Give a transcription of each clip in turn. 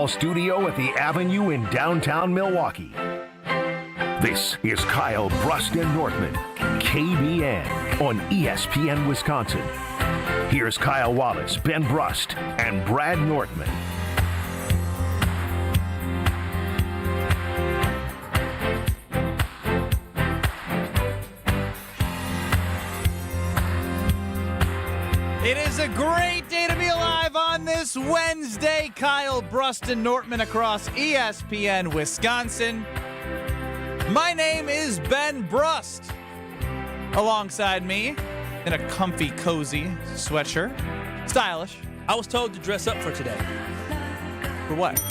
basketball studio at the Avenue in downtown Milwaukee. This is Kyle Brust and Northman, KBN on ESPN Wisconsin. Here's Kyle Wallace, Ben Brust, and Brad Northman. It is a great day to be alive on this Wednesday. Kyle Brust and Nortman across ESPN Wisconsin. My name is Ben Brust. Alongside me, in a comfy, cozy sweatshirt. Stylish. I was told to dress up for today. For what?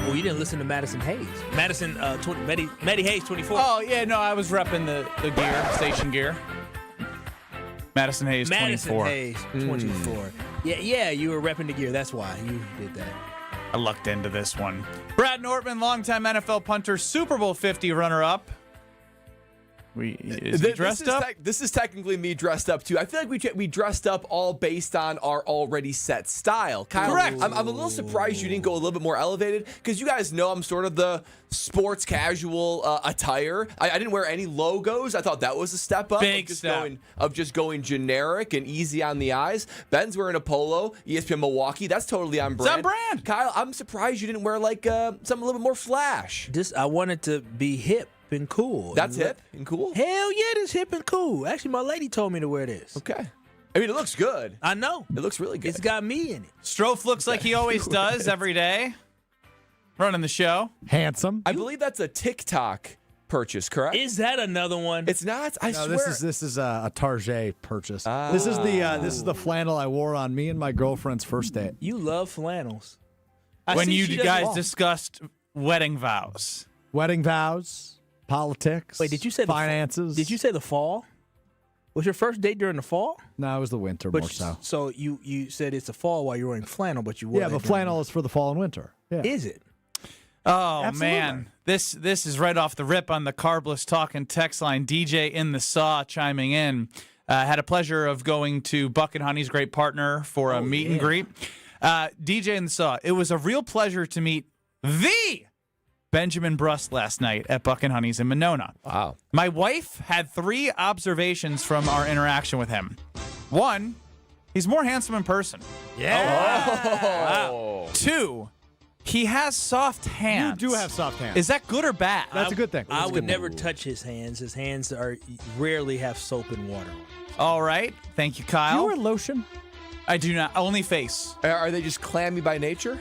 Well, you didn't listen to Madison Hayes. Maddie Hayes, 24. Oh, yeah, no, I was repping the gear, station gear. Madison Hayes, 24. Madison Hayes, 24. Yeah, you were repping the gear. That's why you did that. I lucked into this one. Brad Nortman, longtime NFL punter, Super Bowl 50 runner-up. Is he dressed up? This is technically me dressed up, too. I feel like we dressed up all based on our already set style. Kyle, correct. I'm a little surprised you didn't go a little bit more elevated, because you guys know I'm sort of the sports casual attire. I didn't wear any logos. I thought that was a step up. Big step. Of just going generic and easy on the eyes. Ben's wearing a polo, ESPN Milwaukee. That's totally on brand. It's on brand. Kyle, I'm surprised you didn't wear like something a little bit more flash. I wanted to be hip and cool. That's hip and cool? Hell yeah, this hip and cool. Actually, my lady told me to wear this. Okay. I mean, it looks good. I know. It looks really good. It's got me in it. Strofe looks like he always does every day. Running the show. Handsome. I believe that's a TikTok purchase, correct? Is that another one? It's not. I swear. This is a Target purchase. This is the flannel I wore on me and my girlfriend's first date. You love flannels. When you guys well. discussed wedding vows. Wedding vows, politics. Wait, did you say finances? Did you say the fall? Was your first date during the fall? No, it was the winter more so. So you said it's a fall while you're wearing flannel, but you wore Yeah, but flannel is for the fall and winter. Yeah. Is it? Oh, Absolutely. man. This is right off the rip on the Carbless Talking text line. DJ in the Saw chiming in. Had a pleasure of going to Buck and Honey's great partner for a meet and greet. DJ in the Saw. It was a real pleasure to meet the Benjamin Brust last night at Buck and Honey's in Monona. Wow. My wife had 3 observations from our interaction with him. 1, he's more handsome in person. Yeah. Oh. 2, he has soft hands. You do have soft hands. Is that good or bad? That's a good thing. I would never touch his hands. His hands rarely have soap and water. All right. Thank you, Do Kyle. you wear lotion? I do not. Only face. Are they just clammy by nature?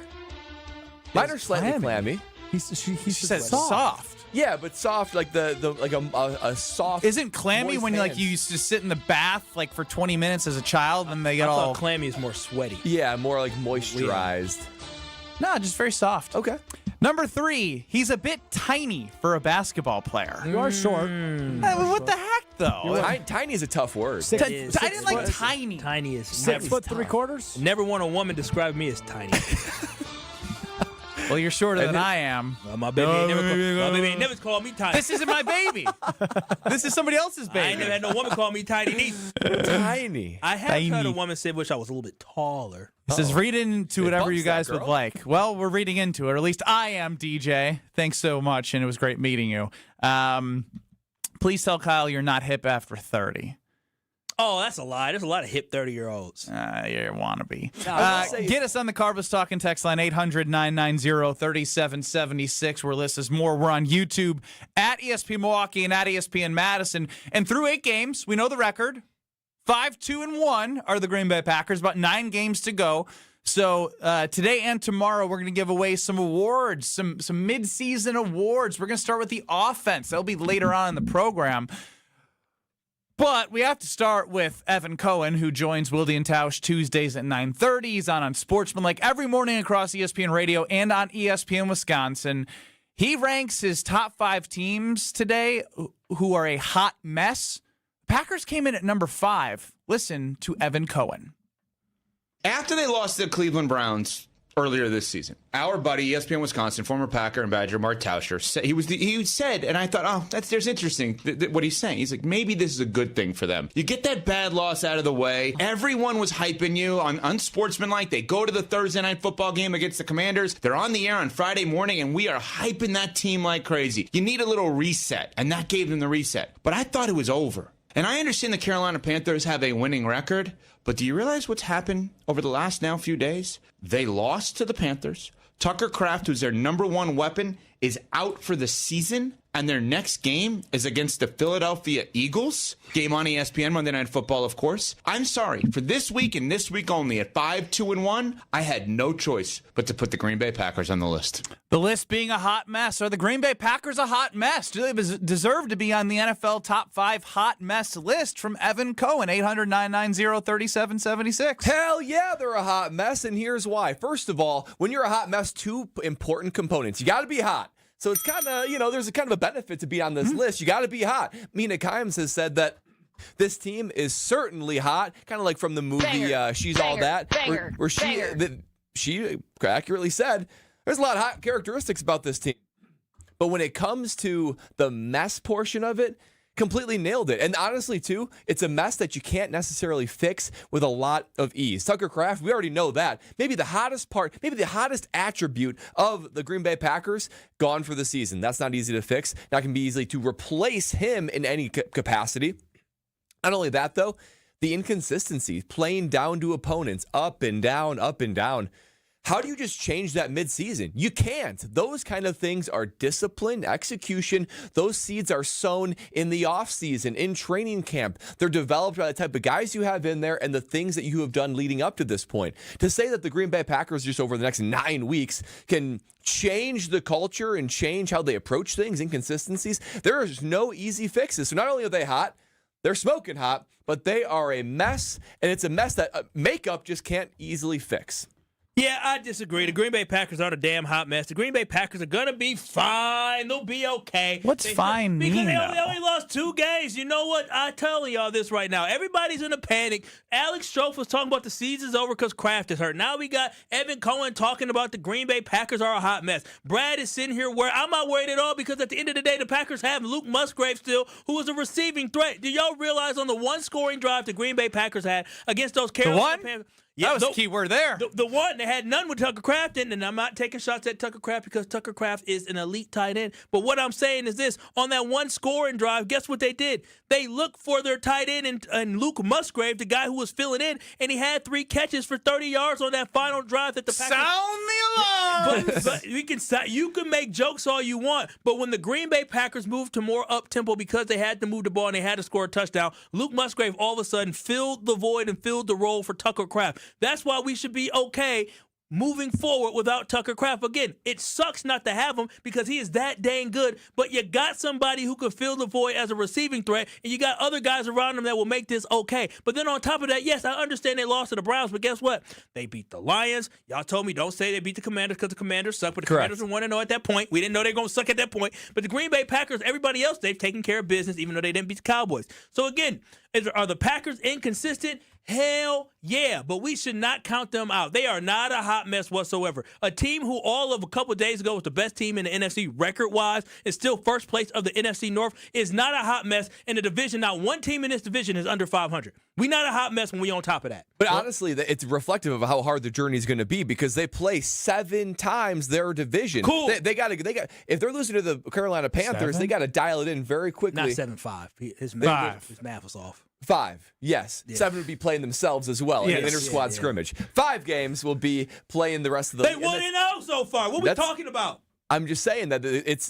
Mine are slightly clammy. He She said soft. soft. Yeah, but soft, like a soft. Isn't clammy moist when hands. you used to sit in the bath for 20 minutes as a child and they I get all... thought clammy is more sweaty. Yeah, more like moisturized. No, just very soft. Okay. Number 3, he's a bit tiny for a basketball player. You are short. What the heck, though? Tiny is a tough word. Six- I is. didn't like Six- tiny. Tiny is 6'3". Never want a woman describe me as tiny. Well, you're shorter than I am. My baby ain't never called me tiny. This isn't my baby. This is somebody else's I baby. ain't never had no woman call me tiny neither. Tiny. I have Tiny. heard a woman say wish I was a little bit taller. It says read into whatever bumps you that guys would girl. like. Well, we're reading into it, or at least I am, DJ. Thanks so much, and it was great meeting you. Please tell Kyle you're not hip after 30. Oh, that's a lie. There's a lot of hip 30-year-olds. You wannabe. I will say- Get us on the Carbless Talking text line, 800-990-3776. We're listed more. We're on YouTube at ESPN Milwaukee and at ESPN Madison. And through 8 games, we know the record. 5-2-1 are the Green Bay Packers. About 9 games to go. So today and tomorrow, we're going to give away some awards, some midseason awards. We're going to start with the offense. That'll be later on in the program. But we have to start with Evan Cohen, who joins Wilde and Tausch Tuesdays at 9:30. He's on Sportsmanlike every morning across ESPN Radio and on ESPN Wisconsin. He ranks his top 5 teams today who are a hot mess. Packers came in at number 5. Listen to Evan Cohen. After they lost to the Cleveland Browns earlier this season. Our buddy, ESPN Wisconsin, former Packer and Badger, Mark Tauscher, he said, and I thought, there's interesting what he's saying. He's like, maybe this is a good thing for them. You get that bad loss out of the way. Everyone was hyping you on unsportsmanlike. They go to the Thursday night football game against the Commanders. They're on the air on Friday morning, and we are hyping that team like crazy. You need a little reset, and that gave them the reset. But I thought it was over. And I understand the Carolina Panthers have a winning record, but do you realize what's happened over the last now few days? They lost to the Panthers. Tucker Kraft, who's their number one weapon, is out for the season, and their next game is against the Philadelphia Eagles. Game on ESPN, Monday Night Football, of course. I'm sorry, for this week and this week only, at 5-2-1, I had no choice but to put the Green Bay Packers on the list. The list being a hot mess. Are the Green Bay Packers a hot mess? Do they deserve to be on the NFL Top 5 Hot Mess list? From Evan Cohen, 800-990-3776. Hell yeah, they're a hot mess, and here's why. First of all, when you're a hot mess, two important components. You got to be hot. So it's kind of, there's a kind of a benefit to be on this list. You got to be hot. Mina Kimes has said that this team is certainly hot, kind of like from the movie She's All That, where she accurately said there's a lot of hot characteristics about this team. But when it comes to the mess portion of it, completely nailed it. And honestly, too, it's a mess that you can't necessarily fix with a lot of ease. Tucker Kraft, we already know that. Maybe the hottest part, maybe the hottest attribute of the Green Bay Packers, gone for the season. That's not easy to fix. That can be easily to replace him in any capacity. Not only that, though, the inconsistency, playing down to opponents, up and down, up and down. How do you just change that midseason? You can't. Those kind of things are discipline, execution. Those seeds are sown in the offseason, in training camp. They're developed by the type of guys you have in there and the things that you have done leading up to this point. To say that the Green Bay Packers just over the next 9 weeks can change the culture and change how they approach things, inconsistencies, there is no easy fixes. So not only are they hot, they're smoking hot, but they are a mess, and it's a mess that makeup just can't easily fix. Yeah, I disagree. The Green Bay Packers are a damn hot mess. The Green Bay Packers are going to be fine. They'll be okay. What's fine mean, because they though? only lost 2 games. You know what? I'm telling y'all this right now. Everybody's in a panic. Alex Strofe was talking about the season's over because Kraft is hurt. Now we got Evan Cohen talking about the Green Bay Packers are a hot mess. Brad is sitting here where I'm not worried at all because at the end of the day, the Packers have Luke Musgrave still, who is a receiving threat. Do y'all realize on the one scoring drive the Green Bay Packers had against those Carolina Panthers? Yeah, that was the key word there. The one, they had none with Tucker Kraft in, and I'm not taking shots at Tucker Kraft because Tucker Kraft is an elite tight end. But what I'm saying is this, on that one scoring drive, guess what they did? They looked for their tight end and Luke Musgrave, the guy who was filling in, and he had 3 catches for 30 yards on that final drive that the Packers... Sound the alarm! But you can make jokes all you want, but when the Green Bay Packers moved to more up-tempo because they had to move the ball and they had to score a touchdown, Luke Musgrave all of a sudden filled the void and filled the role for Tucker Kraft. That's why we should be okay moving forward without Tucker Kraft. Again, it sucks not to have him because he is that dang good, but you got somebody who can fill the void as a receiving threat, and you got other guys around him that will make this okay. But then on top of that, yes, I understand they lost to the Browns, but guess what? They beat the Lions. Y'all told me don't say they beat the Commanders because the Commanders suck, but the Commanders were 1-0 at that point. We didn't know they were going to suck at that point. But the Green Bay Packers, everybody else, they've taken care of business, even though they didn't beat the Cowboys. So again, are the Packers inconsistent? Hell yeah, but we should not count them out. They are not a hot mess whatsoever. A team who all of a couple of days ago was the best team in the NFC record-wise is still first place of the NFC North is not a hot mess in the division. Not one team in this division is under 500. We're not a hot mess when we're on top of that. But honestly, it's reflective of how hard the journey is going to be because they play 7 times their division. Cool. They got if they're losing to the Carolina Panthers, 7? they got to dial it in very quickly. Not 7-5. His math was off. 5, yes. Yeah. 7 would be playing themselves as well in an inter-squad scrimmage. 5 games will be playing the rest of the... They 1-0 so far. What are we talking about? I'm just saying that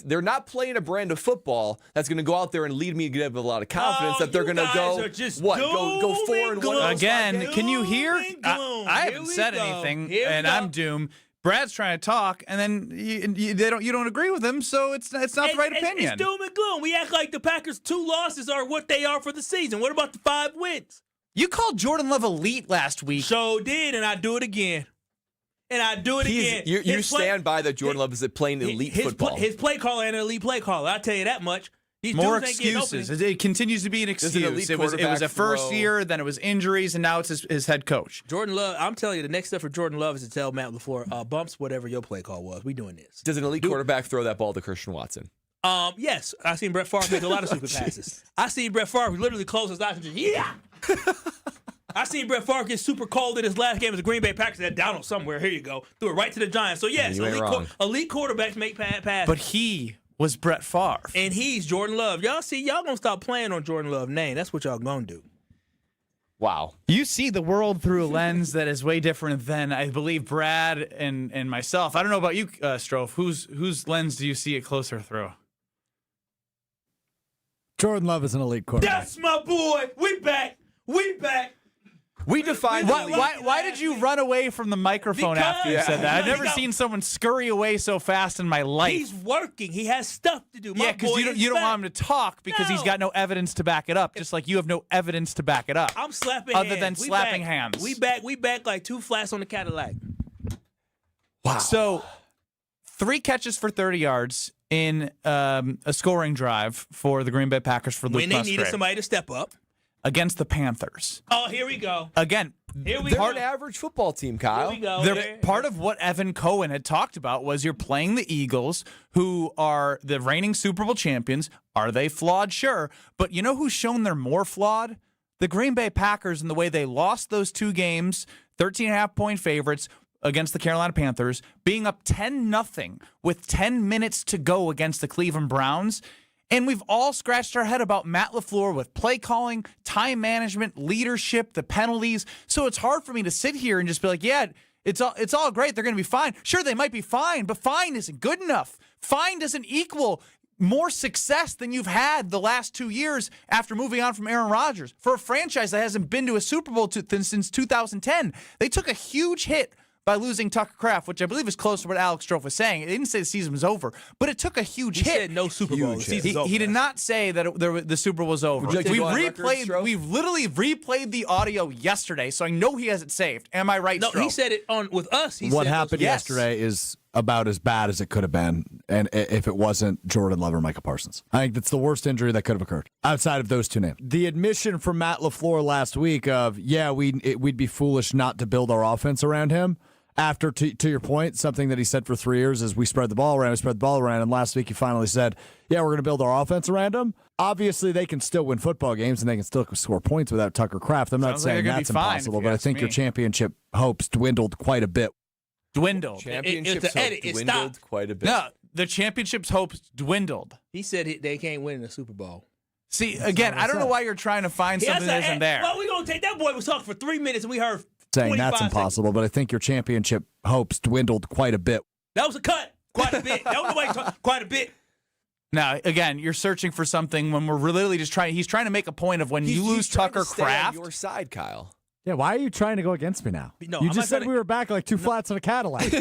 they're not playing a brand of football that's going to go out there and lead me to give a lot of confidence that they're going to go 4-1. Again, can you hear? I haven't said anything, and I'm doomed. Brad's trying to talk, and then you don't agree with him, so it's not the right opinion. It's doom and gloom. We act like the Packers' 2 losses are what they are for the season. What about the 5 wins? You called Jordan Love elite last week. So did, and I do it again. You stand by that Jordan Love is playing elite football. His play caller ain't an elite play caller. I'll tell you that much. These More dudes ain't getting excuses. openings. It continues to be an is an elite excuse. It was a quarterback first throw. year, then it was injuries, and now it's his head coach. Jordan Love, I'm telling you, the next step for Jordan Love is to tell Matt LaFleur, bumps whatever your play call was. We doing this. Does an elite quarterback throw that ball to Christian Watson? Yes, I seen Brett Favre make a lot of stupid passes. I seen Brett Favre literally close his eyes and just I seen Brett Favre get super cold in his last game as a Green Bay Packers. That Donald somewhere. Here you go. Threw it right to the Giants. So yes, You ain't wrong. elite quarterbacks make passes. But he was Brett Favre. And he's Jordan Love. Y'all gonna stop playing on Jordan Love's name. That's what y'all gonna do. Wow. You see the world through a lens that is way different than, I believe, Brad and myself. I don't know about you, Strofe. Whose lens do you see it closer through? Jordan Love is an elite quarterback. That's my boy. We back. We define Why did you run away from the microphone after you Because- said that? I've never He got- seen someone scurry away so fast in my life. He's working. He has stuff to do. My Yeah, because boy you is don't back. want him to talk because he's No. got no evidence to back it up, just like you have no evidence to back it up. I'm slapping Other hands. than We slapping back. hands. We back like two flats on the Cadillac. So, 3 catches for 30 yards in a scoring drive for the Green Bay Packers for Luke When they needed Musgrave somebody to step up. against the Panthers. Oh, here we go. Again, Here we They're go. an average football team, Kyle. Here we go. part of what Evan Cohen had talked about was you're playing the Eagles, who are the reigning Super Bowl champions. Are they flawed? Sure. But you know who's shown they're more flawed? The Green Bay Packers, and the way they lost those 2 games, 13.5-point favorites against the Carolina Panthers, being up 10-0 with 10 minutes to go against the Cleveland Browns. And we've all scratched our head about Matt LaFleur with play calling, time management, leadership, the penalties. So it's hard for me to sit here and just be like, yeah, it's all great. They're going to be fine. Sure, they might be fine, but fine isn't good enough. Fine doesn't equal more success than you've had the last 2 years after moving on from Aaron Rodgers. For a franchise that hasn't been to a Super Bowl since 2010, they took a huge hit by losing Tucker Kraft, which I believe is close to what Alex Strofe was saying. They didn't say the season was over, but it took a huge He hit. said no Super Bowl. The season's over. He did not say that the Super Bowl was over. Would you like to We go on record, Strofe? we've literally replayed the audio yesterday, so I know he has it saved. Am I right, No, Strofe? he said it on with us. He What said happened Yes. yesterday is about as bad as it could have been, and if it wasn't Jordan Love or Micah Parsons. I think that's the worst injury that could have occurred outside of those 2 names. The admission from Matt LaFleur last week of, we'd be foolish not to build our offense around him. After, to your point, something that he said for 3 years is we spread the ball around, and last week he finally said, we're going to build our offense around him. Obviously, they can still win football games, and they can still score points without Tucker Kraft. I'm not Sounds like saying they're gonna that's be fine, impossible, if you but I ask think your me. championship hopes dwindled quite a bit. Dwindled. Championships It's an edit. hope It dwindled stopped. quite a bit. No, the championship's hopes dwindled. He said they can't win the Super Bowl. See, again, I don't know why you're trying to find something that isn't there. Well, we gonna take that boy was talking for 3 minutes and we heard Saying 25 that's seconds. impossible, but I think your championship hopes dwindled quite a bit. That was a cut. Quite a bit. That was the way he talked. Quite a bit. Now, again, you're searching for something when we're literally just trying. He's trying to make a point of when you lose He's trying Tucker to stay on Kraft. your side, Kyle. Yeah, why are you trying to go against me now? No, you I'm just not said trying to- we were back like 2 flats on a Cadillac.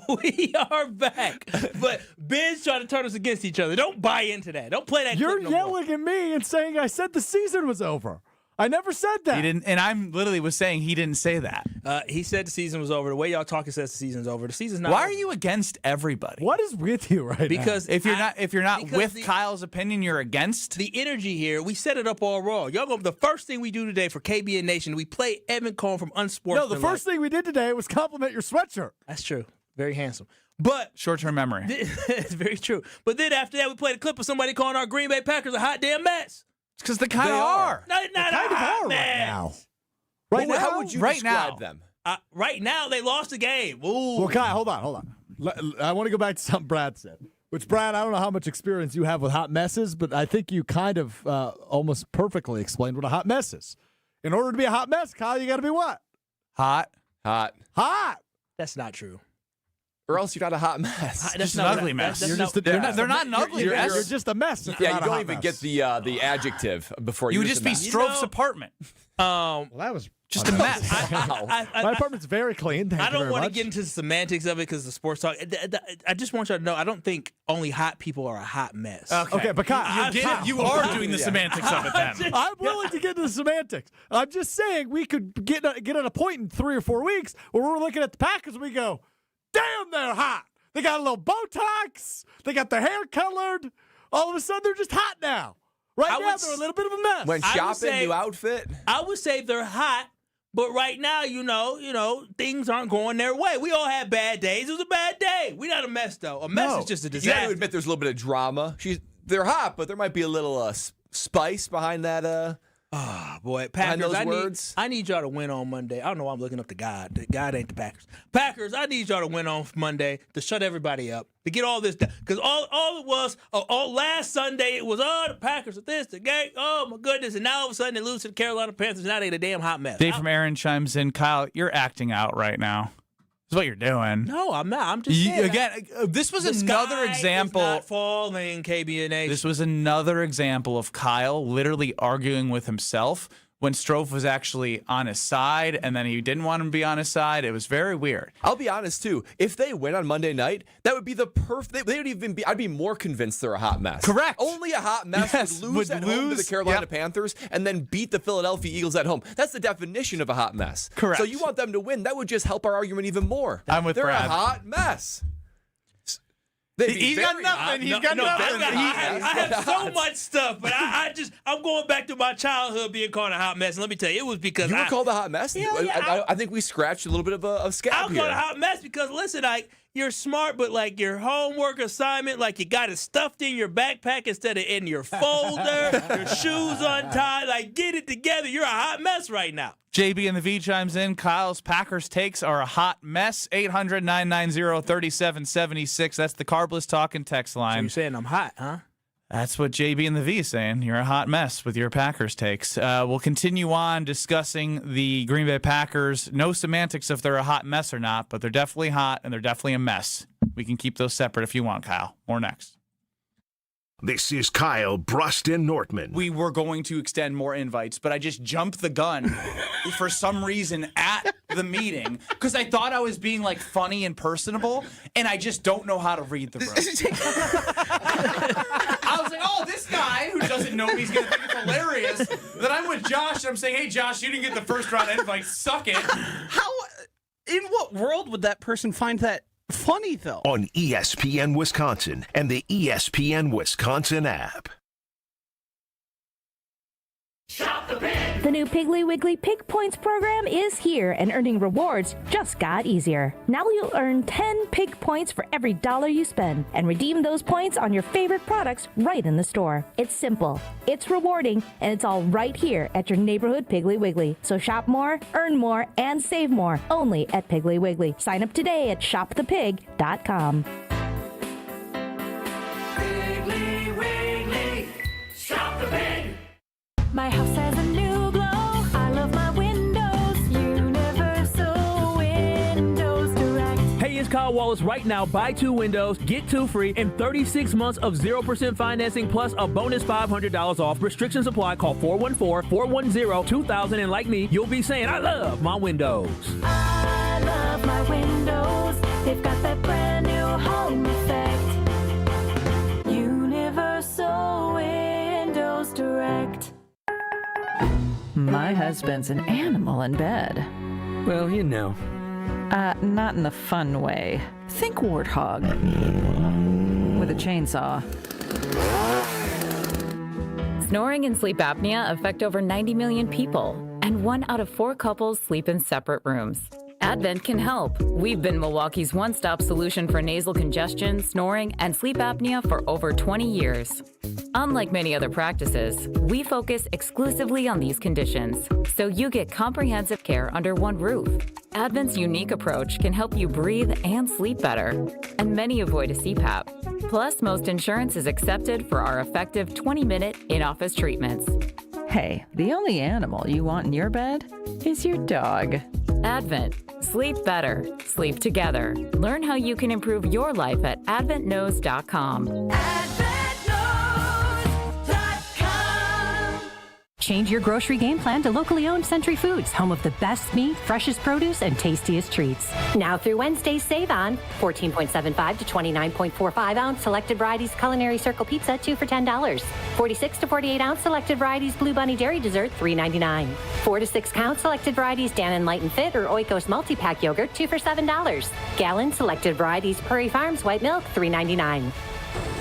We are back. But Ben's trying to turn us against each other. Don't buy into that. Don't play that. You're clip no more. yelling at me and saying I said the season was over. I never said that. He didn't, and I'm literally was saying he didn't say that. He said the season was over. The way y'all talking says the season's over. The season's not Why over. are you against everybody? What is with you right Because If you're not because with the- Kyle's opinion, you're against. the energy here, we set it up all wrong. Y'all go. The first thing we do today for KBN Nation, we play Evan Cohen from now? Unsportsmanlike. No, the first thing we did today was compliment your sweatshirt. That's true. Very handsome. But Short-term memory. it's very true. But then after that, we played a clip of somebody calling our Green Bay Packers a hot damn mess. Because they kind They of are. are. No, not Kind a of hot are mess. right now. Right now, how would you Right describe now. them? Right now, they lost the game. Ooh. Well, Kai, hold on. I want to go back to something Brad said. Which, Brad, I don't know how much experience you have with hot messes, but I think you kind of almost perfectly explained what a hot mess is. In order to be a hot mess, Kyle, you got to be what? Hot. Hot. Hot. That's not true. Or else you're not a hot mess. That's Just not an ugly mess. That's You're not- just a, They're you're not- just they're a- not an ugly you're, mess. You're just a mess. if Yeah, you're you not a don't hot even mess. get the adjective before You would use just the be mess. Strove's know- apartment. Well, that was Just a mess. My apartment's very clean. Thank I you don't very want to much. get into the semantics of it because the sports talk. I just want y'all to know I don't think only hot people are a hot mess. Okay, but Kyle, You are doing the semantics of it then. I'm willing to get into the semantics. I'm just saying we could get at a point in 3 or 4 weeks where we're looking at the Packers and we go, damn, they're hot. They got a little Botox. They got their hair colored. all of a sudden they're just hot now. Right now, they're a little bit of a mess. Went shopping, new outfit. I would say they're hot, but right now, you know, things aren't going their way. We all had bad days. It was a bad day. We're not a mess, though. A mess is just a You got disaster. to admit there's a little bit of drama. They're hot, but there might be a little spice behind that. Oh, boy. Behind Packers, those words. I need y'all to win on Monday. I don't know why I'm looking up to God. God ain't the Packers. Packers, I need y'all to win on Monday to shut everybody up, to get all this done. Because all it was, last Sunday, it was, the Packers are this, the game, oh, my goodness. And now all of a sudden they lose to the Carolina Panthers. Now they're a damn hot mess. Dave from Aaron chimes in. Kyle, you're acting out right now. That's what you're doing. No, I'm not. I'm just saying. Again, this was The another sky example. Is not falling, KBN. This was another example of Kyle literally arguing with himself when Strofe was actually on his side, and then he didn't want him to be on his side. It was very weird. I'll be honest, too. If they win on Monday night, that would be the perfect. They would even be. I'd be more convinced they're a hot mess. Correct. Only a hot mess would lose at home to the Carolina Panthers and then beat the Philadelphia Eagles at home. That's the definition of a hot mess. Correct. So you want them to win. That would just help our argument even more. I'm with They're Brad. a hot mess. He's got nothing. He's got nothing. I have so much stuff, but I'm going back to my childhood being called a hot mess. And let me tell you, it was because You were called a hot mess? Hell yeah, I think we scratched a little bit of a scab I'm here. called a hot mess because, listen, like, you're smart, but, like, your homework assignment, like, you got it stuffed in your backpack instead of in your folder, your shoes untied. Like, get it together. You're a hot mess right now. JB and the V chimes in. Kyle's Packers takes are a hot mess. 800-990-3776. That's the Carbless Talk and text So line. you're saying I'm hot, huh? That's what JB and the V is saying. You're a hot mess with your Packers takes. We'll continue on discussing the Green Bay Packers. No semantics if they're a hot mess or not, but they're definitely hot and they're definitely a mess. We can keep those separate if you want, Kyle. More next. This is Kyle Brust and Nortman. We were going to extend more invites, but I just jumped the gun for some reason at the meeting because I thought I was being like funny and personable, and I just don't know how to read the room. I was like, oh, this guy who doesn't know me is going to think it's hilarious that I'm with Josh and I'm saying, hey, Josh, you didn't get the first round invite. Suck it. In what world would that person find that funny, though? On ESPN Wisconsin and the ESPN Wisconsin app. The new Piggly Wiggly Pig Points program is here, and earning rewards just got easier. Now you'll earn 10 Pig Points for every $1 you spend, and redeem those points on your favorite products right in the store. It's simple, it's rewarding, and it's all right here at your neighborhood Piggly Wiggly. So shop more, earn more, and save more, only at Piggly Wiggly. Sign up today at shopthepig.com. Piggly Wiggly, shop the pig. My house has a new glow. I love my windows. Universal Windows Direct. Hey, it's Kyle Wallace. Right now, buy 2 windows, get 2 free, and 36 months of 0% financing plus a bonus $500 off. Restrictions apply. Call 414-410-2000. And like me, you'll be saying, I love my windows. I love my windows. They've got that brand new home effect. Universal Windows Direct. My husband's an animal in bed. Well, you know. Not in the fun way. Think warthog. With a chainsaw. Snoring and sleep apnea affect over 90 million people, and 1 out of 4 couples sleep in separate rooms. Advent can help. We've been Milwaukee's one-stop solution for nasal congestion, snoring, and sleep apnea for over 20 years. Unlike many other practices, we focus exclusively on these conditions, so you get comprehensive care under one roof. Advent's unique approach can help you breathe and sleep better, and many avoid a CPAP. Plus, most insurance is accepted for our effective 20-minute in-office treatments. Hey, the only animal you want in your bed is your dog. Advent. Sleep better. Sleep together. Learn how you can improve your life at adventknows.com. Change your grocery game plan to locally owned Century Foods, home of the best meat, freshest produce, and tastiest treats. Now through Wednesday, save on 14.75 to 29.45 ounce selected varieties Culinary Circle Pizza, 2 for $10. 46 to 48 ounce selected varieties Blue Bunny Dairy Dessert, $3.99. 4 to 6 count selected varieties Dan & Light and Fit or Oikos Multi-Pack Yogurt, 2 for $7. Gallon selected varieties Prairie Farms White Milk, $3.99.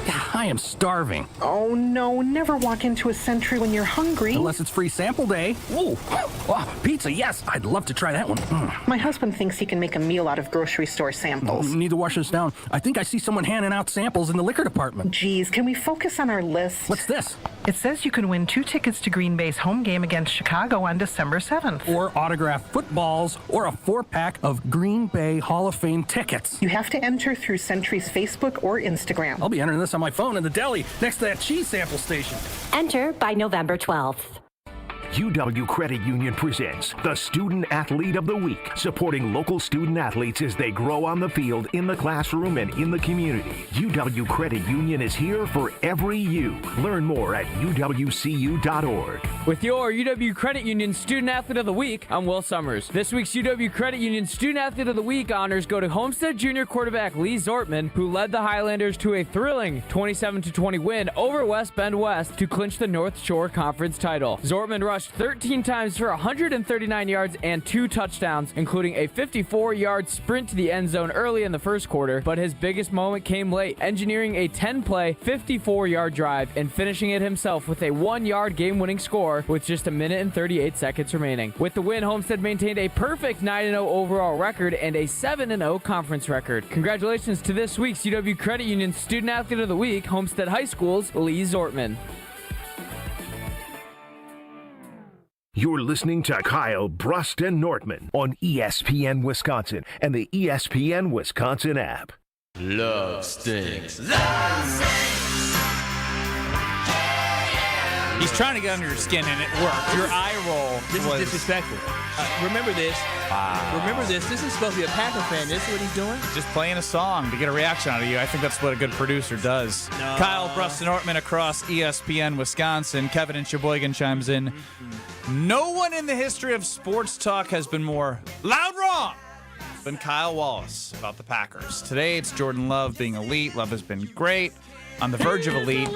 I am starving. Oh, no. Never walk into a Century when you're hungry. Unless it's free sample day. Ooh, oh, pizza, yes. I'd love to try that one. My husband thinks he can make a meal out of grocery store samples. Need to wash this down. I think I see someone handing out samples in the liquor department. Geez, can we focus on our list? What's this? It says you can win 2 tickets to Green Bay's home game against Chicago on December 7th. Or autographed footballs, or a 4-pack of Green Bay Hall of Fame tickets. You have to enter through Century's Facebook or Instagram. I'll be entering this on my phone in the deli next to that cheese sample station. Enter by November 12th. UW Credit Union presents the Student Athlete of the Week, supporting local student athletes as they grow on the field, in the classroom, and in the community. UW Credit Union is here for every you. Learn more at uwcu.org. With your UW Credit Union Student Athlete of the Week, I'm Will Summers. This week's UW Credit Union Student Athlete of the Week honors go to Homestead Junior quarterback Lee Zortman, who led the Highlanders to a thrilling 27-20 win over West Bend West to clinch the North Shore Conference title. Zortman rushed 13 times for 139 yards and 2 touchdowns, including a 54-yard sprint to the end zone early in the first quarter, but his biggest moment came late, engineering a 10-play, 54-yard drive and finishing it himself with a 1-yard game-winning score with just 1 minute and 38 seconds remaining. With the win, Homestead maintained a perfect 9-0 overall record and a 7-0 conference record. Congratulations to this week's UW Credit Union Student Athlete of the Week, Homestead High School's Lee Zortman. You're listening to Kyle Brust and Nortman on ESPN Wisconsin and the ESPN Wisconsin app. Love stinks. He's trying to get under your skin, and it worked. Your eye roll This was is disrespectful. Remember this. Remember this. This is supposed to be a Packer fan. This is what he's doing? just playing a song to get a reaction out of you. I think that's what a good producer does. No. Kyle Brust and Nortman across ESPN Wisconsin. Kevin in Sheboygan chimes in. No one in the history of sports talk has been more loud wrong than Kyle Wallace about the Packers. Today it's Jordan Love being elite. Love has been great, on the verge of elite.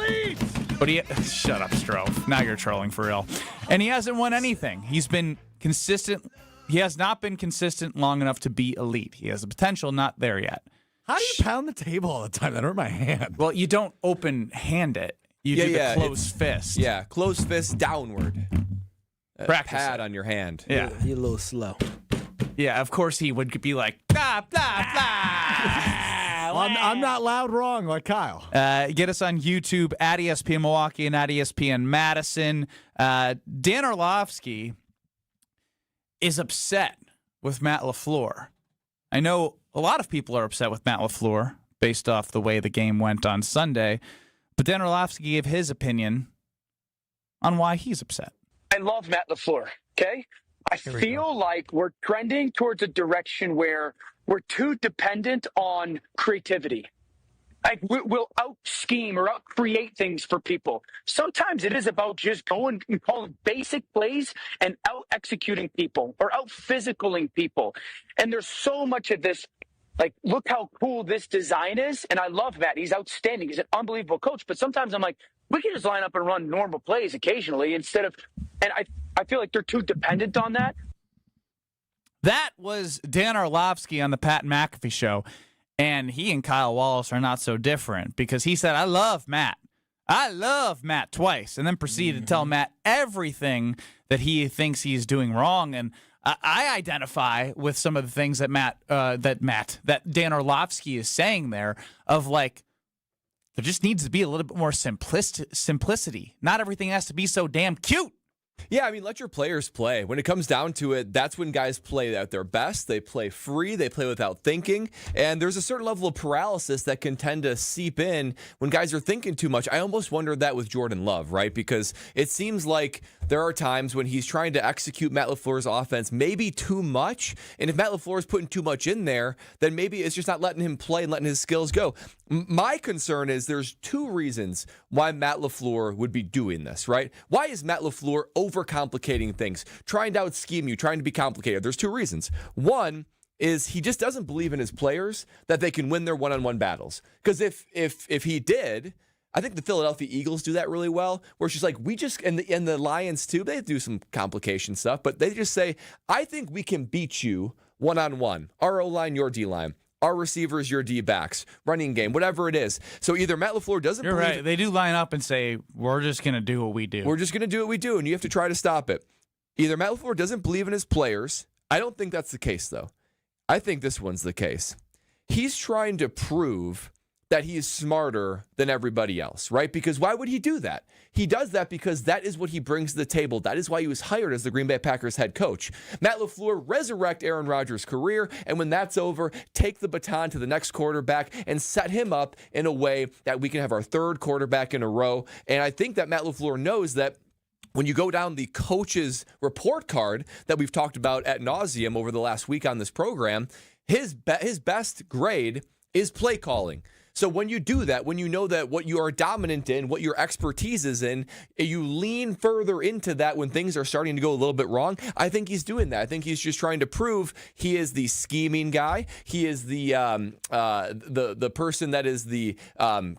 But shut up, Stroh. Now you're trolling for real. And he hasn't won anything. He's been consistent. He has not been consistent long enough to be elite. He has the potential, not there yet. How do you pound the table all the time? That hurt my hand. Well, you don't open hand it. You do the closed fist. Yeah, closed fist downward. Practice Pad it. on your hand. Yeah. You're a little slow. Yeah, of course he would be like, blah, blah, blah. I'm not loud wrong like Kyle. Get us on YouTube at ESPN Milwaukee and at ESPN Madison. Dan Orlovsky is upset with Matt LaFleur. I know a lot of people are upset with Matt LaFleur based off the way the game went on Sunday, but Dan Orlovsky gave his opinion on why he's upset. I love Matt LaFleur, okay? I feel like we're trending towards a direction where we're too dependent on creativity. Like we'll out-scheme or out-create things for people. Sometimes it is about just going and calling basic plays and out-executing people or out-physicaling people. And there's so much of this, like, look how cool this design is. And I love Matt. He's outstanding. He's an unbelievable coach. But sometimes I'm like, we can just line up and run normal plays occasionally instead of, and I feel like they're too dependent on that. That was Dan Orlovsky on the Pat McAfee show, and he and Kyle Wallace are not so different because he said, I love Matt twice, and then proceeded to tell Matt everything that he thinks he's doing wrong. And I identify with some of the things that that Dan Orlovsky is saying there of like, there just needs to be a little bit more simplicity. Not everything has to be so damn cute. Yeah, I mean, let your players play. When it comes down to it, that's when guys play at their best. They play free. They play without thinking. And there's a certain level of paralysis that can tend to seep in when guys are thinking too much. I almost wondered that with Jordan Love, right? Because it seems like there are times when he's trying to execute Matt LaFleur's offense maybe too much. And if Matt LaFleur is putting too much in there, then maybe it's just not letting him play and letting his skills go. My concern is there's 2 reasons why Matt LaFleur would be doing this, right? Why is Matt LaFleur overcomplicating things, trying to out-scheme you, trying to be complicated? There's 2 reasons. One is he just doesn't believe in his players that they can win their one-on-one battles. Because if he did, I think the Philadelphia Eagles do that really well, where it's just like, and the Lions too, they do some complication stuff, but they just say, I think we can beat you one-on-one, our O-line, your D-line. our receivers, your D-backs, running game, whatever it is. So either Matt LaFleur doesn't You're believe right. They do line up and say, we're just going to do what we do. We're just going to do what we do, and you have to try to stop it. Either Matt LaFleur doesn't believe in his players. I don't think that's the case, though. I think this one's the case. He's trying to prove that he is smarter than everybody else, right? Because why would he do that? He does that because that is what he brings to the table. That is why he was hired as the Green Bay Packers head coach. Matt LaFleur resurrect Aaron Rodgers' career, and when that's over, take the baton to the next quarterback and set him up in a way that we can have our third quarterback in a row. And I think that Matt LaFleur knows that when you go down the coach's report card that we've talked about ad nauseum over the last week on this program, his best grade is play calling. So when you do that, when you know that what you are dominant in, what your expertise is in, you lean further into that when things are starting to go a little bit wrong. I think he's doing that. I think he's just trying to prove he is the scheming guy. He is the person that is the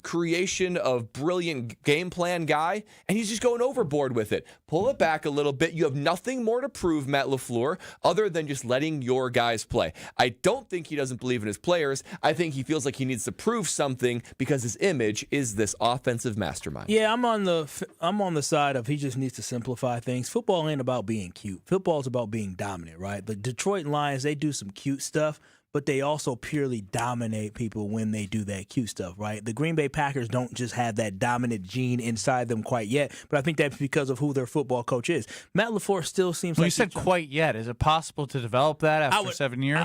creation of brilliant game plan guy, and he's just going overboard with it. Pull it back a little bit. You have nothing more to prove, Matt LaFleur, other than just letting your guys play. I don't think he doesn't believe in his players. I think he feels like he needs to prove something because his image is this offensive mastermind. Yeah, I'm on the side of he just needs to simplify things. Football ain't about being cute. Football is about being dominant, right? The Detroit Lions, they do some cute stuff, but they also purely dominate people when they do that cute stuff, right? The Green Bay Packers don't just have that dominant gene inside them quite yet, but I think that's because of who their football coach is. Matt LaFleur still seems like... You said quite yet. Is it possible to develop that after 7 years?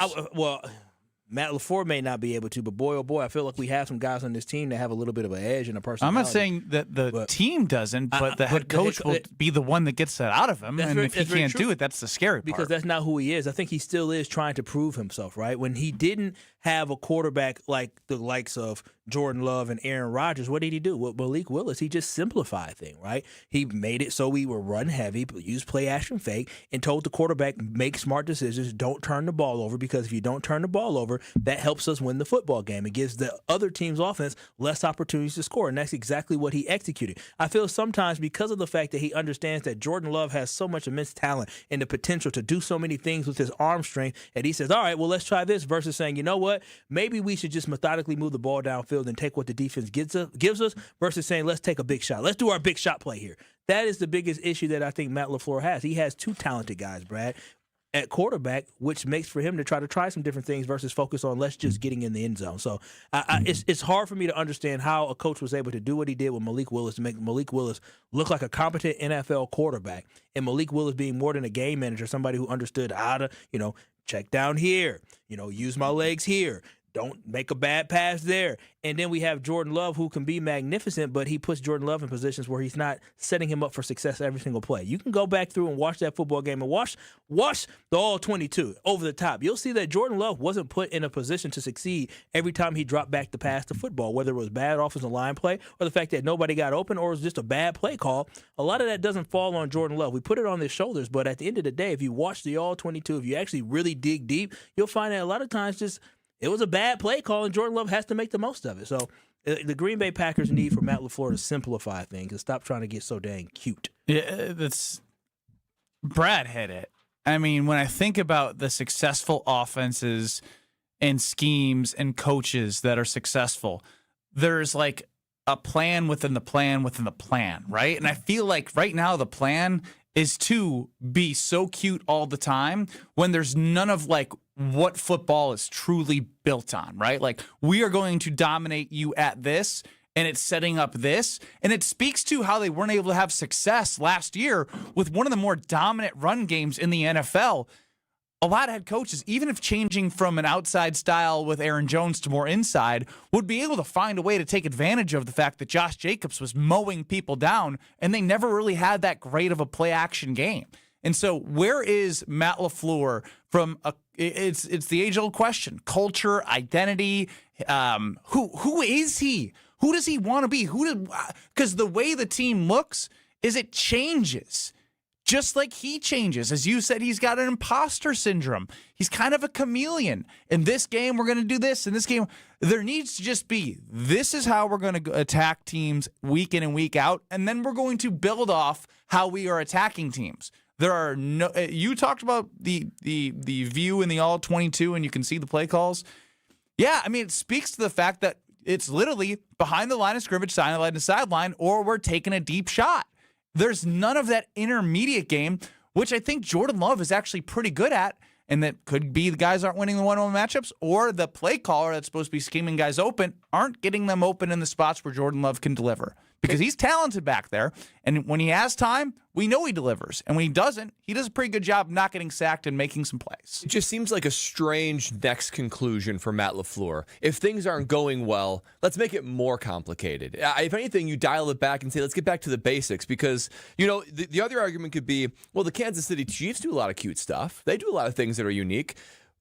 Matt LaFleur may not be able to, but boy, oh boy, I feel like we have some guys on this team that have a little bit of an edge and a personality. I'm not saying that the team doesn't, but the head coach will be the one that gets that out of him. And if he can't do it, that's the scary part. Because that's not who he is. I think he still is trying to prove himself, right? When he didn't have a quarterback like the likes of Jordan Love and Aaron Rodgers, what did he do? With Malik Willis, he just simplified things, right? He made it so we were run heavy, use play action fake, and told the quarterback, make smart decisions, don't turn the ball over, because if you don't turn the ball over, that helps us win the football game. It gives the other team's offense less opportunities to score, and that's exactly what he executed. I feel sometimes because of the fact that he understands that Jordan Love has so much immense talent and the potential to do so many things with his arm strength, and he says, all right, well, let's try this, versus saying, you know what, maybe we should just methodically move the ball downfield and take what the defense gives us, versus saying, let's take a big shot. Let's do our big shot play here. That is the biggest issue that I think Matt LaFleur has. He has two talented guys, Brad, at quarterback, which makes for him to try some different things versus focus on let's just getting in the end zone. So it's hard for me to understand how a coach was able to do what he did with Malik Willis, to make Malik Willis look like a competent NFL quarterback, and Malik Willis being more than a game manager, somebody who understood how to, check down here, use my legs here. Don't make a bad pass there. And then we have Jordan Love, who can be magnificent, but he puts Jordan Love in positions where he's not setting him up for success every single play. You can go back through and watch that football game and watch the all-22 over the top. You'll see that Jordan Love wasn't put in a position to succeed every time he dropped back to pass the football, whether it was bad offensive line play or the fact that nobody got open or it was just a bad play call. A lot of that doesn't fall on Jordan Love. We put it on his shoulders, but at the end of the day, if you watch the all-22, if you actually really dig deep, you'll find that a lot of times it was a bad play call, and Jordan Love has to make the most of it. So the Green Bay Packers need for Matt LaFleur to simplify things and stop trying to get so dang cute. Yeah, Brad hit it. I mean, when I think about the successful offenses and schemes and coaches that are successful, there's like a plan within the plan within the plan, right? And I feel like right now the plan is to be so cute all the time when there's none of like what football is truly built on, right? Like, we are going to dominate you at this, and it's setting up this. And it speaks to how they weren't able to have success last year with one of the more dominant run games in the NFL. A lot of head coaches, even if changing from an outside style with Aaron Jones to more inside, would be able to find a way to take advantage of the fact that Josh Jacobs was mowing people down, and they never really had that great of a play-action game. And so where is Matt LaFleur from it's the age-old question, culture, identity, who is he? Who does he want to be? Because the way the team looks is it changes. Just like he changes. As you said, he's got an imposter syndrome. He's kind of a chameleon. In this game, we're going to do this. In this game, there needs to just be, this is how we're going to attack teams week in and week out, and then we're going to build off how we are attacking teams. There are no. You talked about the view in the all-22, and you can see the play calls. Yeah, I mean, it speaks to the fact that it's literally behind the line of scrimmage, sideline to sideline, or we're taking a deep shot. There's none of that intermediate game, which I think Jordan Love is actually pretty good at, and that could be the guys aren't winning the one-on-one matchups, or the play caller that's supposed to be scheming guys open aren't getting them open in the spots where Jordan Love can deliver. Because he's talented back there, and when he has time, we know he delivers. And when he doesn't, he does a pretty good job not getting sacked and making some plays. It just seems like a strange next conclusion for Matt LaFleur. If things aren't going well, let's make it more complicated. If anything, you dial it back and say, let's get back to the basics. Because, the other argument could be, well, the Kansas City Chiefs do a lot of cute stuff. They do a lot of things that are unique.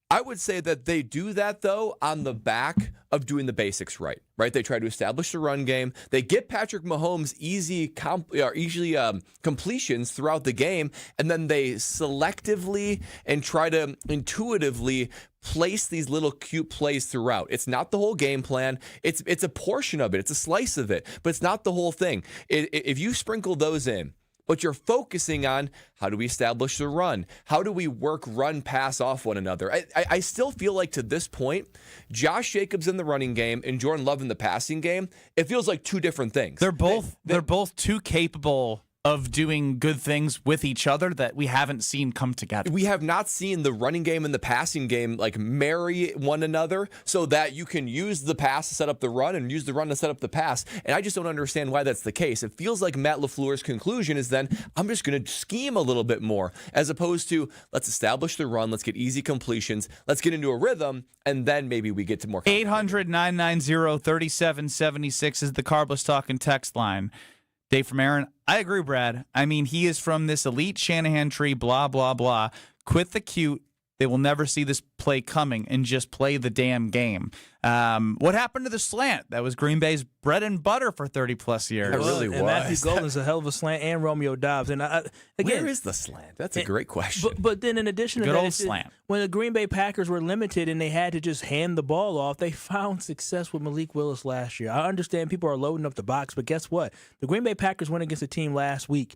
I would say that they do that, though, on the back of doing the basics right? They try to establish the run game. They get Patrick Mahomes easy completions throughout the game, and then they selectively and try to intuitively place these little cute plays throughout. It's not the whole game plan. It's a portion of it. It's a slice of it, but it's not the whole thing. If you sprinkle those in, but you're focusing on how do we establish the run? How do we work run pass off one another? I still feel like to this point, Josh Jacobs in the running game and Jordan Love in the passing game, it feels like two different things. They're both too capable of doing good things with each other that we haven't seen come together. We have not seen the running game and the passing game marry one another so that you can use the pass to set up the run and use the run to set up the pass. And I just don't understand why that's the case. It feels like Matt LaFleur's conclusion is then I'm just going to scheme a little bit more as opposed to let's establish the run, let's get easy completions, let's get into a rhythm, and then maybe we get to more. 800-990-3776 is the Carbless Talking text line. Dave from Aaron, I agree, Brad. I mean, he is from this elite Shanahan tree, blah, blah, blah. Quit the cute. They will never see this play coming and just play the damn game. What happened to the slant? That was Green Bay's bread and butter for 30-plus years. It really was. And Matthew Golden's a hell of a slant, and Romeo Doubs. And again, where is the slant? That's a great question. But then in addition to good that, old slant. When the Green Bay Packers were limited and they had to just hand the ball off, they found success with Malik Willis last year. I understand people are loading up the box, but guess what? The Green Bay Packers went against a team last week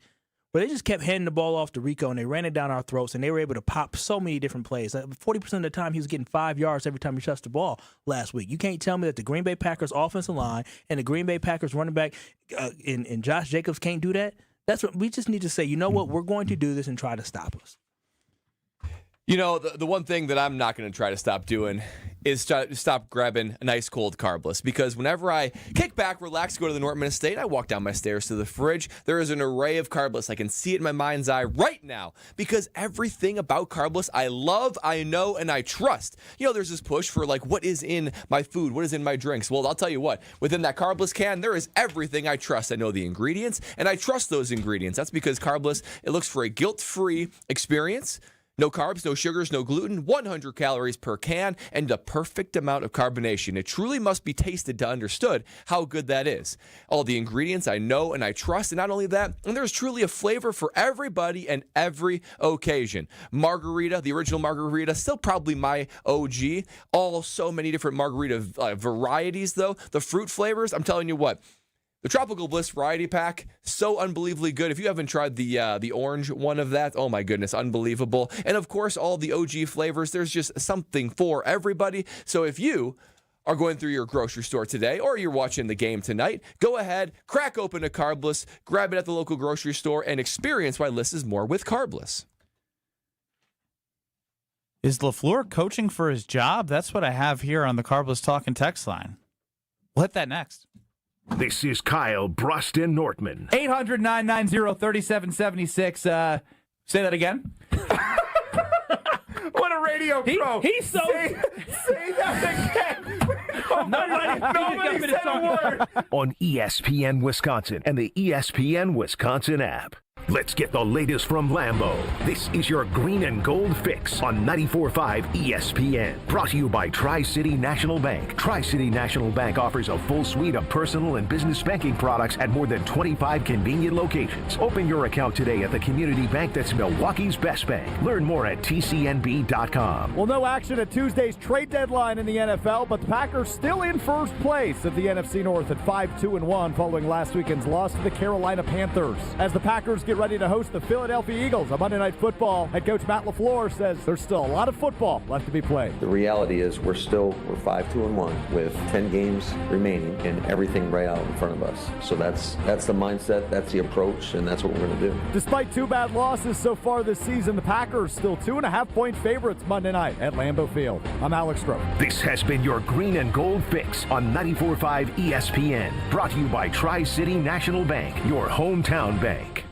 where they just kept handing the ball off to Rico, and they ran it down our throats, and they were able to pop so many different plays. 40% of the time, he was getting 5 yards every time he touched the ball last week. You can't tell me that the Green Bay Packers offensive line and the Green Bay Packers running back and Josh Jacobs can't do that. That's what we just need to say. You know what? We're going to do this and try to stop us. The one thing that I'm not going to try to stop doing is stop grabbing a nice cold carbless, because whenever I kick back, relax, go to the Northman Estate, I walk down my stairs to the fridge, there is an array of carbless. I can see it in my mind's eye right now, because everything about carbless I love, I know, and I trust. There's this push for what is in my food, what is in my drinks. Well, I'll tell you what, within that carbless can, there is everything I trust. I know the ingredients, and I trust those ingredients. That's because carbless, it looks for a guilt-free experience. No carbs, no sugars, no gluten, 100 calories per can, and the perfect amount of carbonation. It truly must be tasted to understood how good that is. All the ingredients I know and I trust, and not only that, and there's truly a flavor for everybody and every occasion. Margarita, the original margarita, still probably my OG. So many different margarita varieties, though. The fruit flavors, I'm telling you what. The Tropical Bliss Variety Pack, so unbelievably good. If you haven't tried the orange one of that, oh my goodness, unbelievable. And of course, all the OG flavors, there's just something for everybody. So if you are going through your grocery store today or you're watching the game tonight, go ahead, crack open a Carbless, grab it at the local grocery store, and experience why less is more with Carbless. Is LaFleur coaching for his job? That's what I have here on the Carbless Talking text line. We'll hit that next. This is Kyle Bruston Nortman. 800-990-3776. Say that again. What a radio pro. He's so... Say that again. Nobody said a word. On ESPN Wisconsin and the ESPN Wisconsin app. Let's get the latest from Lambeau. This is your green and gold fix on 94.5 ESPN. Brought to you by Tri-City National Bank. Tri-City National Bank offers a full suite of personal and business banking products at more than 25 convenient locations. Open your account today at the community bank that's Milwaukee's best bank. Learn more at tcnb.com. Well, no action at Tuesday's trade deadline in the NFL, but the Packers still in first place of the NFC North at 5-2-1 following last weekend's loss to the Carolina Panthers. As the Packers get get ready to host the Philadelphia Eagles on Monday Night Football. Head coach Matt LaFleur says there's still a lot of football left to be played. The reality is we're 5-2-1 with 10 games remaining and everything right out in front of us. So that's the mindset, that's the approach, and that's what we're going to do. Despite 2 bad losses so far this season, the Packers still 2.5-point favorites Monday night at Lambeau Field. I'm Alex Stroh. This has been your Green and Gold Fix on 94.5 ESPN. Brought to you by Tri-City National Bank, your hometown bank.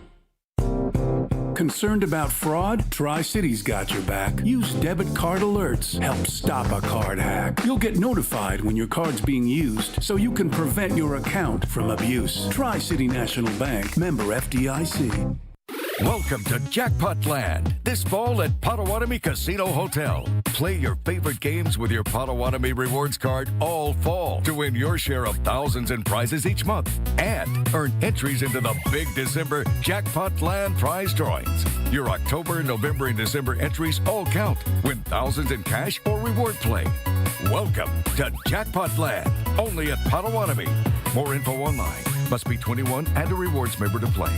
Concerned about fraud? Tri-City's got your back. Use debit card alerts. Help stop a card hack. You'll get notified when your card's being used so you can prevent your account from abuse. Tri-City National Bank, member FDIC. Welcome to Jackpot Land, this fall at Potawatomi Casino Hotel. Play your favorite games with your Potawatomi Rewards card all fall to win your share of thousands in prizes each month and earn entries into the big December Jackpot Land prize drawings. Your October, November, and December entries all count. Win thousands in cash or reward play. Welcome to Jackpot Land, only at Potawatomi. More info online. Must be 21 and a rewards member to play.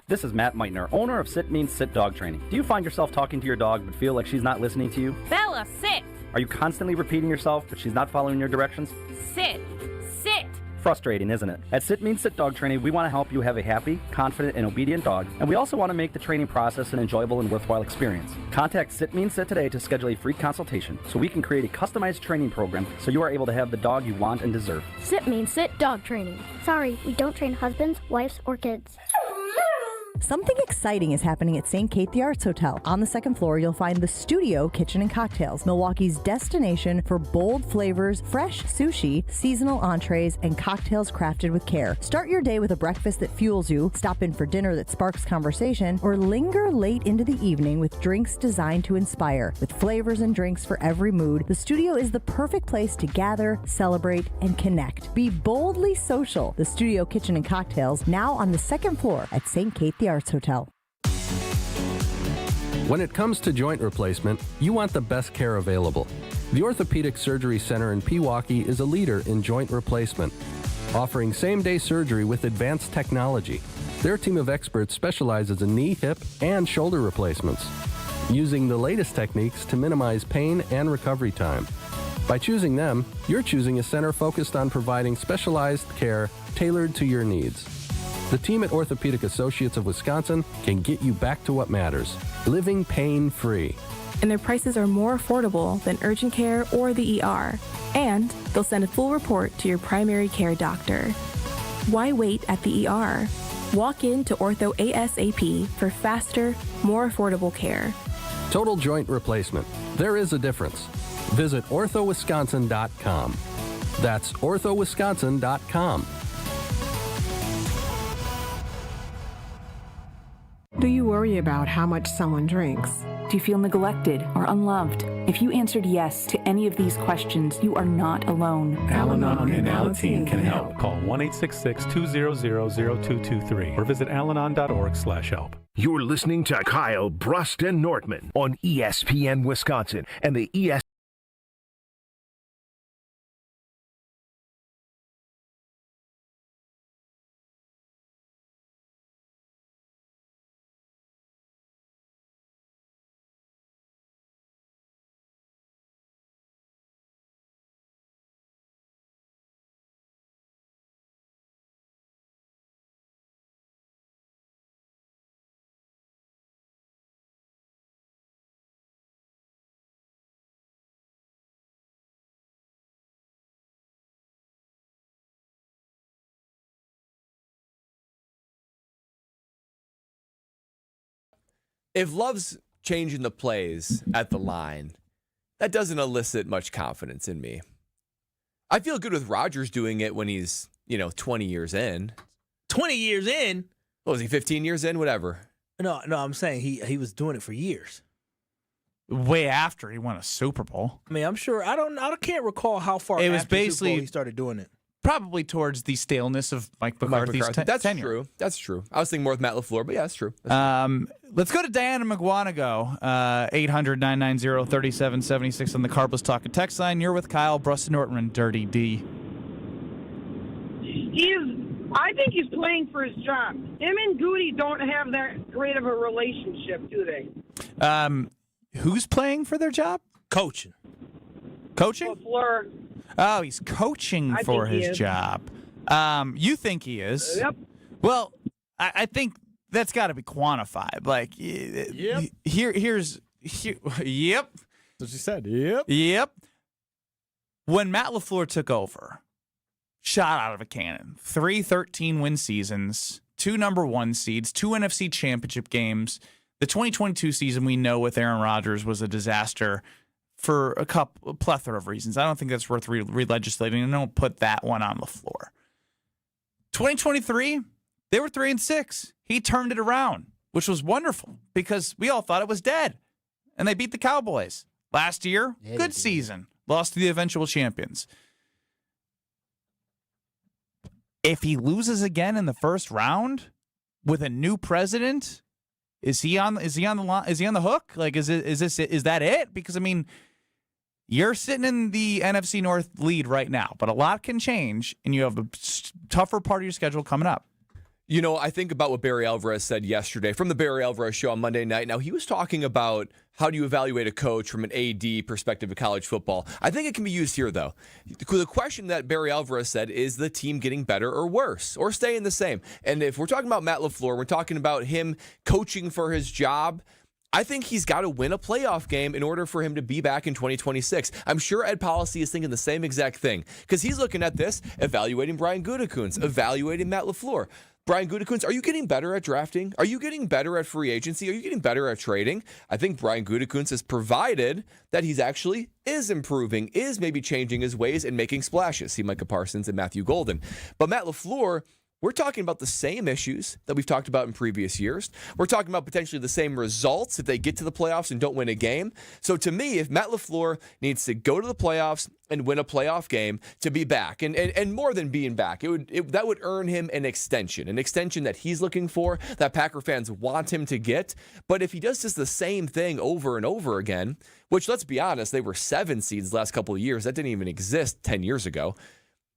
This is Matt Meitner, owner of Sit Means Sit Dog Training. Do you find yourself talking to your dog but feel like she's not listening to you? Bella, sit! Are you constantly repeating yourself but she's not following your directions? Sit! Sit! Frustrating, isn't it? At Sit Means Sit Dog Training, we want to help you have a happy, confident, and obedient dog, and we also want to make the training process an enjoyable and worthwhile experience. Contact Sit Means Sit today to schedule a free consultation so we can create a customized training program so you are able to have the dog you want and deserve. Sit Means Sit Dog Training. Sorry, we don't train husbands, wives, or kids. Something exciting is happening at St. Kate the Arts Hotel. On the second floor, you'll find the Studio Kitchen and Cocktails, Milwaukee's destination for bold flavors, fresh sushi, seasonal entrees, and cocktails crafted with care. Start your day with a breakfast that fuels you, stop in for dinner that sparks conversation, or linger late into the evening with drinks designed to inspire. With flavors and drinks for every mood, the Studio is the perfect place to gather, celebrate, and connect. Be boldly social. The Studio Kitchen and Cocktails, now on the second floor at St. Kate the Arts Hotel. When it comes to joint replacement, you want the best care available. The Orthopedic Surgery Center in Pewaukee is a leader in joint replacement, offering same-day surgery with advanced technology. Their team of experts specializes in knee, hip, and shoulder replacements, using the latest techniques to minimize pain and recovery time. By choosing them, you're choosing a center focused on providing specialized care tailored to your needs. The team at Orthopedic Associates of Wisconsin can get you back to what matters, living pain-free. And their prices are more affordable than urgent care or the ER. And they'll send a full report to your primary care doctor. Why wait at the ER? Walk in to Ortho ASAP for faster, more affordable care. Total joint replacement. There is a difference. Visit orthowisconsin.com. That's orthowisconsin.com. Do you worry about how much someone drinks? Do you feel neglected or unloved? If you answered yes to any of these questions, you are not alone. Al-Anon and Alateen can help. Call 1-866-200-0223 or visit alanon.org/help. You're listening to Kyle Brust and Nortman on ESPN Wisconsin and the ESPN. If Love's changing the plays at the line, that doesn't elicit much confidence in me. I feel good with Rodgers doing it when he's, 20 years in. 20 years in? What was he, 15 years in? Whatever. No, I'm saying he was doing it for years. Way after he won a Super Bowl. I mean, I'm sure I can't recall how far it after was basically Super Bowl he started doing it. Probably towards the staleness of Mike McCarthy's That's tenure. true. That's true. I was thinking more with Matt LaFleur, but yeah, that's true. Let's go to Diana McGuanago, 800-990-3776 on the Carbless Talk and Text line. You're with Kyle Brust and Nortman, Dirty D. He's I think he's playing for his job. Him and Goody don't have that great of a relationship, do they? Who's playing for their job? Coaching. Coaching? LaFleur. Oh, he's coaching for his job. You think he is? Yep. Well, I think that's got to be quantified. Like, Yep. Here's yep. That's what she said. Yep. Yep. When Matt LaFleur took over, shot out of a cannon, 3 13-win seasons, 2 number 1 seeds, 2 NFC championship games. The 2022 season we know with Aaron Rodgers was a disaster for a plethora of reasons. I don't think that's worth re-legislating, and don't put that one on LaFleur. 2023, they were 3-6. He turned it around, which was wonderful because we all thought it was dead, and they beat the Cowboys. Last year, good season. Lost to the eventual champions. If he loses again in the first round with a new president, is he on the hook? Like, is that it? Because I mean, you're sitting in the NFC North lead right now, but a lot can change, and you have a tougher part of your schedule coming up. You know, I think about what Barry Alvarez said yesterday from the Barry Alvarez show on Monday night. Now, he was talking about how do you evaluate a coach from an AD perspective of college football. I think it can be used here, though. The question that Barry Alvarez said is the team getting better or worse or staying the same? And if we're talking about Matt LaFleur, we're talking about him coaching for his job. I think he's got to win a playoff game in order for him to be back in 2026. I'm sure Ed Policy is thinking the same exact thing because he's looking at this, evaluating Brian Gutekunst, evaluating Matt LaFleur. Brian Gutekunst, are you getting better at drafting? Are you getting better at free agency? Are you getting better at trading? I think Brian Gutekunst has provided that he's actually is improving, is maybe changing his ways and making splashes. See Micah Parsons and Matthew Golden. But Matt LaFleur, we're talking about the same issues that we've talked about in previous years. We're talking about potentially the same results if they get to the playoffs and don't win a game. So to me, if Matt LaFleur needs to go to the playoffs and win a playoff game to be back, and more than being back, that would earn him an extension that he's looking for, that Packer fans want him to get. But if he does just the same thing over and over again, which let's be honest, they were 7 seeds the last couple of years. That didn't even exist 10 years ago.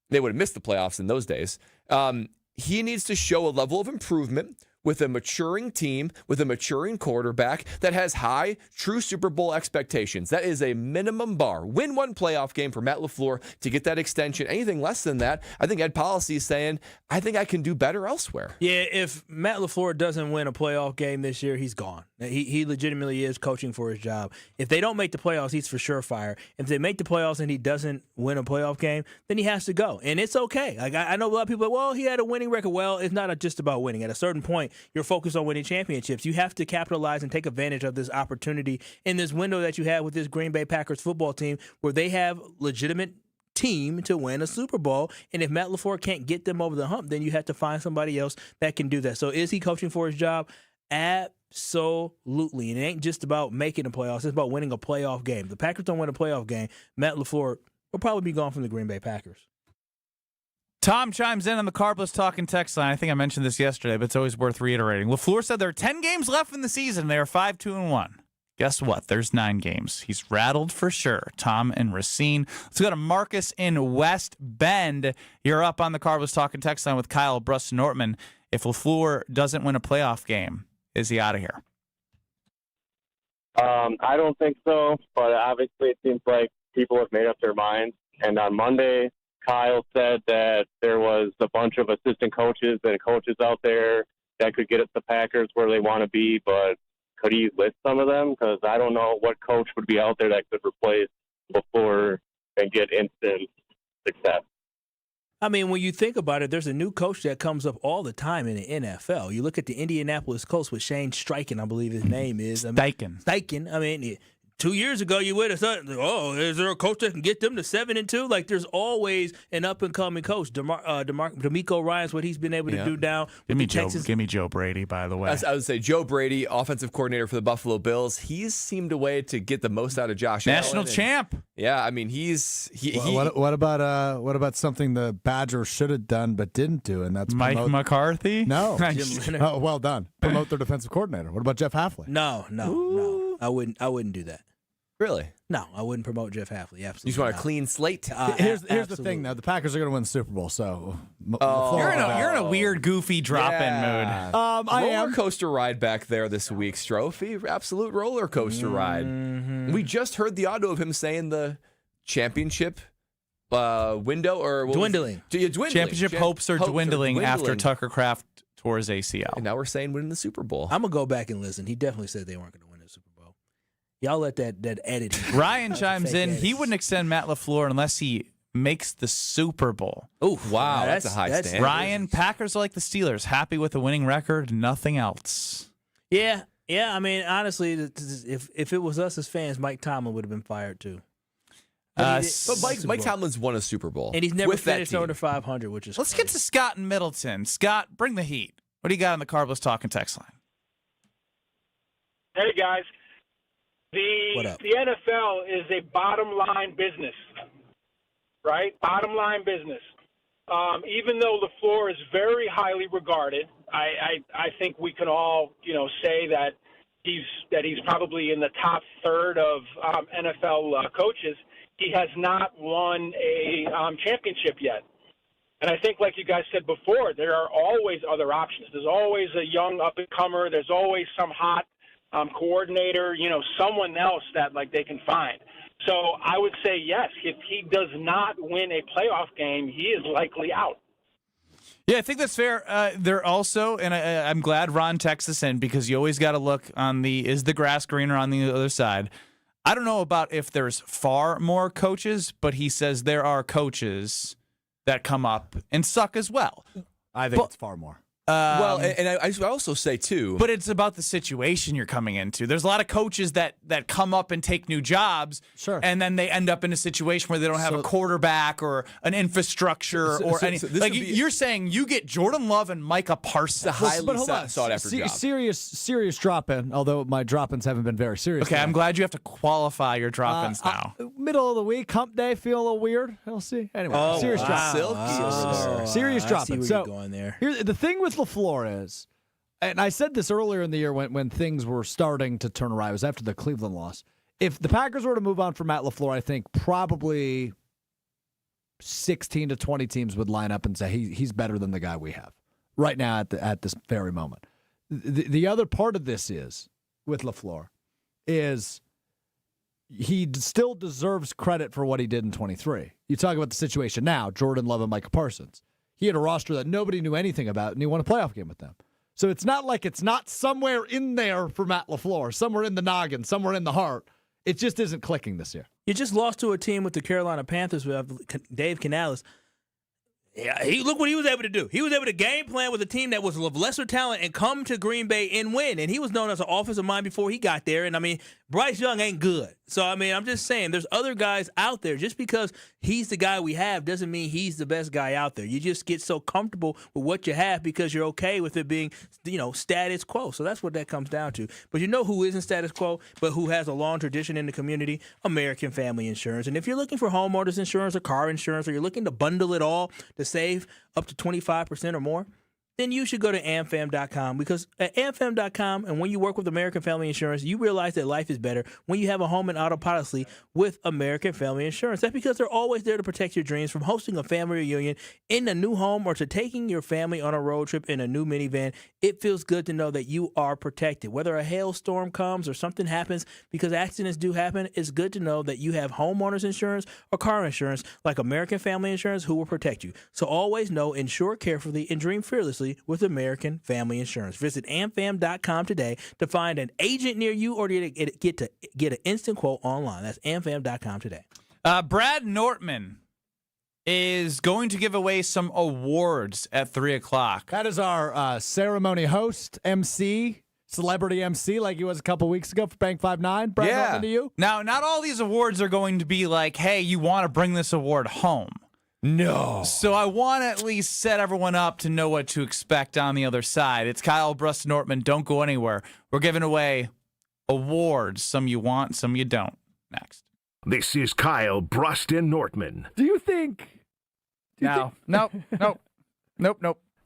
They would have missed the playoffs in those days. He needs to show a level of improvement with a maturing team, with a maturing quarterback that has high, true Super Bowl expectations. That is a minimum bar. Win 1 playoff game for Matt LaFleur to get that extension. Anything less than that, I think Ed Policy is saying, I think I can do better elsewhere. Yeah, if Matt LaFleur doesn't win a playoff game this year, he's gone. He legitimately is coaching for his job. If they don't make the playoffs, he's for sure fired. If they make the playoffs and he doesn't win a playoff game, then he has to go. And it's okay. Like I know a lot of people are like, well, he had a winning record. Well, it's not just about winning. At a certain point, you're focused on winning championships. You have to capitalize and take advantage of this opportunity in this window that you have with this Green Bay Packers football team where they have legitimate team to win a Super Bowl. And if Matt LaFleur can't get them over the hump, then you have to find somebody else that can do that. So is he coaching for his job? Absolutely. And it ain't just about making the playoffs. It's about winning a playoff game. The Packers don't win a playoff game, Matt LaFleur will probably be gone from the Green Bay Packers. Tom chimes in on the Carbless Talking text line. I think I mentioned this yesterday, but it's always worth reiterating. LaFleur said there are 10 games left in the season. They are 5-2-1. Guess what? There's 9 games. He's rattled for sure. Tom and Racine. Let's go to Marcus in West Bend. You're up on the Carbless Talking text line with Kyle Brust-Nortman. If LaFleur doesn't win a playoff game, is he out of here? I don't think so, but obviously it seems like people have made up their minds. And on Monday, Kyle said that there was a bunch of assistant coaches and coaches out there that could get at the Packers where they want to be, but could he list some of them? Because I don't know what coach would be out there that could replace LaFleur and get instant success. I mean, when you think about it, there's a new coach that comes up all the time in the NFL. You look at the Indianapolis Colts with Shane Steichen, I believe his name is. Steichen. I mean, 2 years ago, you would have thought, oh, is there a coach that can get them to 7-2? Like, there's always an up-and-coming coach. DeMeco Ryans, what he's been able to do down with the Texans. Give me Joe Brady, by the way. I would say Joe Brady, offensive coordinator for the Buffalo Bills. He's seemed a way to get the most out of Josh Allen. National champ. Yeah, I mean, What about something the Badgers should have done but didn't do, and that's Mike McCarthy? No. Oh, well done. Promote their defensive coordinator. What about Jeff Hafley? No. I wouldn't do that. Really? No, I wouldn't promote Jeff Hafley. Absolutely. You just want not. a clean slate? Here's the thing, though. The Packers are going to win the Super Bowl, so You're in a weird, goofy drop-in mood. Roller coaster ride back there this week, Strophe. Absolute roller coaster ride. We just heard the audio of him saying the championship window or dwindling. Dwindling. Championship hopes are dwindling after Tucker Kraft tore his ACL. And now we're saying winning the Super Bowl. I'm gonna go back and listen. He definitely said they weren't gonna win the Super Bowl. Y'all let that edit. Ryan chimes in. He wouldn't extend Matt LaFleur unless he makes the Super Bowl. Oh, wow, that's a high standard. Ryan, Packers are like the Steelers, happy with a winning record, nothing else. Yeah. I mean, honestly, if it was us as fans, Mike Tomlin would have been fired too. But Mike Tomlin's won a Super Bowl, and he's never with finished that team. under 500, which is. Let's get to Scott in Middleton. Scott, bring the heat. What do you got on the Carbless Talking text line? Hey guys, the NFL is a bottom line business, right? Bottom line business. Even though LaFleur is very highly regarded, I think we can all say that he's probably in the top third of NFL coaches. He has not won a championship yet. And I think, like you guys said before, there are always other options. There's always a young up-and-comer. There's always some hot coordinator, someone else that they can find. So I would say yes. If he does not win a playoff game, he is likely out. Yeah, I think that's fair. They're also, and I'm glad Ron texts us in because you always got to look on is the grass greener on the other side. I don't know about if there's far more coaches, but he says there are coaches that come up and suck as well. I think it's far more. And I also say, too. But it's about the situation you're coming into. There's a lot of coaches that come up and take new jobs, and then they end up in a situation where they don't have a quarterback or an infrastructure or anything. You're saying you get Jordan Love and Micah Parsons. It's a highly sought-after job. Serious drop-in, although my drop-ins haven't been very serious. Okay, I'm glad you have to qualify your drop-ins now. Middle of the week, hump day, feel a little weird. We'll see. Anyway, serious drop-in. Serious drop-in. So going there. Here's the thing with LaFleur is, and I said this earlier in the year when things were starting to turn around, it was after the Cleveland loss. If the Packers were to move on from Matt LaFleur, I think probably 16 to 20 teams would line up and say he's better than the guy we have right now at this very moment. The other part of this is, with LaFleur, is he still deserves credit for what he did in 23. You talk about the situation now, Jordan Love and Micah Parsons. He had a roster that nobody knew anything about, and he won a playoff game with them. So it's not like it's not somewhere in there for Matt LaFleur, somewhere in the noggin, somewhere in the heart. It just isn't clicking this year. You just lost to a team with the Carolina Panthers with Dave Canales. Yeah, look what he was able to do. He was able to game plan with a team that was of lesser talent and come to Green Bay and win. And he was known as an offensive mind before he got there. And, I mean, Bryce Young ain't good. So, I mean, I'm just saying there's other guys out there. Just because he's the guy we have doesn't mean he's the best guy out there. You just get so comfortable with what you have because you're okay with it being, status quo. So that's what that comes down to. But you know who isn't status quo, but who has a long tradition in the community? American Family Insurance. And if you're looking for homeowners insurance or car insurance, or you're looking to bundle it all to save up to 25% or more, then you should go to amfam.com, because at amfam.com, and when you work with American Family Insurance, you realize that life is better when you have a home and auto policy with American Family Insurance. That's because they're always there to protect your dreams, from hosting a family reunion in a new home or to taking your family on a road trip in a new minivan. It feels good to know that you are protected. Whether a hailstorm comes or something happens, because accidents do happen, it's good to know that you have homeowners insurance or car insurance like American Family Insurance, who will protect you. So always know, insure carefully, and dream fearlessly with American Family Insurance. Visit amfam.com today to find an agent near you, or to get an instant quote online. That's amfam.com today. Brad Nortman is going to give away some awards at 3 o'clock. That is our ceremony host, MC, celebrity MC, like he was a couple weeks ago for Bank 5-9. Brad Nortman to you. Now, not all these awards are going to be like, hey, you want to bring this award home. No. So I want to at least set everyone up to know what to expect on the other side. It's Kyle Brust Nortman. Don't go anywhere. We're giving away awards. Some you want, some you don't. Next. This is Kyle Brust Nortman. Do you think? Nope.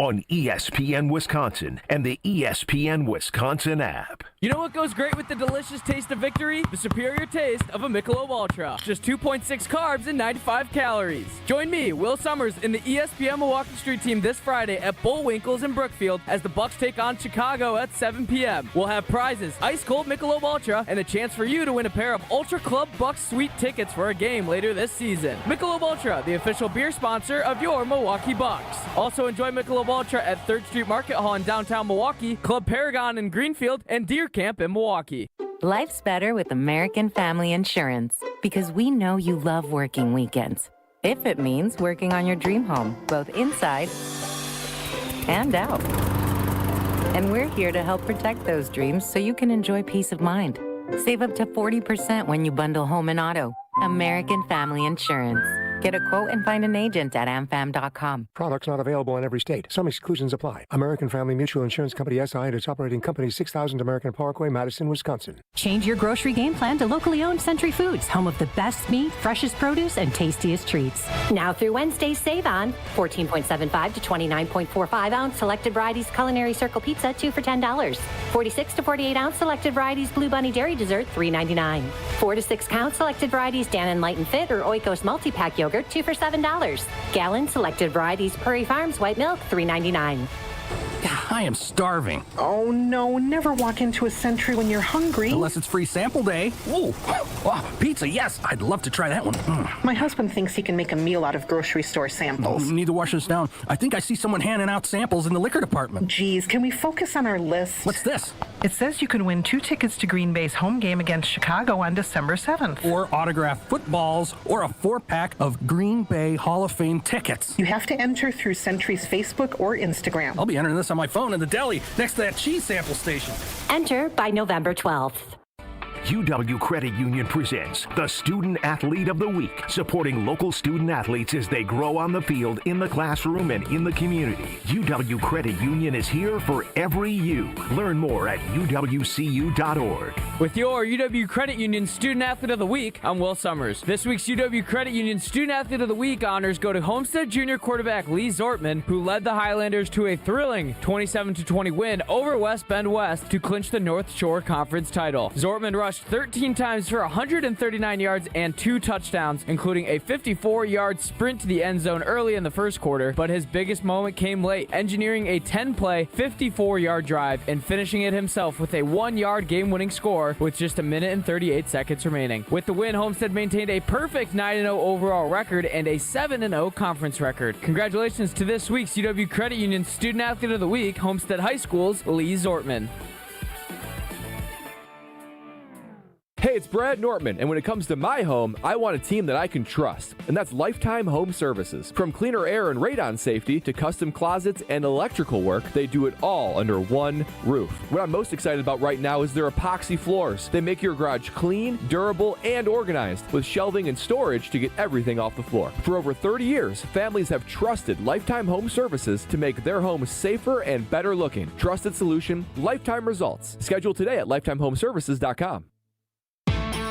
On ESPN Wisconsin and the ESPN Wisconsin app. You know what goes great with the delicious taste of victory? The superior taste of a Michelob Ultra. Just 2.6 carbs and 95 calories. Join me, Will Summers, in the ESPN Milwaukee Street Team this Friday at Bullwinkle's in Brookfield as the Bucks take on Chicago at 7 p.m. We'll have prizes, ice-cold Michelob Ultra, and a chance for you to win a pair of Ultra Club Bucks Suite tickets for a game later this season. Michelob Ultra, the official beer sponsor of your Milwaukee Bucks. Also enjoy Michelob Ultra at 3rd Street Market Hall in downtown Milwaukee, Club Paragon in Greenfield, and Deer Camp in Milwaukee. Life's better with American Family Insurance because we know you love working weekends. If it means working on your dream home, both inside and out. And we're here to help protect those dreams so you can enjoy peace of mind. Save up to 40% when you bundle home and auto. American Family Insurance. Get a quote and find an agent at amfam.com. Products not available in every state. Some exclusions apply. American Family Mutual Insurance Company SI and its operating company 6000 American Parkway, Madison, Wisconsin. Change your grocery game plan to locally owned Century Foods, home of the best meat, freshest produce, and tastiest treats. Now through Wednesday, save on 14.75 to 29.45 ounce selected varieties Culinary Circle Pizza, 2 for $10. 46 to 48 ounce selected varieties Blue Bunny Dairy Dessert, $3.99. 4 to 6 count selected varieties Dan & Light and Fit or Oikos Multi-Pack Yogurt, 2 for $7. Gallon selected varieties Prairie Farms White Milk, $3.99. I am starving. Oh, no. Never walk into a Century when you're hungry. Unless it's free sample day. Ooh. Oh, pizza, yes. I'd love to try that one. My husband thinks he can make a meal out of grocery store samples. Need to wash this down. I think I see someone handing out samples in the liquor department. Geez, can we focus on our list? What's this? It says you can win 2 tickets to Green Bay's home game against Chicago on December 7th. Or autographed footballs, or a 4-pack of Green Bay Hall of Fame tickets. You have to enter through Century's Facebook or Instagram. I'll be entering this on my phone in the deli next to that cheese sample station. Enter by November 12th. UW Credit Union presents the Student Athlete of the Week, supporting local student athletes as they grow on the field, in the classroom, and in the community. UW Credit Union is here for every you. Learn more at uwcu.org. With your UW Credit Union Student Athlete of the Week, I'm Will Summers. This week's UW Credit Union Student Athlete of the Week honors go to Homestead Junior quarterback Lee Zortman, who led the Highlanders to a thrilling 27-20 win over West Bend West to clinch the North Shore Conference title. Zortman rushed 13 times for 139 yards and 2 touchdowns, including a 54-yard sprint to the end zone early in the first quarter, but his biggest moment came late, engineering a 10-play, 54-yard drive and finishing it himself with a 1-yard game-winning score with just 1 minute and 38 seconds remaining. With the win, Homestead maintained a perfect 9-0 overall record and a 7-0 conference record. Congratulations to this week's UW Credit Union Student Athlete of the Week, Homestead High School's Lee Zortman. Hey, it's Brad Nortman, and when it comes to my home, I want a team that I can trust, and that's Lifetime Home Services. From cleaner air and radon safety to custom closets and electrical work, they do it all under one roof. What I'm most excited about right now is their epoxy floors. They make your garage clean, durable, and organized, with shelving and storage to get everything off the floor. For over 30 years, families have trusted Lifetime Home Services to make their homes safer and better looking. Trusted solution, lifetime results. Schedule today at lifetimehomeservices.com.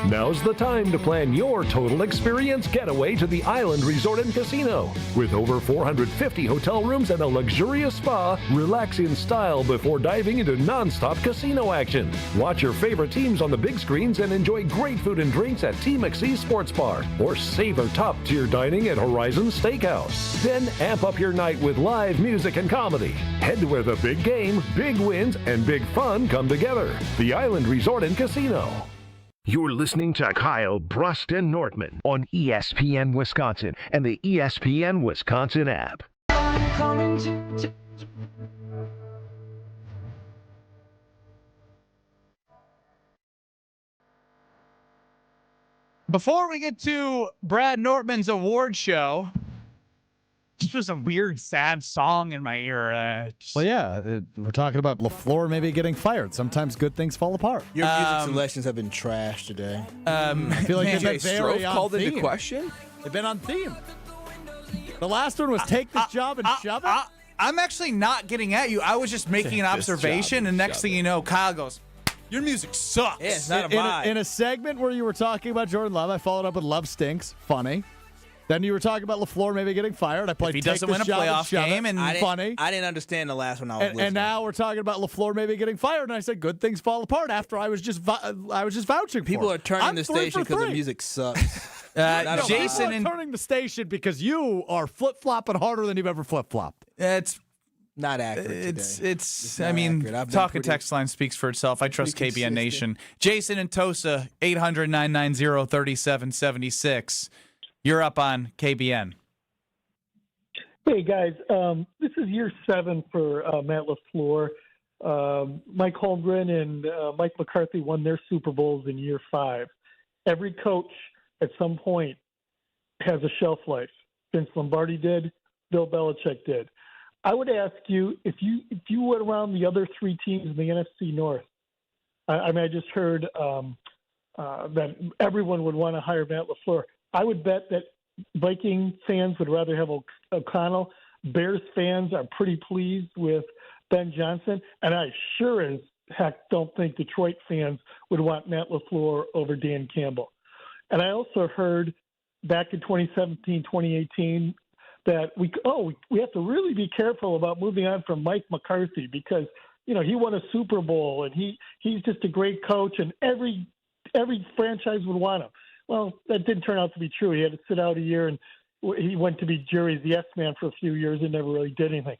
Now's the time to plan your total experience getaway to the Island Resort and Casino. With over 450 hotel rooms and a luxurious spa, relax in style before diving into non-stop casino action. Watch your favorite teams on the big screens and enjoy great food and drinks at T. McSee's Sports Bar, or savor top-tier dining at Horizon Steakhouse. Then amp up your night with live music and comedy. Head to where the big game, big wins, and big fun come together. The Island Resort and Casino. You're listening to Kyle Brust and Nortman on ESPN Wisconsin and the ESPN Wisconsin app. Before we get to Brad Nortman's award show, this was a weird, sad song in my ear. Well, yeah, we're talking about LaFleur maybe getting fired. Sometimes good things fall apart. Your music selections have been trashed today. I feel like they've been very on called theme. into question? They've been on theme. The last one was take this job and shove it. I'm actually not getting at you. I was just making an observation, and next thing you know, Kyle goes, your music sucks. Yeah, it's not a vibe. In a segment where you were talking about Jordan Love, I followed up with Love Stinks. Funny. Then you were talking about LaFleur maybe getting fired. I played if he doesn't win a playoff game, and funny. I didn't understand the last one. I was listening. And now we're talking about LaFleur maybe getting fired, and I said good things fall apart after I was just vouching. People for are turning the station because the music sucks. Jason and turning the station because you are flip flopping harder than you've ever flip flopped. It's not accurate. It's I mean, talking text line speaks for itself. I trust KBN Nation. Jason and Tosa, 800-990-3776. You're up on KBN. Hey, guys. This is year 7 for Matt LaFleur. Mike Holmgren and Mike McCarthy won their Super Bowls in year 5. Every coach at some point has a shelf life. Vince Lombardi did. Bill Belichick did. I would ask you, if you went around the other 3 teams in the NFC North, I just heard that everyone would want to hire Matt LaFleur. I would bet that Viking fans would rather have O'Connell. Bears fans are pretty pleased with Ben Johnson. And I sure as heck don't think Detroit fans would want Matt LaFleur over Dan Campbell. And I also heard back in 2017, 2018, that we have to really be careful about moving on from Mike McCarthy because, he won a Super Bowl and he's just a great coach and every franchise would want him. Well, that didn't turn out to be true. He had to sit out a year, and he went to be Jerry's yes man for a few years and never really did anything.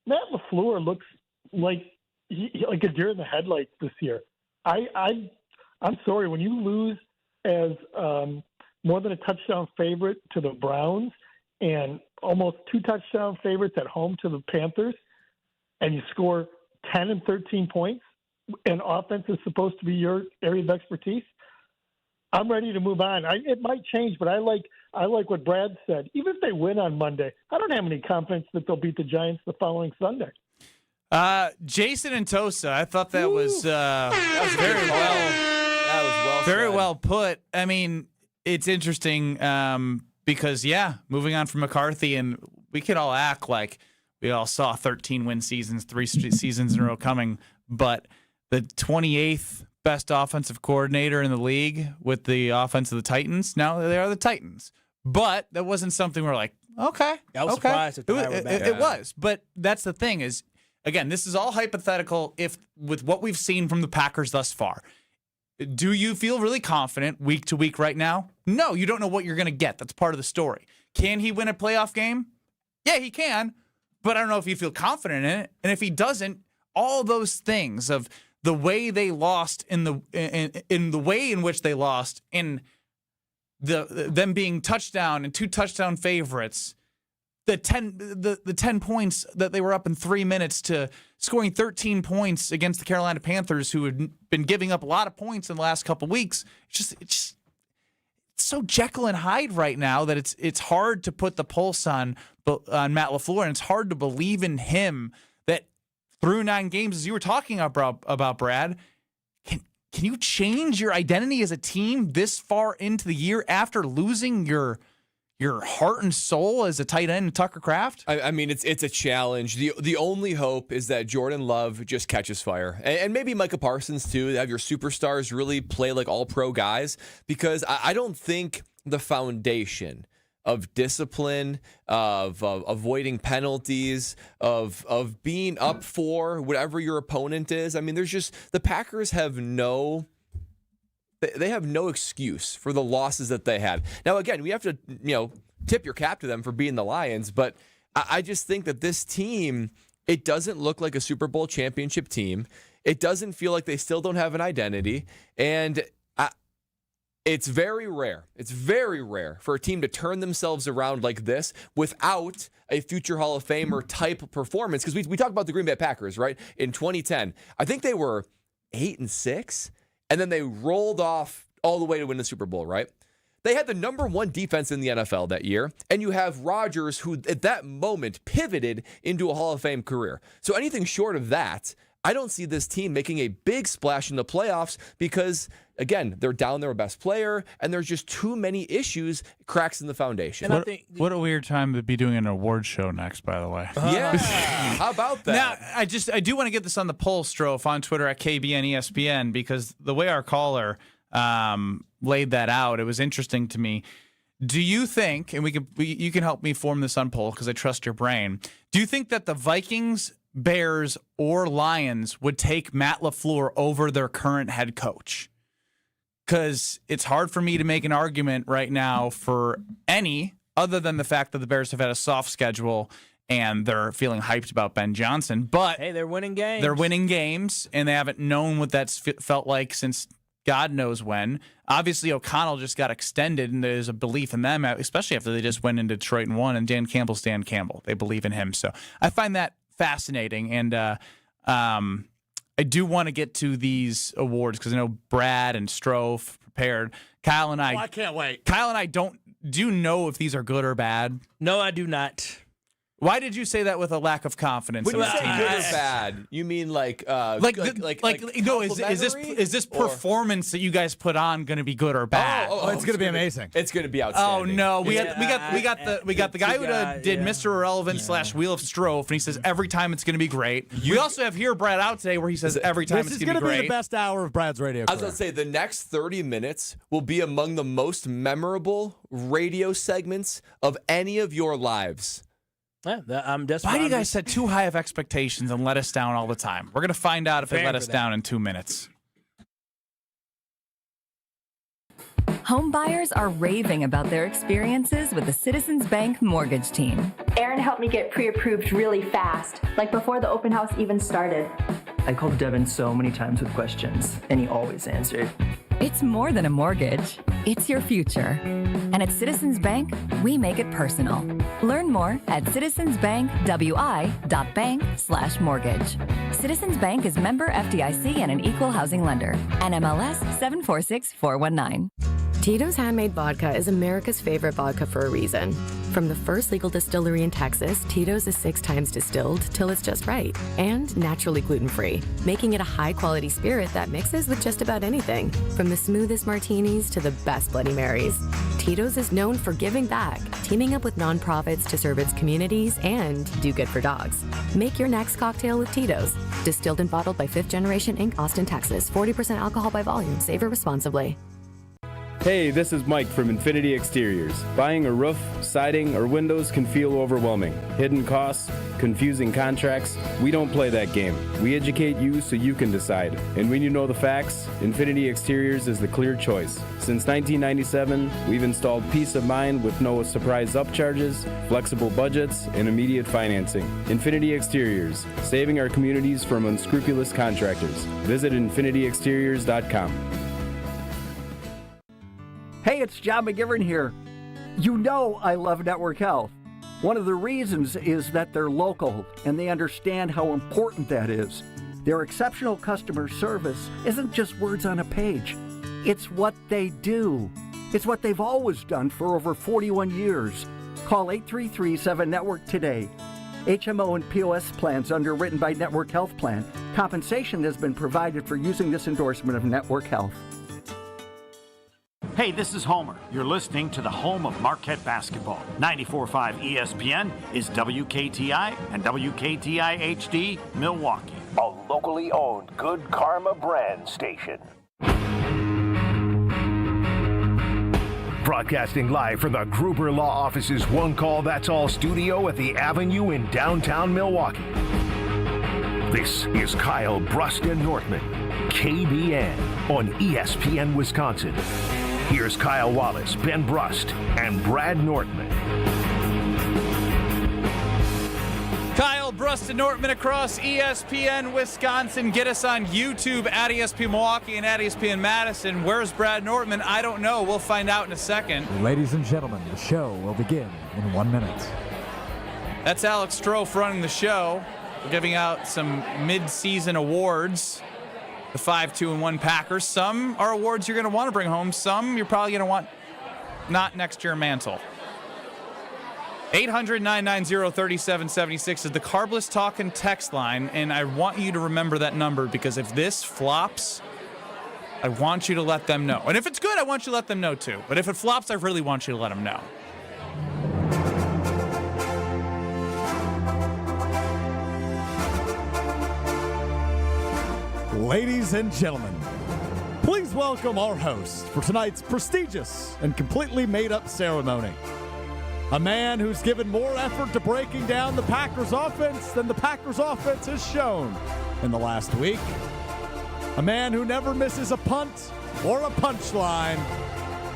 Matt LaFleur looks like a deer in the headlights this year. I'm sorry, when you lose as more than a touchdown favorite to the Browns and almost 2 touchdown favorites at home to the Panthers, and you score 10 and 13 points, and offense is supposed to be your area of expertise, I'm ready to move on. It might change, but I like what Brad said. Even if they win on Monday, I don't have any confidence that they'll beat the Giants the following Sunday. Jason and Tosa, I thought that was very well. That was well very said. well put. I mean, it's interesting because moving on from McCarthy, and we could all act like we all saw 13-win seasons, 3 seasons in a row coming, but the 28th best offensive coordinator in the league with the offense of the Titans. Now they are the Titans. But that wasn't something we're like, okay. I was surprised if it was. But that's the thing is, again, this is all hypothetical with what we've seen from the Packers thus far. Do you feel really confident week to week right now? No, you don't know what you're going to get. That's part of the story. Can he win a playoff game? Yeah, he can. But I don't know if you feel confident in it. And if he doesn't, all those things of the way they lost in the way in which they lost in them being touchdown and 2 touchdown favorites, the 10 points that they were up in 3 minutes to scoring 13 points against the Carolina Panthers, who had been giving up a lot of points in the last couple weeks. It's so Jekyll and Hyde right now that it's hard to put the pulse on Matt LaFleur, and it's hard to believe in him that through 9 games, as you were talking about Brad, can you change your identity as a team this far into the year after losing your heart and soul as a tight end in Tucker Kraft? I mean, it's a challenge. The only hope is that Jordan Love just catches fire. And maybe Micah Parsons, too, have your superstars really play like all-pro guys, because I don't think the foundation of discipline, of avoiding penalties, of being up for whatever your opponent is. I mean, the Packers have no excuse for the losses that they had. Now, again, we have to, tip your cap to them for being the Lions, but I just think that this team, it doesn't look like a Super Bowl championship team. It doesn't feel like they still don't have an identity, and it's very rare. It's very rare for a team to turn themselves around like this without a future Hall of Famer type of performance. Because we talk about the Green Bay Packers, right? In 2010, I think they were 8-6, and then they rolled off all the way to win the Super Bowl, right? They had the number 1 defense in the NFL that year, and you have Rodgers, who at that moment pivoted into a Hall of Fame career. So anything short of that, I don't see this team making a big splash in the playoffs because, again, they're down their best player, and there's just too many issues, cracks in the foundation. And what a weird time to be doing an award show next, by the way. Yeah, how about that? Now, I do want to get this on the poll, Strofe, on Twitter at KBN ESPN, because the way our caller laid that out, it was interesting to me. Do you think, and you can help me form this on poll because I trust your brain, do you think that the Vikings, Bears, or Lions would take Matt LaFleur over their current head coach? Because it's hard for me to make an argument right now for any other than the fact that the Bears have had a soft schedule and they're feeling hyped about Ben Johnson. But hey, they're winning games. They're winning games, and they haven't known what that's felt like since God knows when. Obviously, O'Connell just got extended, and there's a belief in them, especially after they just went into Detroit and won, and Dan Campbell's Dan Campbell. They believe in him. So I find that fascinating, and I do want to get to these awards because I know Brad and Strofe prepared. Kyle and I can't wait. Kyle and I do you know if these are good or bad? No, I do not. Why did you say that with a lack of confidence? When you say good or bad, you mean like is this performance that you guys put on going to be good or bad? Oh, it's going to be amazing. It's going to be outstanding. Oh no, we got the guy who did Mr. Irrelevant / Wheel of Strofe, and he says every time it's going to be great. We also have here Brad out today where he says every time it's going to be great. This is going to be the best hour of Brad's radio career. I was going to say the next 30 minutes will be among the most memorable radio segments of any of your lives. Yeah, I'm desperate. Why do you guys set too high of expectations and let us down all the time? We're going to find out if they let us down in 2 minutes. Home buyers are raving about their experiences with the Citizens Bank mortgage team. Aaron helped me get pre-approved really fast, like before the open house even started. I called Devin so many times with questions, and he always answered. It's more than a mortgage. It's your future. And at Citizens Bank, we make it personal. Learn more at citizensbankwi.bank/mortgage. Citizens Bank is member FDIC and an equal housing lender. NMLS 746419. Tito's Handmade Vodka is America's favorite vodka for a reason. From the first legal distillery in Texas, Tito's is 6 times distilled till it's just right and naturally gluten-free, making it a high-quality spirit that mixes with just about anything, from the smoothest martinis to the best Bloody Marys. Tito's is known for giving back, teaming up with nonprofits to serve its communities and do good for dogs. Make your next cocktail with Tito's. Distilled and bottled by 5th Generation Inc., Austin, Texas. 40% alcohol by volume. Savor responsibly. Hey, this is Mike from Infinity Exteriors. Buying a roof, siding, or windows can feel overwhelming. Hidden costs, confusing contracts. We don't play that game. We educate you so you can decide. And when you know the facts, Infinity Exteriors is the clear choice. Since 1997, we've installed peace of mind with no surprise upcharges, flexible budgets, and immediate financing. Infinity Exteriors, saving our communities from unscrupulous contractors. Visit infinityexteriors.com. Hey, it's John McGivern here. You know I love Network Health. One of the reasons is that they're local and they understand how important that is. Their exceptional customer service isn't just words on a page. It's what they do. It's what they've always done for over 41 years. Call 833-7-NETWORK today. HMO and POS plans underwritten by Network Health Plan. Compensation has been provided for using this endorsement of Network Health. Hey, this is Homer. You're listening to the home of Marquette basketball. 94.5 ESPN is WKTI and WKTI HD Milwaukee. A locally owned Good Karma brand station. Broadcasting live from the Gruber Law Office's One Call That's All studio at the Avenue in downtown Milwaukee. This is Kyle Brust and Nortman, KBN on ESPN Wisconsin. Here's Kyle Wallace, Ben Brust, and Brad Nortman. Kyle Brust and Nortman across ESPN Wisconsin. Get us on YouTube at ESPN Milwaukee and at ESPN Madison. Where's Brad Nortman? I don't know. We'll find out in a second. Ladies and gentlemen, the show will begin in 1 minute. That's Alex Strofe running the show. We're giving out some midseason awards. The 5-2-1 Packers. Some are awards you're going to want to bring home. Some you're probably going to want not next year mantle. 800-990-3776 is the Carbless Talkin' text line, and I want you to remember that number because if this flops, I want you to let them know. And if it's good, I want you to let them know too. But if it flops, I really want you to let them know. Ladies and gentlemen, Please welcome our host for tonight's prestigious and completely made-up ceremony. A man who's given more effort to breaking down the Packers offense than the Packers offense has shown in the last week. A man who never misses a punt or a punchline.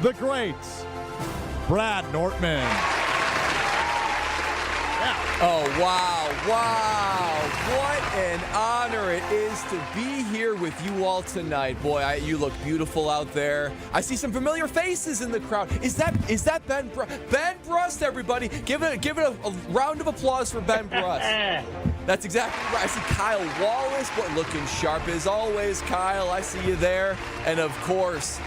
The great Brad Nortman. Oh, wow. What an honor it is to be here with you all tonight. Boy, you look beautiful out there. I see some familiar faces in the crowd. Is that Ben Ben Brust, everybody? Give it a round of applause for Ben Brust. That's exactly right. I see Kyle Wallace, boy, looking sharp as always. Kyle, I see you there. And, of course,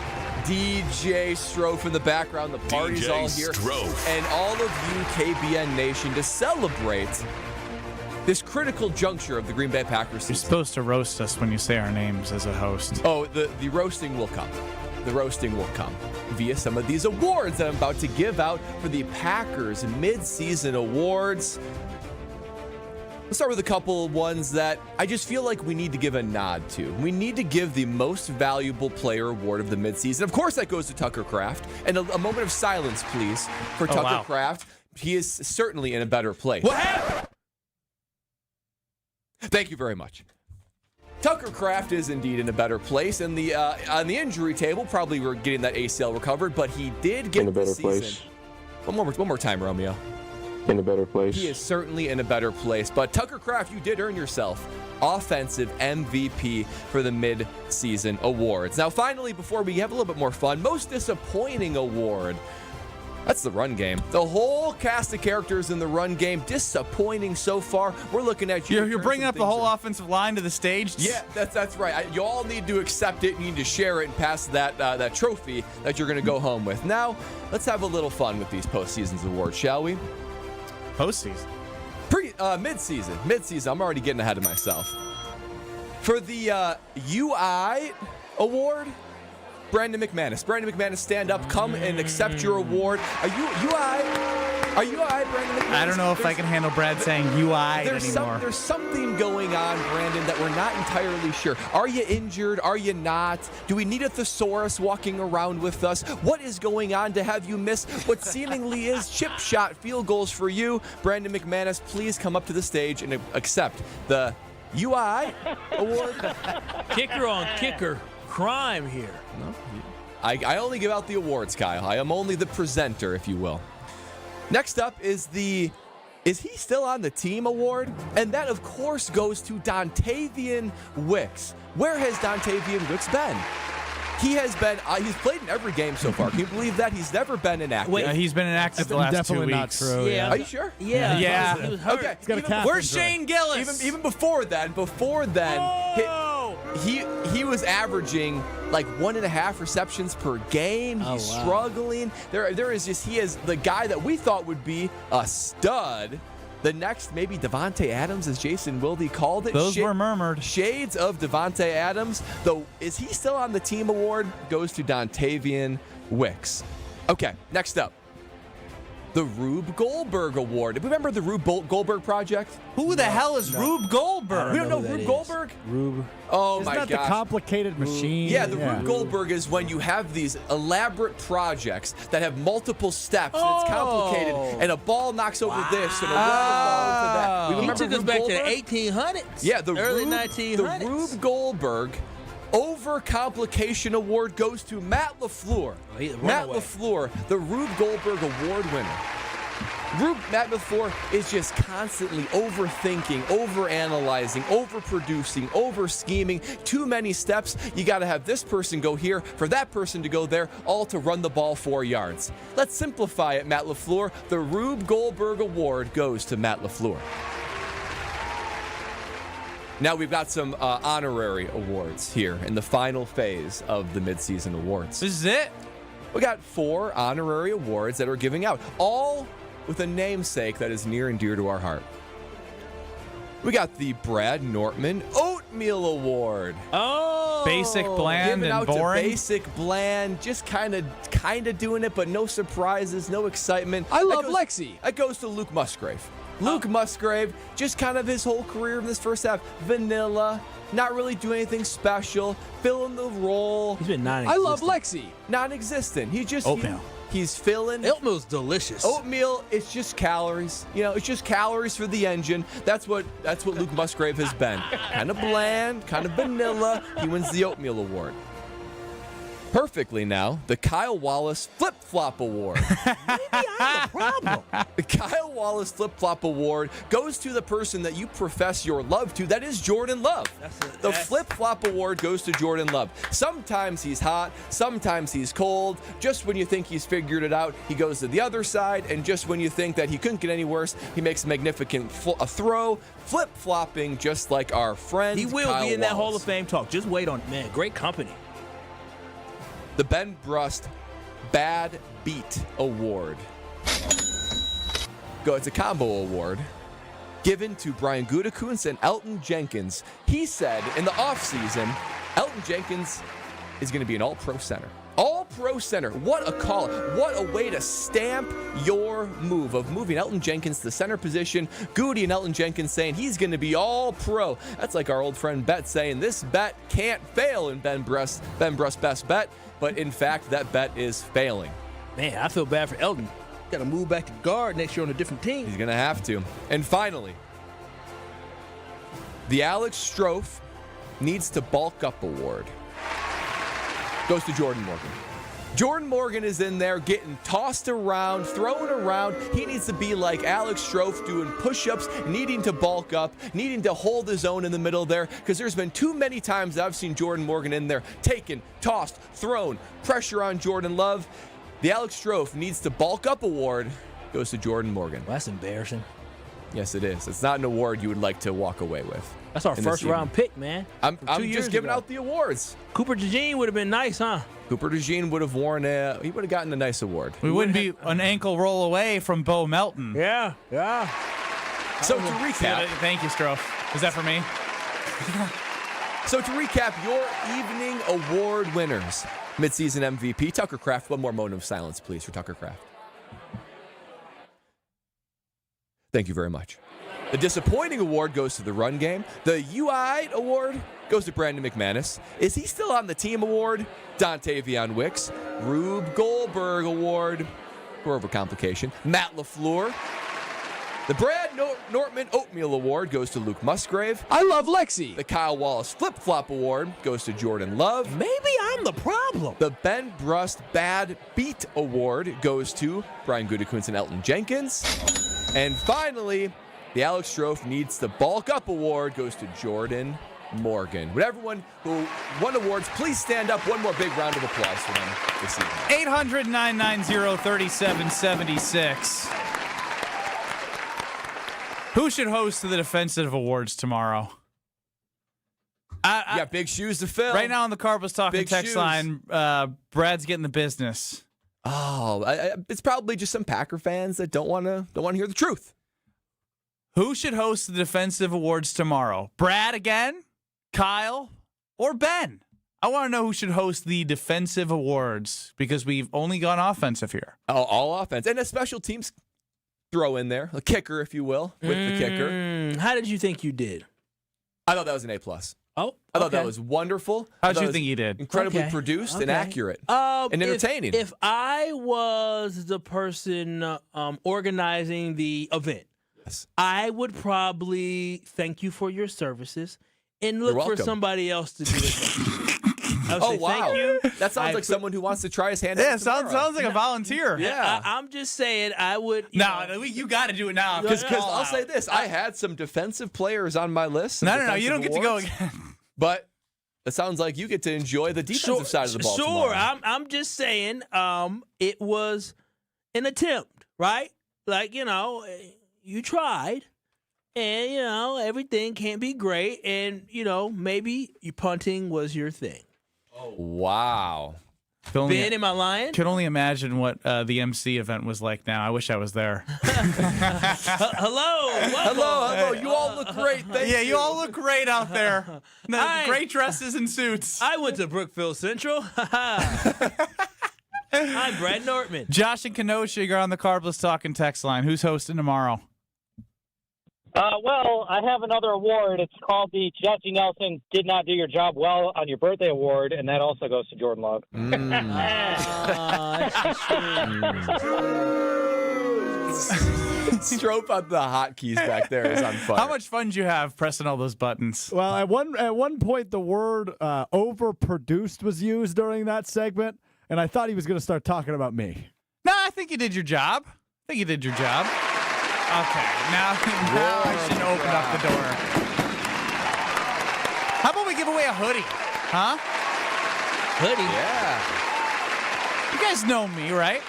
DJ Strofe in the background. The party's DJ all here. Strofe. And all of you KBN Nation to celebrate this critical juncture of the Green Bay Packers season. You're supposed to roast us when you say our names as a host. Oh, the roasting will come. The roasting will come via some of these awards that I'm about to give out for the Packers Midseason Awards. Let's start with a couple of ones that I just feel like we need to give a nod to. We need to give the Most Valuable Player Award of the midseason. Of course, that goes to Tucker Kraft. And a moment of silence, please, for Tucker Kraft. He is certainly in a better place. What happened? Thank you very much. Tucker Kraft is indeed in a better place. And on the injury table, probably we're getting that ACL recovered, but he did get in a better place. One more time, Romeo. In a better place. He is certainly in a better place. But Tucker Kraft, you did earn yourself Offensive MVP for the Mid-Season Awards. Now, finally, before we have a little bit more fun, Most Disappointing Award. That's the run game. The whole cast of characters in the run game, disappointing so far. We're looking at you. You're bringing up the whole offensive line to the stage? Yeah, that's right. You all need to accept it. You need to share it and pass that trophy that you're going to go home with. Now, let's have a little fun with these postseasons awards, shall we? Postseason? Mid-season. I'm already getting ahead of myself. For the UI award, Brandon McManus. Brandon McManus, stand up. Come and accept your award. Are you UI, Brandon McManus? I don't know if I can handle Brad saying UI anymore. There's something going on, Brandon, that we're not entirely sure. Are you injured? Are you not? Do we need a thesaurus walking around with us? What is going on to have you miss what seemingly is chip shot field goals for you? Brandon McManus, please come up to the stage and accept the UI award. Kicker on kicker. Crime here. No, I only give out the awards, Kyle. I am only the presenter, if you will. Next up is the Is He Still on the Team award? And that, of course, goes to Dontavian Wicks. Where has Dontavian Wicks been? He has been, he's played in every game so far. Can you believe that? He's never been inactive. Wait, he's been inactive the last 2 weeks. Not true. Yeah. Are you sure? Yeah. He was hurt. Okay. Where's Shane Gillis? Even before then, he was averaging like 1.5 receptions per game. He's struggling. There is just, he is the guy that we thought would be a stud. The next, maybe Devontae Adams, as Jason Wilde called it. Those were murmured. Shades of Devontae Adams. Though, is he still on the team award? Goes to Dontavian Wicks. Okay, next up. The Rube Goldberg Award. Remember the Rube Goldberg Project? Who the hell is Rube Goldberg? We don't know Rube Goldberg? Rube. Oh, Isn't my that gosh. the complicated machine? Yeah, the Rube Goldberg is when you have these elaborate projects that have multiple steps, and it's complicated, and a ball knocks over this, and a waterfall into that. He took us back to the 1800s. Yeah, the early Rube, 1900s. The Rube Goldberg Overcomplication Award goes to Matt LaFleur. Matt LaFleur, the Rube Goldberg Award winner. Matt LaFleur is just constantly overthinking, overanalyzing, overproducing, over-scheming. Too many steps. You got to have this person go here, for that person to go there, all to run the ball 4 yards. Let's simplify it, Matt LaFleur. The Rube Goldberg Award goes to Matt LaFleur. Now we've got some honorary awards here in the final phase of the Midseason Awards. This is it? We got 4 honorary awards that are giving out, all with a namesake that is near and dear to our heart. We got the Brad Nortman Oatmeal Award. Oh, basic, bland, Given and out boring. To basic, bland, just kind of doing it, but no surprises, no excitement. I love Lexi. That goes to Luke Musgrave. Luke Musgrave, just kind of his whole career in this first half, vanilla, not really doing anything special, filling the role. He's been non-existent. I love Lexi. Non-existent. He just Oatmeal. He's filling. Oatmeal's delicious. Oatmeal, it's just calories. It's just calories for the engine. That's what Luke Musgrave has been. Kind of bland, kind of vanilla. He wins the Oatmeal Award. Perfectly now, the Kyle Wallace Flip-Flop Award. Maybe I'm the problem. The Kyle Wallace Flip-Flop Award goes to the person that you profess your love to. That is Jordan Love. The Flip-Flop Award goes to Jordan Love. Sometimes he's hot, sometimes he's cold. Just when you think he's figured it out, he goes to the other side. And just when you think that he couldn't get any worse, he makes a magnificent throw, flip-flopping just like our friend He will Kyle be in that Wallace. Hall of Fame talk. Just wait on it. Man, great company. The Ben Brust Bad Beat Award. It's a combo award given to Brian Gutekunst and Elton Jenkins. He said in the offseason, Elton Jenkins is going to be an all-pro center. All-pro center. What a call. What a way to stamp your move of moving Elton Jenkins to the center position. Goody and Elton Jenkins saying he's going to be all-pro. That's like our old friend Bet saying this bet can't fail in Ben Brust's best bet. But in fact, that bet is failing. Man, I feel bad for Elton. Got to move back to guard next year on a different team. He's going to have to. And finally, the Alex Strofe Needs to Bulk Up Award goes to Jordan Morgan. Jordan Morgan is in there getting tossed around, thrown around. He needs to be like Alex Strofe doing push-ups, needing to bulk up, needing to hold his own in the middle there, because there's been too many times that I've seen Jordan Morgan in there taken, tossed, thrown, pressure on Jordan Love. The Alex Strofe Needs to Bulk Up Award goes to Jordan Morgan. Well, that's embarrassing. Yes, it is. It's not an award you would like to walk away with. That's our first-round pick, man. I'm just giving out the awards. Cooper DeJean would have been nice, huh? Cooper DeJean would have he would have gotten a nice award. We wouldn't be an ankle roll away from Bo Melton. Yeah. So to recap. Thank you, Strofe. Is that for me? So to recap, your evening award winners. Midseason MVP, Tucker Kraft. One more moment of silence, please, for Tucker Kraft. Thank you very much. The disappointing award goes to the run game. The UI award goes to Brandon McManus. Is he still on the team award? Dontavion Wicks. Rube Goldberg award for overcomplication. Matt LaFleur. The Brad Nortman Oatmeal Award goes to Luke Musgrave. I love Lexi. The Kyle Wallace Flip Flop Award goes to Jordan Love. Maybe I'm the problem. The Ben Brust Bad Beat Award goes to Brian Gutekunst and Elton Jenkins. And finally, the Alex Strofe Needs to Bulk Up Award goes to Jordan Morgan. Would everyone who won awards please stand up? One more big round of applause for them this evening. 800-990-3776. Who should host the defensive awards tomorrow? You got big shoes to fill. Right now on the Carbos Talking Big text shoes. line, Brad's getting the business. Oh, it's probably just some Packer fans that don't want to hear the truth. Who should host the defensive awards tomorrow? Brad again? Kyle? Or Ben? I want to know who should host the defensive awards because we've only gone offensive here. Oh, all offense. And a special teams throw in there, a kicker, if you will, with the kicker. How did you think you did? I thought that was an A+. Oh, I thought that was wonderful. How did you think you did? Incredibly produced and accurate and entertaining. If I was the person organizing the event, I would probably thank you for your services and look for somebody else to do it. Oh, wow. Thank you. That sounds like someone who wants to try his hand. Yeah, sounds like a volunteer. Yeah. I'm just saying I would. You got to do it now. Because I'll say this. I had some defensive players on my list. No. You don't get to go again. But it sounds like you get to enjoy the defensive side of the ball Sure. tomorrow. I'm just saying it was an attempt, right? Like, you tried. And, everything can't be great. And, maybe your punting was your thing. Oh, wow. Ben, am I lying? Could only imagine what the MC event was like now. I wish I was there. Hello. Hello. You all look great. Thank you. You all look great out there. Great dresses and suits. I went to Brookfield Central. I'm Brad Nortman. Josh and Kenosha are on the Carbos Talking text line. Who's hosting tomorrow? Well, I have another award. It's called the Jesse Nelson Did Not Do Your Job Well on Your Birthday Award, and that also goes to Jordan Love. Strope on the hotkeys back there is on fire. How much fun did you have pressing all those buttons? Well, at one point, the word overproduced was used during that segment, and I thought he was going to start talking about me. No, I think you did your job. Okay, now I should open up the door. How about we give away a hoodie? Huh? Hoodie? Yeah. You guys know me, right?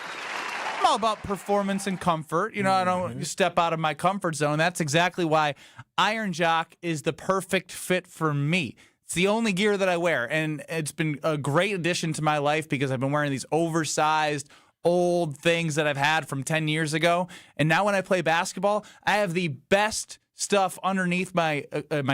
I'm all about performance and comfort. You know, I don't step out of my comfort zone. That's exactly why Iron Jock is the perfect fit for me. It's the only gear that I wear, and it's been a great addition to my life because I've been wearing these oversized, old things that I've had from 10 years ago. And now when I play basketball, I have the best stuff underneath my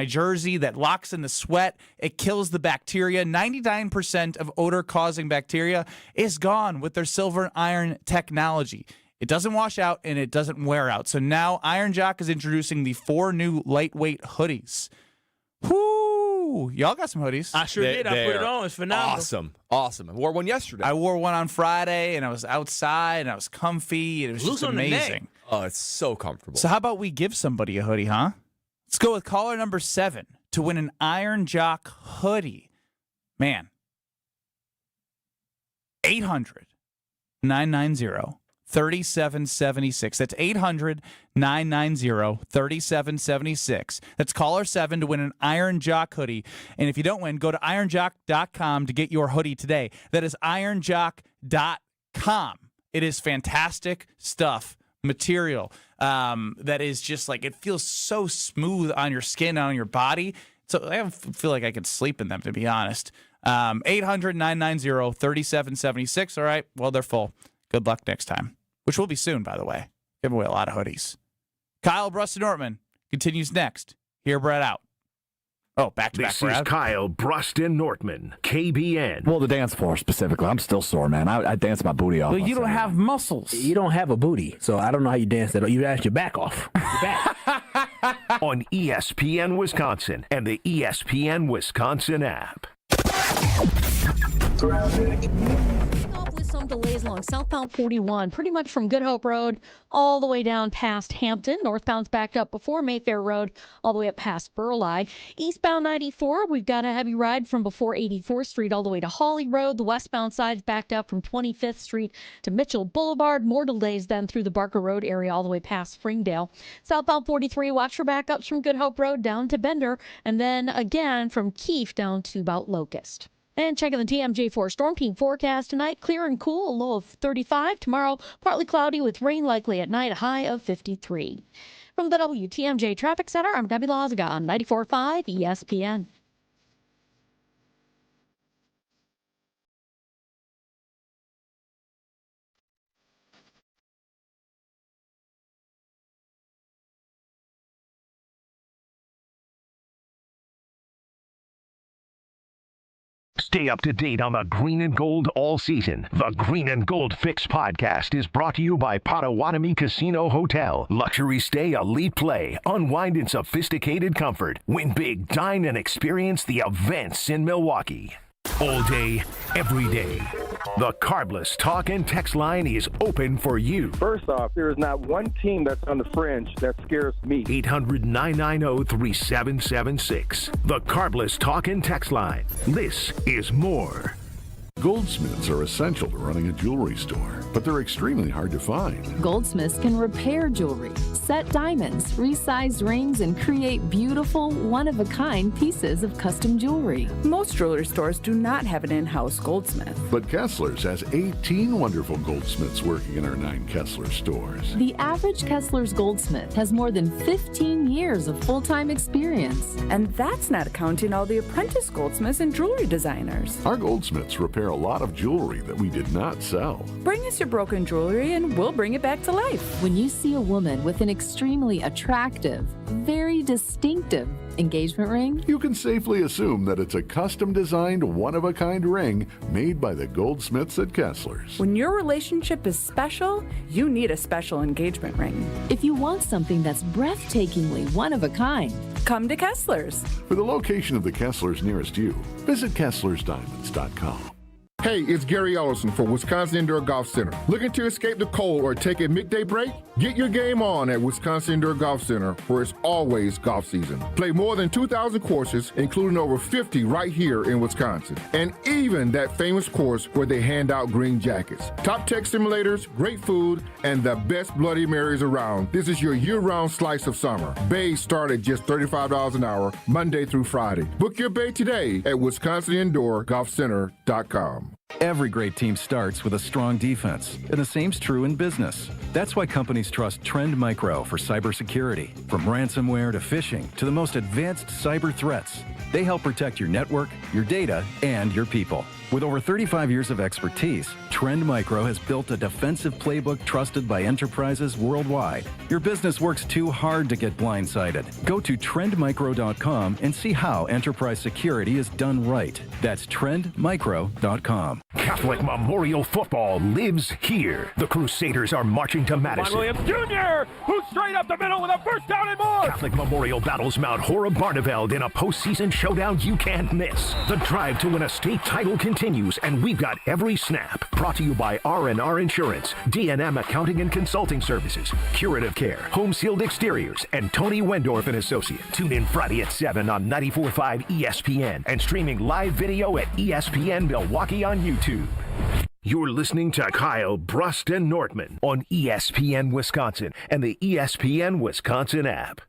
jersey that locks in the sweat. It kills the bacteria. 99% of odor-causing bacteria is gone with their silver iron technology. It doesn't wash out and it doesn't wear out. So now Iron Jock is introducing the 4 new lightweight hoodies. Whoo! Y'all got some hoodies. I sure did. I put it on. It's phenomenal. Awesome. I wore one yesterday. I wore one on Friday, and I was outside, and I was comfy, and it was just amazing. Oh, it's so comfortable. So how about we give somebody a hoodie, huh? Let's go with caller number 7 to win an Iron Jock hoodie. Man. 800-990-3776. That's 800-990-3776. That's caller 7 to win an Iron Jock hoodie. And if you don't win, go to ironjock.com to get your hoodie today. That is ironjock.com. It is fantastic stuff. Material that is just like, it feels so smooth on your skin and on your body. So I feel like I could sleep in them, to be honest. 800-990-3776. All right, well, they're full. Good luck next time, which will be soon, by the way. Give away a lot of hoodies. Kyle Bruston-Nortman continues next. Here, Brett out. Oh, back-to-back, This is Kyle Bruston-Nortman, KBN. Well, the dance floor specifically. I'm still sore, man. I dance my booty off. Well, you don't have muscles. You don't have a booty, so I don't know how you dance that. You dance your back off. Your back. On ESPN Wisconsin and the ESPN Wisconsin app. With some delays along southbound 41, pretty much from Good Hope Road all the way down past Hampton. Northbound's backed up before Mayfair Road all the way up past Burleigh. Eastbound 94, we've got a heavy ride from before 84th Street all the way to Hawley Road. The westbound side's backed up from 25th Street to Mitchell Boulevard. More delays then through the Barker Road area all the way past Springdale. Southbound 43, watch for backups from Good Hope Road down to Bender, and then again from Keefe down to about Locust. And checking the TMJ4 Storm Team forecast tonight, clear and cool, a low of 35. Tomorrow, partly cloudy with rain likely at night, a high of 53. From the WTMJ Traffic Center, I'm Debbie Loziga on 94.5 ESPN. Stay up to date on the Green and Gold all season. The Green and Gold Fix podcast is brought to you by Potawatomi Casino Hotel. Luxury stay, elite play, unwind in sophisticated comfort. Win big, dine, and experience the events in Milwaukee. All day, every day. The Carbless talk and text line is open for you. First off, there is not one team that's on the fringe that scares me. 800-990-3776. The Carbless talk and text line. This is more. Goldsmiths are essential to running a jewelry store, but they're extremely hard to find. Goldsmiths can repair jewelry, set diamonds, resize rings, and create beautiful, one-of-a-kind pieces of custom jewelry. Most jewelry stores do not have an in-house goldsmith. But Kessler's has 18 wonderful goldsmiths working in our 9 Kessler stores. The average Kessler's goldsmith has more than 15 years of full-time experience. And that's not counting all the apprentice goldsmiths and jewelry designers. Our goldsmiths repair a lot of jewelry that we did not sell. Bring us your your broken jewelry and we'll bring it back to life. When you see a woman with an extremely attractive, very distinctive engagement ring, You can safely assume that it's a custom-designed, one-of-a-kind ring made by the goldsmiths at Kessler's. When your relationship is special, you need a special engagement ring. if you want something that's breathtakingly one of a kind, Come to Kessler's. For the location of the Kessler's nearest you, visit KesslersDiamonds.com. Hey, it's Gary Ellison for Wisconsin Indoor Golf Center. Looking to escape the cold or take a midday break? Get your game on at Wisconsin Indoor Golf Center, where it's always golf season. Play more than 2,000 courses, including over 50 right here in Wisconsin. And even that famous course where they hand out green jackets. Top tech simulators, great food, and the best Bloody Marys around. This is your year-round slice of summer. Bays start at just $35 an hour, Monday through Friday. Book your bay today at WisconsinIndoorGolfCenter.com. Every great team starts with a strong defense, and the same's true in business. That's why companies trust Trend Micro for cybersecurity. From ransomware to phishing to the most advanced cyber threats, they help protect your network, your data, and your people. With over 35 years of expertise, Trend Micro has built a defensive playbook trusted by enterprises worldwide. Your business works too hard to get blindsided. Go to trendmicro.com and see how enterprise security is done right. That's trendmicro.com. Catholic Memorial football lives here. The Crusaders are marching to Madison. Williams Jr., who's straight up the middle with a first down and more. Catholic Memorial battles Mount Horeb Barneveld in a postseason showdown you can't miss. The drive to win a state title continues, and we've got every snap. Brought to you by R&R Insurance, D&M Accounting and Consulting Services, Curative Care, Home Sealed Exteriors, and Tony Wendorf and Associate. Tune in Friday at 7 on 94.5 ESPN and streaming live video at ESPN Milwaukee on YouTube. You're listening to Kyle Brust and Nortman on ESPN Wisconsin and the ESPN Wisconsin app.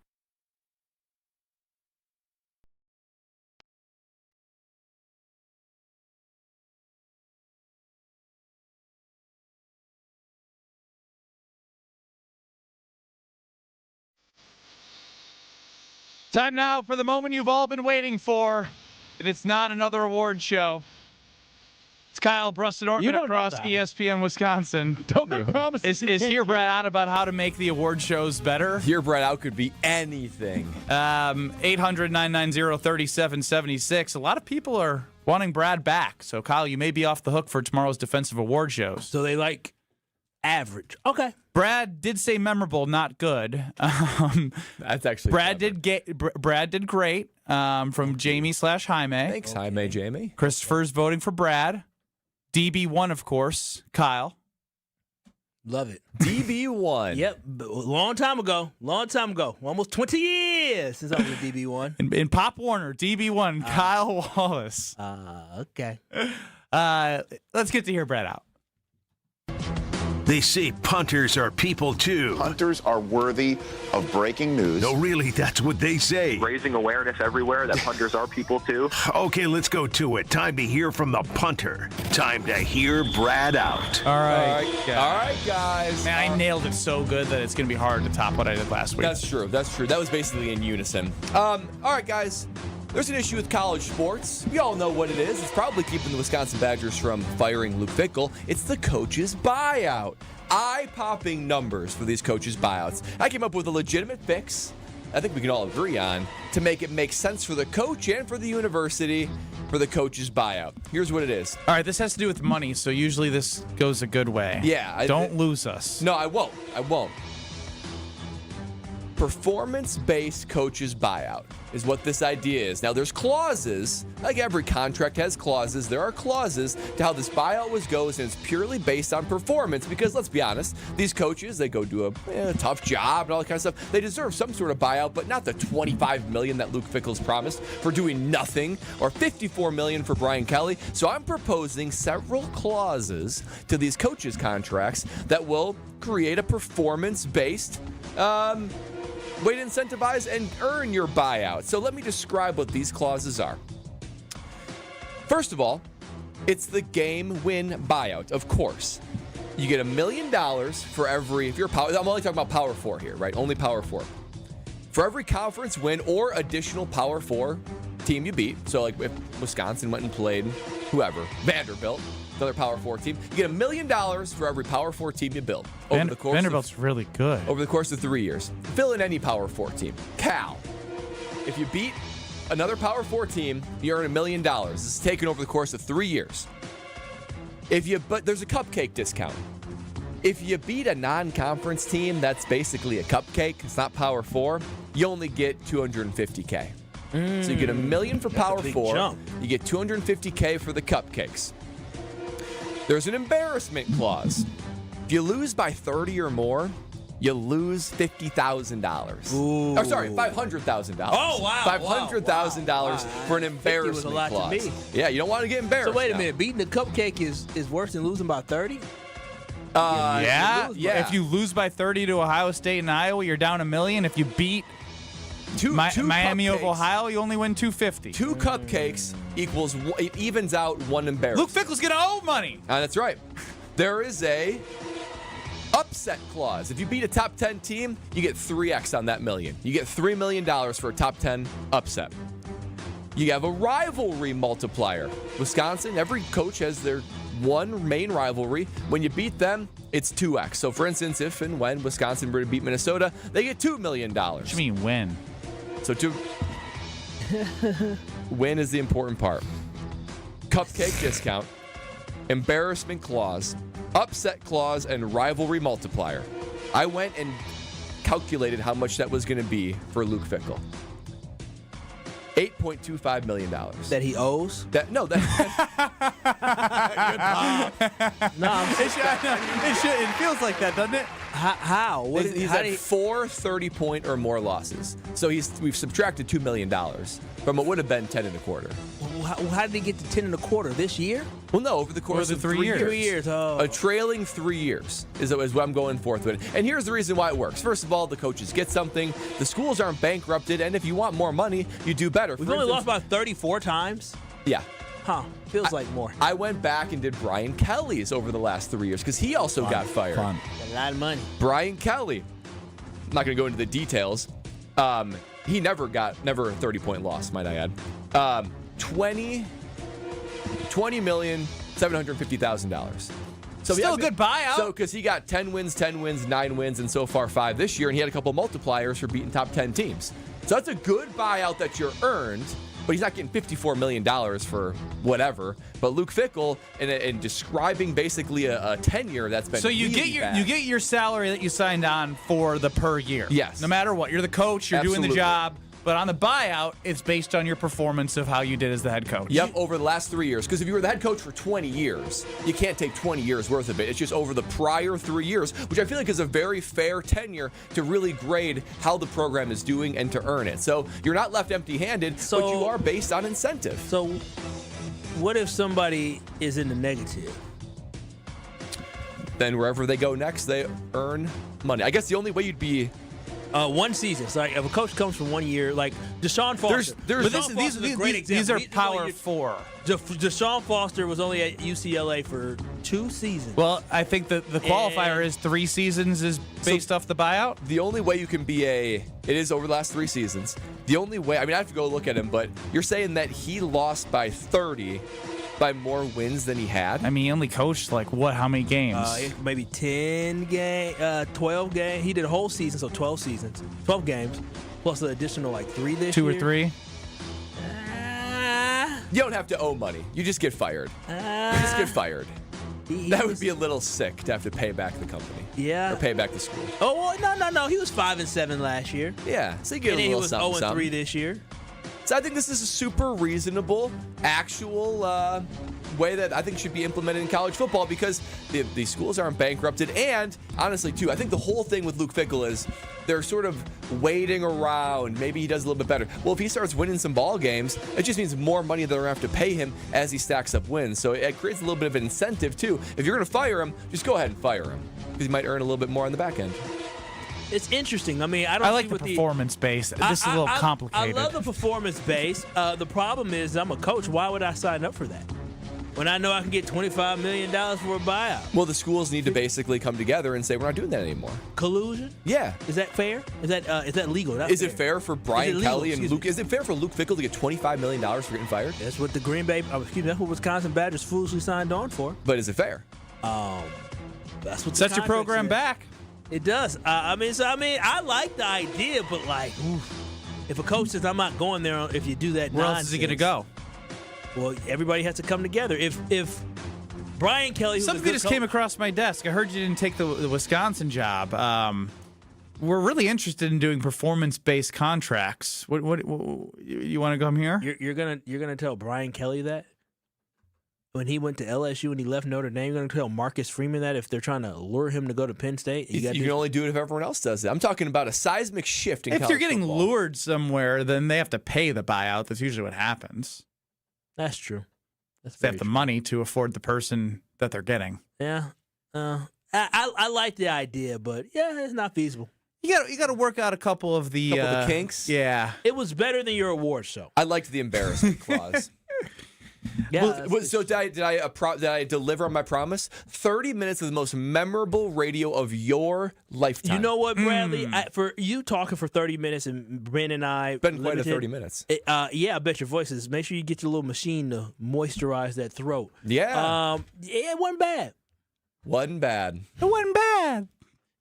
Time now for the moment you've all been waiting for. And it's not another award show. It's Kyle Brust and Nortman across ESPN Wisconsin. Don't make promises. Is Hear Brad Out about how to make the award shows better? Hear Brad Out could be anything. 800-990-3776. A lot of people are wanting Brad back. So, Kyle, you may be off the hook for tomorrow's defensive award shows. So they like average. Okay. Brad did say memorable, not good. That's actually Brad did great. From Jamie/Jaime. Thanks, Jaime. Jamie. Christopher's voting for Brad. DB1, of course. Kyle. Love it. DB1. Yep. Long time ago. Almost 20 years since I was a DB1. In Pop Warner, DB1, Kyle Wallace. Okay. Let's get to Hear Brad Out. They say punters are people too. Punters are worthy of breaking news. No, really, that's what they say. Raising awareness everywhere that punters are people too. Okay, let's go to it. Time to hear from the punter. Time to hear Brad Out. All right, guys. Man, I nailed it so good that it's going to be hard to top what I did last week. That's true. That was basically in unison. All right, guys. There's an issue with college sports. We all know what it is. It's probably keeping the Wisconsin Badgers from firing Luke Fickell. It's the coach's buyout. Eye-popping numbers for these coaches' buyouts. I came up with a legitimate fix, I think we can all agree on, to make it make sense for the coach and for the university for the coach's buyout. Here's what it is. All right, this has to do with money, so usually this goes a good way. Yeah. Don't lose us. No, I won't. Performance-based coaches buyout is what this idea is. Now, there's clauses, like every contract has clauses. There are clauses to how this buyout goes, and it's purely based on performance because, let's be honest, these coaches, they go do a tough job and all that kind of stuff. They deserve some sort of buyout, but not the $25 million that Luke Fickell's promised for doing nothing or $54 million for Brian Kelly. So I'm proposing several clauses to these coaches' contracts that will create a performance-based way to incentivize and earn your buyout. So let me describe what these clauses are. First of all, it's the game win buyout, of course. You get $1 million for every, if you're power, I'm only talking about Power 4 here, right? Only Power 4. For every conference win or additional Power 4 team you beat. So like if Wisconsin went and played whoever, Vanderbilt, another Power 4 team. You get $1 million for every Power 4 team you build. Vanderbilt's really good. Over the course of 3 years. Fill in any Power 4 team. Cal. If you beat another Power 4 team, you earn $1 million. This is taken over the course of 3 years. But there's a cupcake discount. If you beat a non-conference team that's basically a cupcake, it's not Power 4, you only get $250K. So you get $1 million for Power 4. Jump. You get $250K for the cupcakes. There's an embarrassment clause. If you lose by 30 or more, you lose $50,000. Or sorry, $500,000. Oh, wow. $500,000 for an embarrassment was a lot clause. to me. Yeah, you don't want to get embarrassed. So wait a now. minute, beating the cupcake is worse than losing by 30? Yeah. Yeah. If you lose by 30 to Ohio State and Iowa, you're down $1 million. If you beat Miami of Ohio, you only win $250. 2 cupcakes equals it evens out one embarrassment. Luke Fickell's gonna owe money. That's right. There is a upset clause. If you beat a top 10 team, you get 3x on that million. You get $3 million for a top 10 upset. You have a rivalry multiplier. Wisconsin, every coach has their one main rivalry. When you beat them, it's 2x. So, for instance, if and when Wisconsin were to beat Minnesota, they get $2 million. What do you mean win? So, win is the important part. Cupcake discount, embarrassment clause, upset clause, and rivalry multiplier. I went and calculated how much that was going to be for Luke Fickell. $8.25 million. That he owes? No, it feels like that, doesn't it? How? He's had 4 30-point or more losses. So we've subtracted $2 million from what would have been 10 1/4. How did he get to 10 1/4 this year? Well, no, over the course of 3 years. 3 years. Oh. A trailing 3 years is what I'm going forth with. And here's the reason why it works. First of all, the coaches get something. The schools aren't bankrupted. And if you want more money, you do better. We've only lost about 34 times? Yeah. Huh. Feels like more. I went back and did Brian Kelly's over the last 3 years because he also got fired. Got a lot of money. Brian Kelly. I'm not going to go into the details. He never a 30-point loss, might I add. $20,750,000. So still a good buyout. So because he got 10 wins, 9 wins, and so far 5 this year, and he had a couple multipliers for beating top 10 teams. So that's a good buyout that you're earned. But he's not getting $54 million for whatever. But Luke Fickell, in describing basically a tenure that's been so you really get your salary that you signed on for the per year. Yes. No matter what, you're the coach, you're doing the Absolutely. job. But on the buyout, it's based on your performance of how you did as the head coach. Yep, over the last 3 years. Because if you were the head coach for 20 years, you can't take 20 years worth of it. It's just over the prior 3 years, which I feel like is a very fair tenure to really grade how the program is doing and to earn it. So you're not left empty-handed, but you are based on incentive. So what if somebody is in the negative? Then wherever they go next, they earn money. I guess the only way you'd be... 1 season. So if a coach comes from 1 year, like Deshaun Foster. These are Power 4. Deshaun Foster was only at UCLA for 2 seasons. Well, I think that the qualifier is 3 seasons is based off the buyout. The only way you can be it is over the last 3 seasons. The only way, I have to go look at him, but you're saying that he lost by 30 by more wins than he had? He only coached how many games? Maybe 10 games, 12 games. He did a whole season, so 12 seasons, 12 games, plus an additional 3 this year. 2 or 3. You don't have to owe money. You just get fired. You just get fired. That would be a little sick to have to pay back the company. Yeah. Or pay back the school. Oh, no. He was 5-7 last year. Yeah. So you get a little something. And he was 0-3 this year. So I think this is a super reasonable, actual way that I think should be implemented in college football because the schools aren't bankrupted. And honestly, too, I think the whole thing with Luke Fickell is they're sort of waiting around. Maybe he does a little bit better. Well, if he starts winning some ball games, it just means more money that they're going to have to pay him as he stacks up wins. So it creates a little bit of an incentive, too. If you're going to fire him, just go ahead and fire him because he might earn a little bit more on the back end. It's interesting. I like the performance base. This is a little complicated. I love the performance base. The problem is I'm a coach. Why would I sign up for that? when I know I can get $25 million for a buyout? Well, the schools need to basically come together and say, we're not doing that anymore. Collusion? Yeah. Is that fair? Is that legal? Is it fair for Brian Kelly and Luke? Is it fair for Luke Fickell to get $25 million for getting fired? That's what the that's what Wisconsin Badgers foolishly signed on for. But is it fair? That's what sets your program back. It does. I like the idea, but if a coach says I'm not going there, if you do that, where else is he going to go? Well, everybody has to come together. If Brian Kelly, something just came across my desk. I heard you didn't take the Wisconsin job. We're really interested in doing performance-based contracts. What you want to come here? You're gonna tell Brian Kelly that when he went to LSU and he left Notre Dame, you're gonna tell Marcus Freeman that if they're trying to lure him to go to Penn State, you can only do it if everyone else does it. I'm talking about a seismic shift in If college you're getting football. lured somewhere, then they have to pay the buyout. That's usually what happens. That's true. They have the money to afford the person that they're getting. Yeah. I like the idea, but it's not feasible. You got to work out a couple of the kinks. Yeah. It was better than your award show. I liked the embarrassment clause. Yeah. So did I deliver on my promise? 30 minutes of the most memorable radio of your lifetime. You know what, Bradley? For you talking for 30 minutes and Ben and I been quite a 30 minutes. I bet your voice is. Make sure you get your little machine to moisturize that throat. Yeah. It wasn't bad. Wasn't bad. It wasn't bad.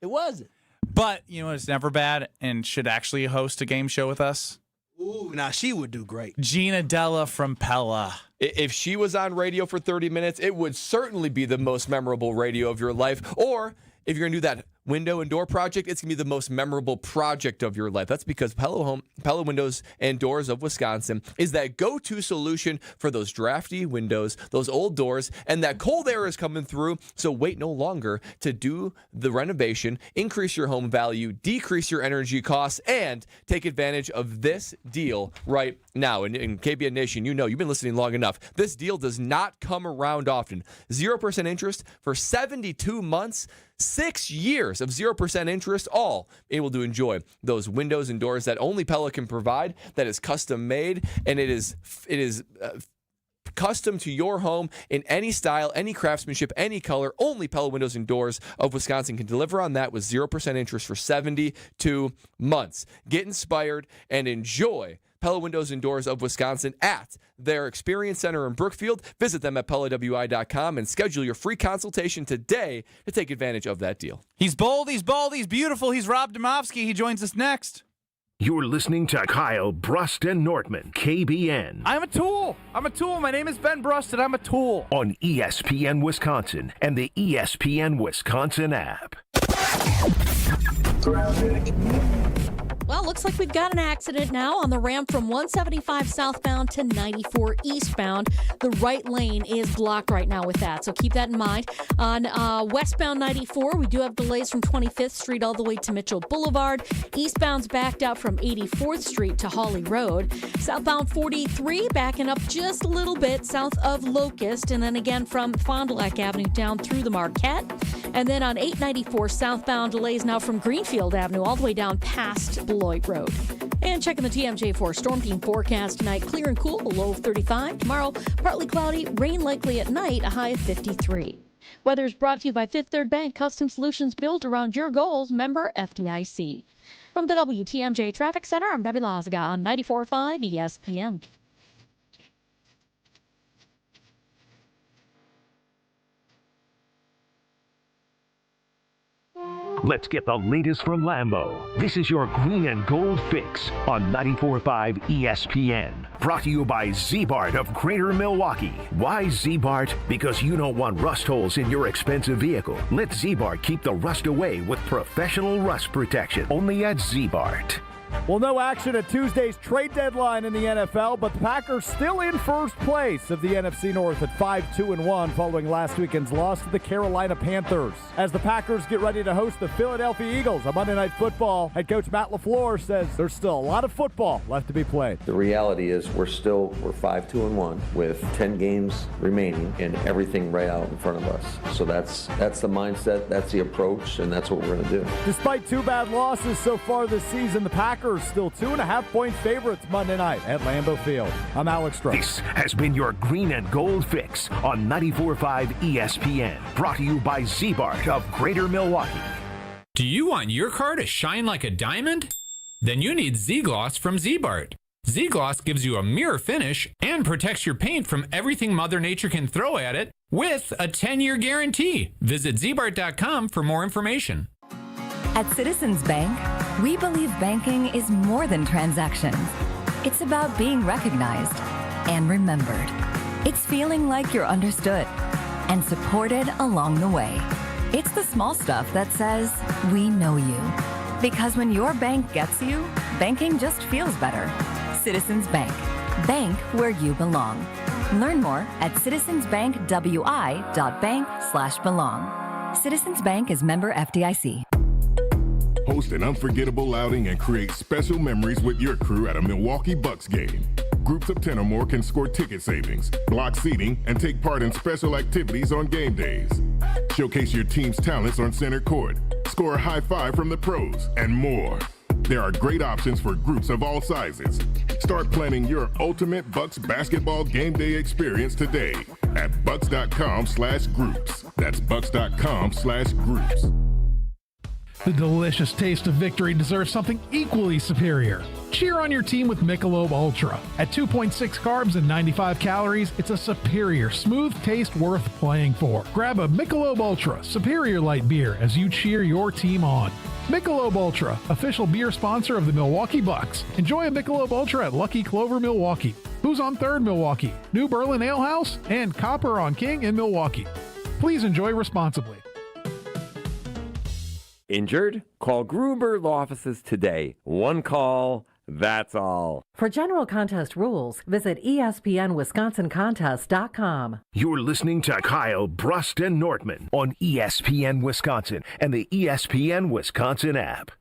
It wasn't. But you know it's never bad and should actually host a game show with us. Ooh, now she would do great. Gina Della from Pella. If she was on radio for 30 minutes, it would certainly be the most memorable radio of your life. Or if you're going to do that window and door project, it's going to be the most memorable project of your life. That's because Pella Windows and Doors of Wisconsin is that go-to solution for those drafty windows, those old doors, and that cold air is coming through. So wait no longer to do the renovation, increase your home value, decrease your energy costs, and take advantage of this deal right now. And in KBN Nation, you've been listening long enough. This deal does not come around often. 0% interest for 72 months. 6 years of 0% interest, all able to enjoy those windows and doors that only Pella can provide, that is custom made, and it is custom to your home in any style, any craftsmanship, any color. Only Pella Windows and Doors of Wisconsin can deliver on that with 0% interest for 72 months. Get inspired and enjoy Pella Windows and Doors of Wisconsin at their Experience Center in Brookfield. Visit them at PellaWI.com and schedule your free consultation today to take advantage of that deal. He's bold, he's bald, he's beautiful. He's Rob Domofsky. He joins us next. You're listening to Kyle Brust and Nortman, KBN. I'm a tool. My name is Ben Brust, and I'm a tool. On ESPN Wisconsin and the ESPN Wisconsin app. Well, looks like we've got an accident now on the ramp from 175 southbound to 94 eastbound. The right lane is blocked right now with that, so keep that in mind. On westbound 94, we do have delays from 25th Street all the way to Mitchell Boulevard. Eastbound's backed up from 84th Street to Hawley Road. Southbound 43 backing up just a little bit south of Locust, and then again from Fond du Lac Avenue down through the Marquette. And then on 894 southbound, delays now from Greenfield Avenue all the way down past Beloit Road. And checking the TMJ4 Storm Team forecast tonight, clear and cool, a low of 35. Tomorrow, partly cloudy, rain likely at night, a high of 53. Weather is brought to you by Fifth Third Bank, custom solutions built around your goals, member FDIC. From the WTMJ Traffic Center, I'm Debbie Lazaga on 94.5 ESPN. Let's get the latest from Lambeau. This is your green and gold fix on 94.5 ESPN. Brought to you by Z-Bart of Greater Milwaukee. Why Z-Bart? Because you don't want rust holes in your expensive vehicle. Let Z-Bart keep the rust away with professional rust protection. Only at Z-Bart. Well, no action at Tuesday's trade deadline in the NFL, but the Packers still in first place of the NFC North at 5-2-1 following last weekend's loss to the Carolina Panthers. As the Packers get ready to host the Philadelphia Eagles on Monday Night Football, head coach Matt LaFleur says there's still a lot of football left to be played. The reality is we're 5-2-1 with 10 games remaining and everything right out in front of us. So that's the mindset, that's the approach, and that's what we're going to do. Despite two bad losses so far this season, the Packers Packers still 2.5-point favorites Monday night at Lambeau Field. I'm Alex Stroh. This has been your Green and Gold Fix on 94.5 ESPN. Brought to you by Z-Bart of Greater Milwaukee. Do you want your car to shine like a diamond? Then you need Z-Gloss from Z-Bart. Z-Gloss gives you a mirror finish and protects your paint from everything Mother Nature can throw at it with a 10-year guarantee. Visit zbart.com for more information. At Citizens Bank, we believe banking is more than transactions. It's about being recognized and remembered. It's feeling like you're understood and supported along the way. It's the small stuff that says, we know you. Because when your bank gets you, banking just feels better. Citizens Bank. Bank where you belong. Learn more at citizensbankwi.bank/belong. Citizens Bank is member FDIC. Host an unforgettable outing and create special memories with your crew at a Milwaukee Bucks game. Groups of 10 or more can score ticket savings, block seating, and take part in special activities on game days. Showcase your team's talents on center court, score a high five from the pros, and more. There are great options for groups of all sizes. Start planning your ultimate Bucks basketball game day experience today at bucks.com/groups. That's bucks.com/groups. The delicious taste of victory deserves something equally superior. Cheer on your team with Michelob Ultra. At 2.6 carbs and 95 calories, it's a superior, smooth taste worth playing for. Grab a Michelob Ultra Superior Light beer as you cheer your team on. Michelob Ultra, official beer sponsor of the Milwaukee Bucks. Enjoy a Michelob Ultra at Lucky Clover, Milwaukee. Who's on 3rd, Milwaukee? New Berlin Ale House and Copper on King in Milwaukee. Please enjoy responsibly. Injured? Call Gruber Law Offices today. One call, that's all. For general contest rules, visit ESPNWisconsinContest.com. You're listening to Kyle Brust and Nortman on ESPN Wisconsin and the ESPN Wisconsin app.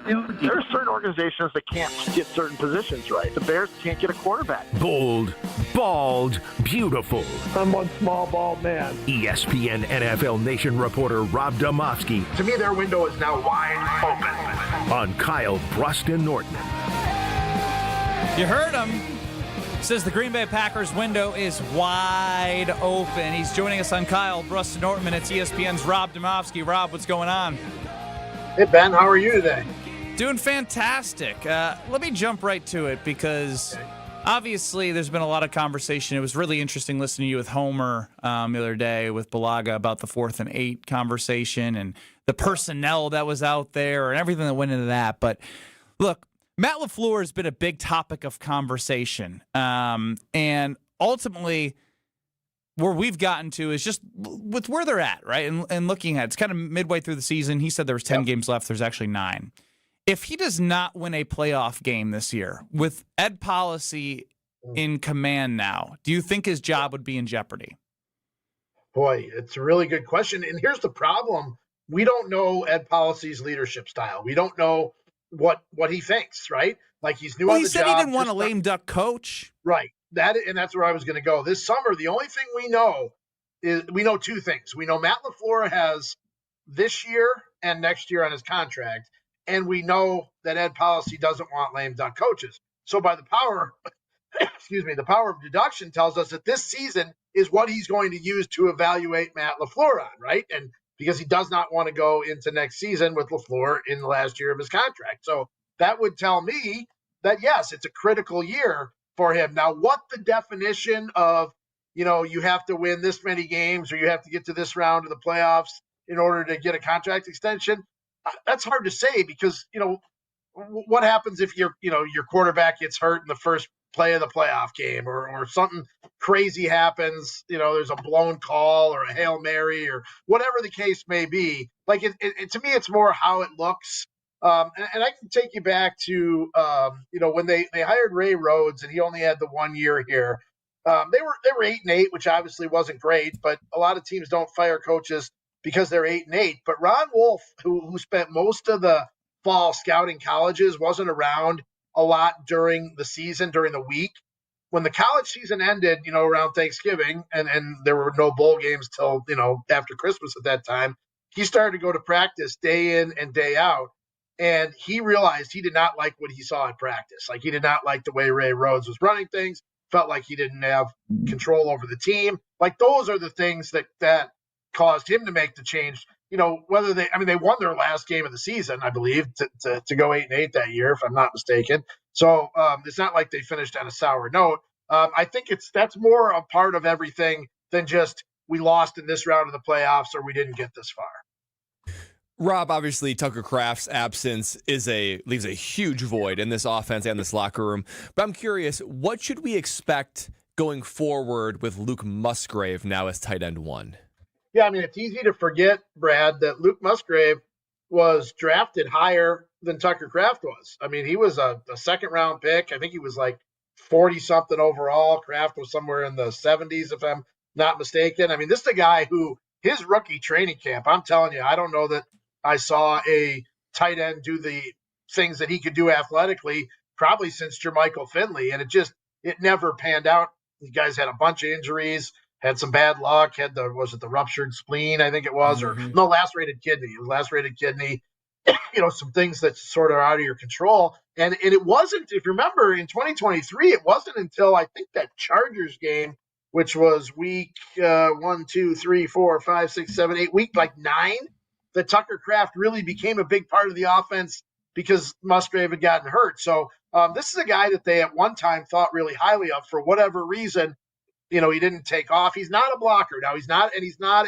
There are certain organizations that can't get certain positions right. The Bears can't get a quarterback. Bold, bald, beautiful. I'm one small, bald man. ESPN NFL Nation reporter Rob Domofsky. To me, their window is now wide open. On Kyle Brust and Nortman. You heard him. Says the Green Bay Packers window is wide open. He's joining us on Kyle Brust and Nortman. It's ESPN's Rob Domofsky. Rob, what's going on? Hey, Ben, how are you today? Doing fantastic. Let me jump right to it because obviously there's been a lot of conversation. It was really interesting listening to you with Homer the other day with Balaga about the 4th and 8 conversation and the personnel that was out there and everything that went into that. But look, Matt LaFleur has been a big topic of conversation. And ultimately, where we've gotten to is just with where they're at, right? And looking at it, it's kind of midway through the season. He said there was 10 games left. There's actually 9. If he does not win a playoff game this year, with Ed Policy in command now, do you think his job would be in jeopardy? Boy, it's a really good question. And here's the problem. We don't know Ed Policy's leadership style. We don't know what he thinks, right? Like he's new on the job. He said he didn't want a lame duck coach. Right. That's where I was going to go. This summer, the only thing we know is we know 2 things. We know Matt LaFleur has this year and next year on his contract, and we know that Ed Policy doesn't want lame duck coaches. So by the power, the power of deduction tells us that this season is what he's going to use to evaluate Matt LaFleur on, right? And because he does not want to go into next season with LaFleur in the last year of his contract. So that would tell me that, yes, it's a critical year for him. Now, what the definition of, you have to win this many games or you have to get to this round of the playoffs in order to get a contract extension, that's hard to say because, what happens if your quarterback gets hurt in the first play of the playoff game or something crazy happens, there's a blown call or a Hail Mary or whatever the case may be. Like to me, it's more how it looks. And I can take you back to, when they hired Ray Rhodes and he only had the 1 year here. They were 8-8, which obviously wasn't great, but a lot of teams don't fire coaches because they're 8-8. But Ron Wolf, who spent most of the fall scouting colleges, wasn't around a lot during the season, during the week. When the college season ended, around Thanksgiving, and there were no bowl games till, after Christmas at that time, he started to go to practice day in and day out. And he realized he did not like what he saw in practice. Like, he did not like the way Ray Rhodes was running things, felt like he didn't have control over the team. Like, those are the things that caused him to make the change. You know, whether they won their last game of the season, I believe, to go 8-8 that year, if I'm not mistaken. So it's not like they finished on a sour note. I think that's more a part of everything than just we lost in this round of the playoffs or we didn't get this far. Rob, obviously Tucker Kraft's absence leaves a huge void in this offense and this locker room. But I'm curious, what should we expect going forward with Luke Musgrave now as tight end 1? Yeah, I mean, it's easy to forget, Brad, that Luke Musgrave was drafted higher than Tucker Kraft was. I mean, he was a second-round pick. I think he was like 40-something overall. Kraft was somewhere in the 70s, if I'm not mistaken. I mean, this is a guy who, his rookie training camp, I'm telling you, I don't know that I saw a tight end do the things that he could do athletically probably since Jermichael Finley, and it never panned out. You guys had a bunch of injuries, had some bad luck, had the ruptured spleen, I think it was, or no, lacerated kidney. It was lacerated kidney. You know, some things that sort of are out of your control. And it wasn't, if you remember, in 2023, it wasn't until I think that Chargers game, which was week 1, 2, 3, 4, 5, 6, 7, 8, week like 9, that Tucker Kraft really became a big part of the offense because Musgrave had gotten hurt. So this is a guy that they at one time thought really highly of. For whatever reason, you know, he didn't take off. He's not a blocker. Now he's not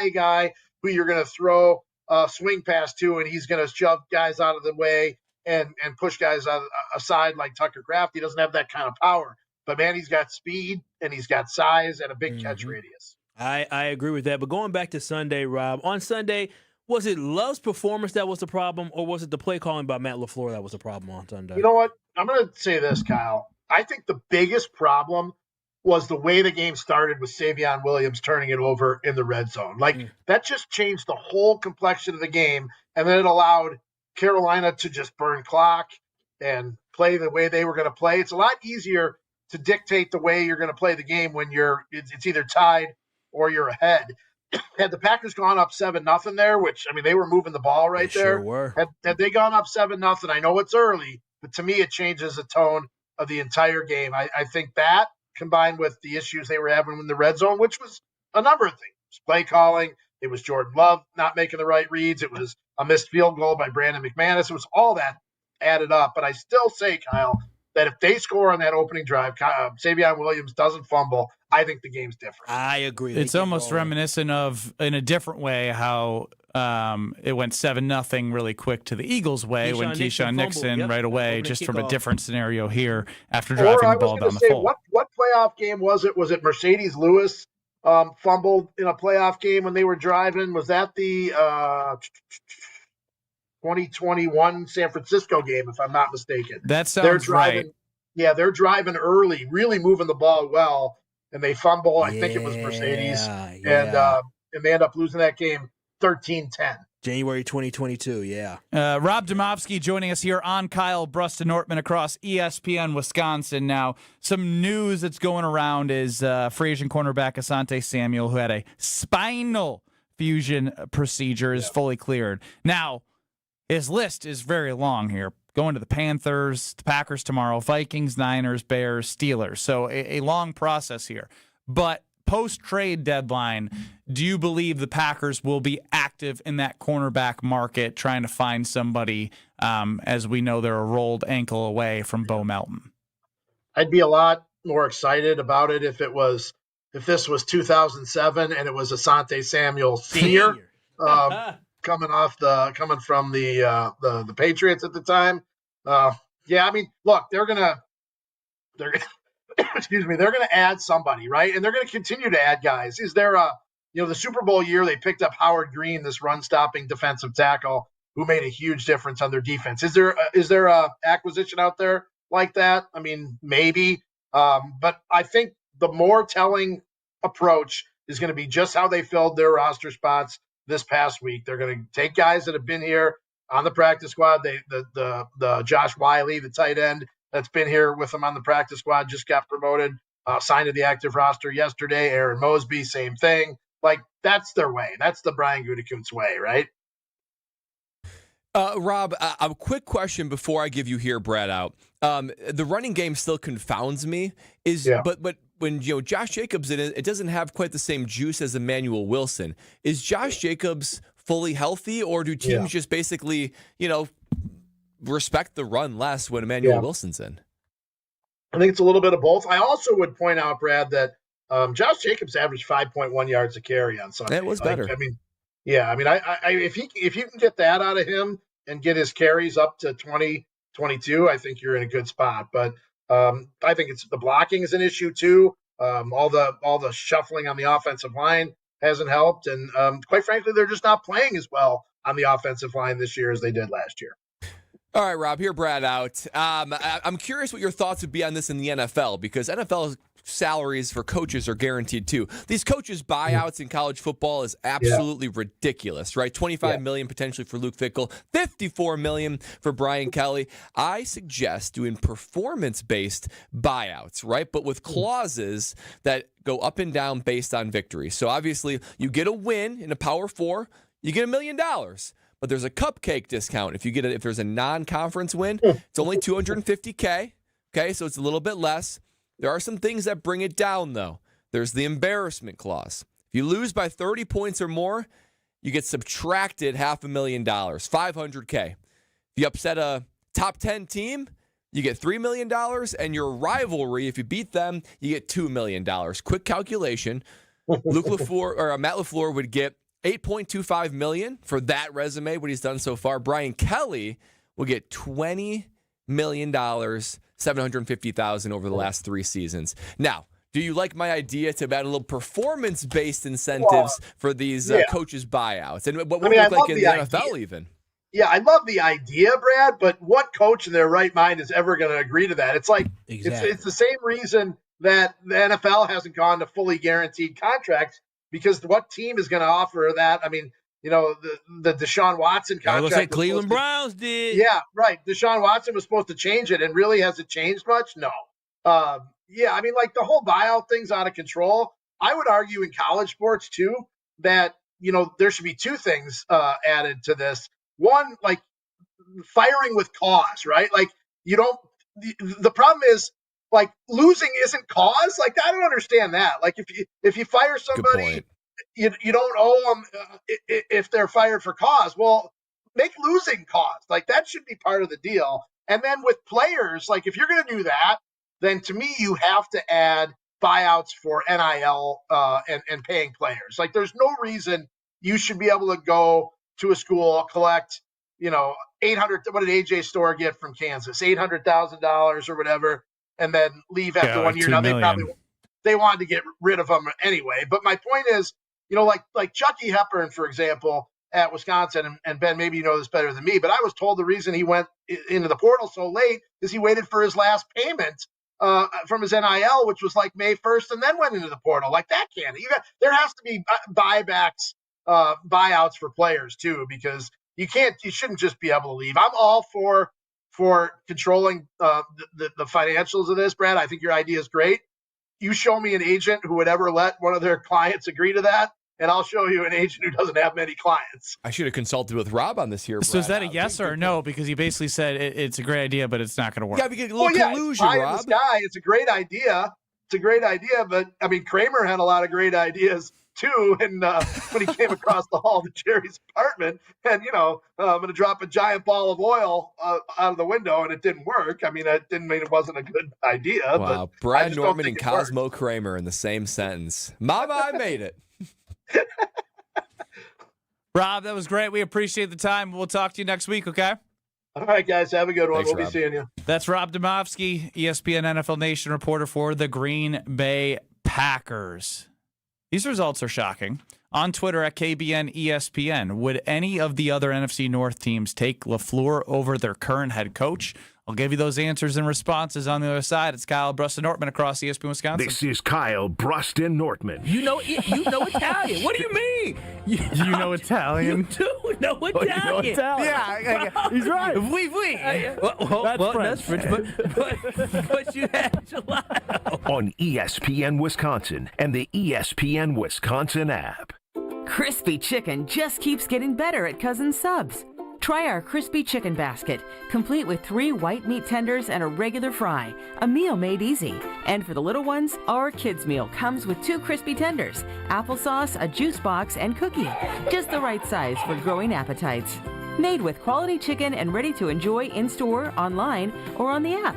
a guy who you're going to throw a swing pass to and he's going to shove guys out of the way and push guys aside like Tucker Kraft. He doesn't have that kind of power. But, man, he's got speed and he's got size and a big catch radius. I agree with that. But going back to Sunday, Rob, on Sunday, was it Love's performance that was the problem, or was it the play calling by Matt LaFleur that was the problem on Sunday? You know what? I'm going to say this, Kyle. I think the biggest problem was the way the game started with Savion Williams turning it over in the red zone. That just changed the whole complexion of the game, and then it allowed Carolina to just burn clock and play the way they were going to play. It's a lot easier to dictate the way you're going to play the game when it's either tied or you're ahead. Had the Packers gone up 7-0 there, which, I mean, they were moving the ball right there. Sure were. Had they gone up 7-0, I know it's early, but to me it changes the tone of the entire game. I think that, combined with the issues they were having in the red zone, which was a number of things. It was play calling. It was Jordan Love not making the right reads. It was a missed field goal by Brandon McManus. It was all that added up. But I still say, Kyle, that if they score on that opening drive, Savion Williams doesn't fumble, I think the game's different. I agree. It's almost reminiscent of, in a different way, how it went 7-0 really quick to the Eagles' way when Keyshawn Nixon right away, just from a different scenario here after driving the ball down the field. What playoff game was it? Was it Mercedes Lewis fumbled in a playoff game when they were driving? Was that the 2021 San Francisco game, if I'm not mistaken? That sounds right. Yeah, they're driving early, really moving the ball well, and they fumble. I think it was Mercedes, and they end up losing that game 13-10. January 2022, yeah. Rob Domofsky joining us here on Kyle Bruston Nortman across ESPN Wisconsin. Now, some news that's going around is free agent cornerback Asante Samuel, who had a spinal fusion procedure, is fully cleared. Now, his list is very long here. Going to the Panthers, the Packers tomorrow, Vikings, Niners, Bears, Steelers. So a long process here. But post-trade deadline, do you believe the Packers will be active in that cornerback market trying to find somebody, as we know they're a rolled ankle away from Bo Melton? I'd be a lot more excited about it if this was 2007 and it was Asante Samuel Sr. coming from the Patriots at the time. Yeah, I mean, look, they're gonna add somebody, right? And they're gonna continue to add guys. Is there the Super Bowl year they picked up Howard Green, this run-stopping defensive tackle who made a huge difference on their defense. Is there a acquisition out there like that? I mean, maybe, but I think the more telling approach is going to be just how they filled their roster spots this past week. They're going to take guys that have been here on the practice squad. The Josh Wiley, the tight end that's been here with them on the practice squad, just got promoted, signed to the active roster yesterday. Aaron Mosby, same thing. Like, that's their way. That's the Brian Gutekunst way, right? Rob, a quick question before I give you here, Brad, out. The running game still confounds me. But when Josh Jacobs in it doesn't have quite the same juice as Emmanuel Wilson. Is Josh Jacobs fully healthy, or do teams just basically, respect the run less when Emmanuel Wilson's in? I think it's a little bit of both. I also would point out, Brad, that Josh Jacobs averaged 5.1 yards a carry on Sunday. That was better. If you can get that out of him and get his carries up to 20, 22, I think you're in a good spot. But I think it's the blocking is an issue too. All the shuffling on the offensive line hasn't helped, and quite frankly, they're just not playing as well on the offensive line this year as they did last year. All right, Rob, here, Brad out. I'm curious what your thoughts would be on this in the NFL, because NFL salaries for coaches are guaranteed too. These coaches' buyouts in college football is absolutely ridiculous, right? $25 million potentially for Luke Fickell, $54 million for Brian Kelly. I suggest doing performance-based buyouts, right? But with clauses that go up and down based on victory. So obviously, you get a win in a Power 4, you get $1 million. But there's a cupcake discount if there's a non-conference win. It's only $250K. Okay, so it's a little bit less. There are some things that bring it down, though. There's the embarrassment clause. If you lose by 30 points or more, you get subtracted $500,000, $500K. If you upset a top 10 team, you get $3 million, and your rivalry, if you beat them, you get $2 million. Quick calculation: Matt LaFleur would get $8.25 million for that resume, what he's done so far. Brian Kelly will get $20 million, $750,000 over the last 3 seasons. Now, do you like my idea to add a little performance-based incentives for these coaches' buyouts? And what would it look like in the NFL even? Yeah, I love the idea, Brad, but what coach in their right mind is ever going to agree to that? It's like it's the same reason that the NFL hasn't gone to fully guaranteed contracts, because what team is going to offer that? I mean, the Deshaun Watson contract. Looks like Cleveland Browns did. Yeah, right. Deshaun Watson was supposed to change it, and really, has it changed much? No. The whole buyout thing's out of control. I would argue in college sports too that there should be 2 things added to this. One, like firing with cause, right? Like the problem is, like, losing isn't cause. Like, I don't understand that. Like, if you fire somebody, you don't owe them if they're fired for cause. Well, make losing cause. Like, that should be part of the deal. And then with players, like, if you're going to do that, then to me, you have to add buyouts for NIL and paying players. Like, there's no reason you should be able to go to a school, collect, $800. What did AJ Storr get from Kansas? $800,000 or whatever. And then leave after 1 year. Now they wanted to get rid of him anyway. But my point is, like Chucky Hepburn, for example, at Wisconsin, and Ben, maybe you know this better than me, but I was told the reason he went into the portal so late is he waited for his last payment from his NIL, which was like May 1st, and then went into the portal. Like, that can't. There has to be buyouts for players too, because you shouldn't just be able to leave. I'm all for controlling the financials of this, Brad. I think your idea is great. You show me an agent who would ever let one of their clients agree to that, and I'll show you an agent who doesn't have many clients. I should have consulted with Rob on this here, Brad. So is that a yes or a no? Because he basically said it's a great idea, but it's not going to work. Yeah, because a little collusion, Rob. This guy, it's a great idea. But I mean, Kramer had a lot of great ideas too, and when he came across the hall to Jerry's apartment, and I'm going to drop a giant ball of oil out of the window, and it didn't work. I mean, it didn't mean it wasn't a good idea. Wow, but Brad Norman and Cosmo Kramer in the same sentence. Mama, I made it. Rob, that was great. We appreciate the time. We'll talk to you next week, okay? All right, guys, have a good one. Thanks, we'll be seeing you. That's Rob Demovsky, ESPN NFL Nation reporter for the Green Bay Packers. These results are shocking. On Twitter at KBN ESPN, would any of the other NFC North teams take LaFleur over their current head coach? I'll give you those answers and responses on the other side. It's Kyle Bruston-Nortman across ESPN Wisconsin. This is Kyle Bruston-Nortman. You know Italian. What do you mean? You know Italian? You do know Italian. Yeah, he's right. Oui. That's French. But you had gelato. On ESPN Wisconsin and the ESPN Wisconsin app. Crispy chicken just keeps getting better at Cousin Subs. Try our crispy chicken basket, complete with 3 white meat tenders and a regular fry, a meal made easy. And for the little ones, our kids meal comes with 2 crispy tenders, applesauce, a juice box, and cookie. Just the right size for growing appetites. Made with quality chicken and ready to enjoy in-store, online, or on the app.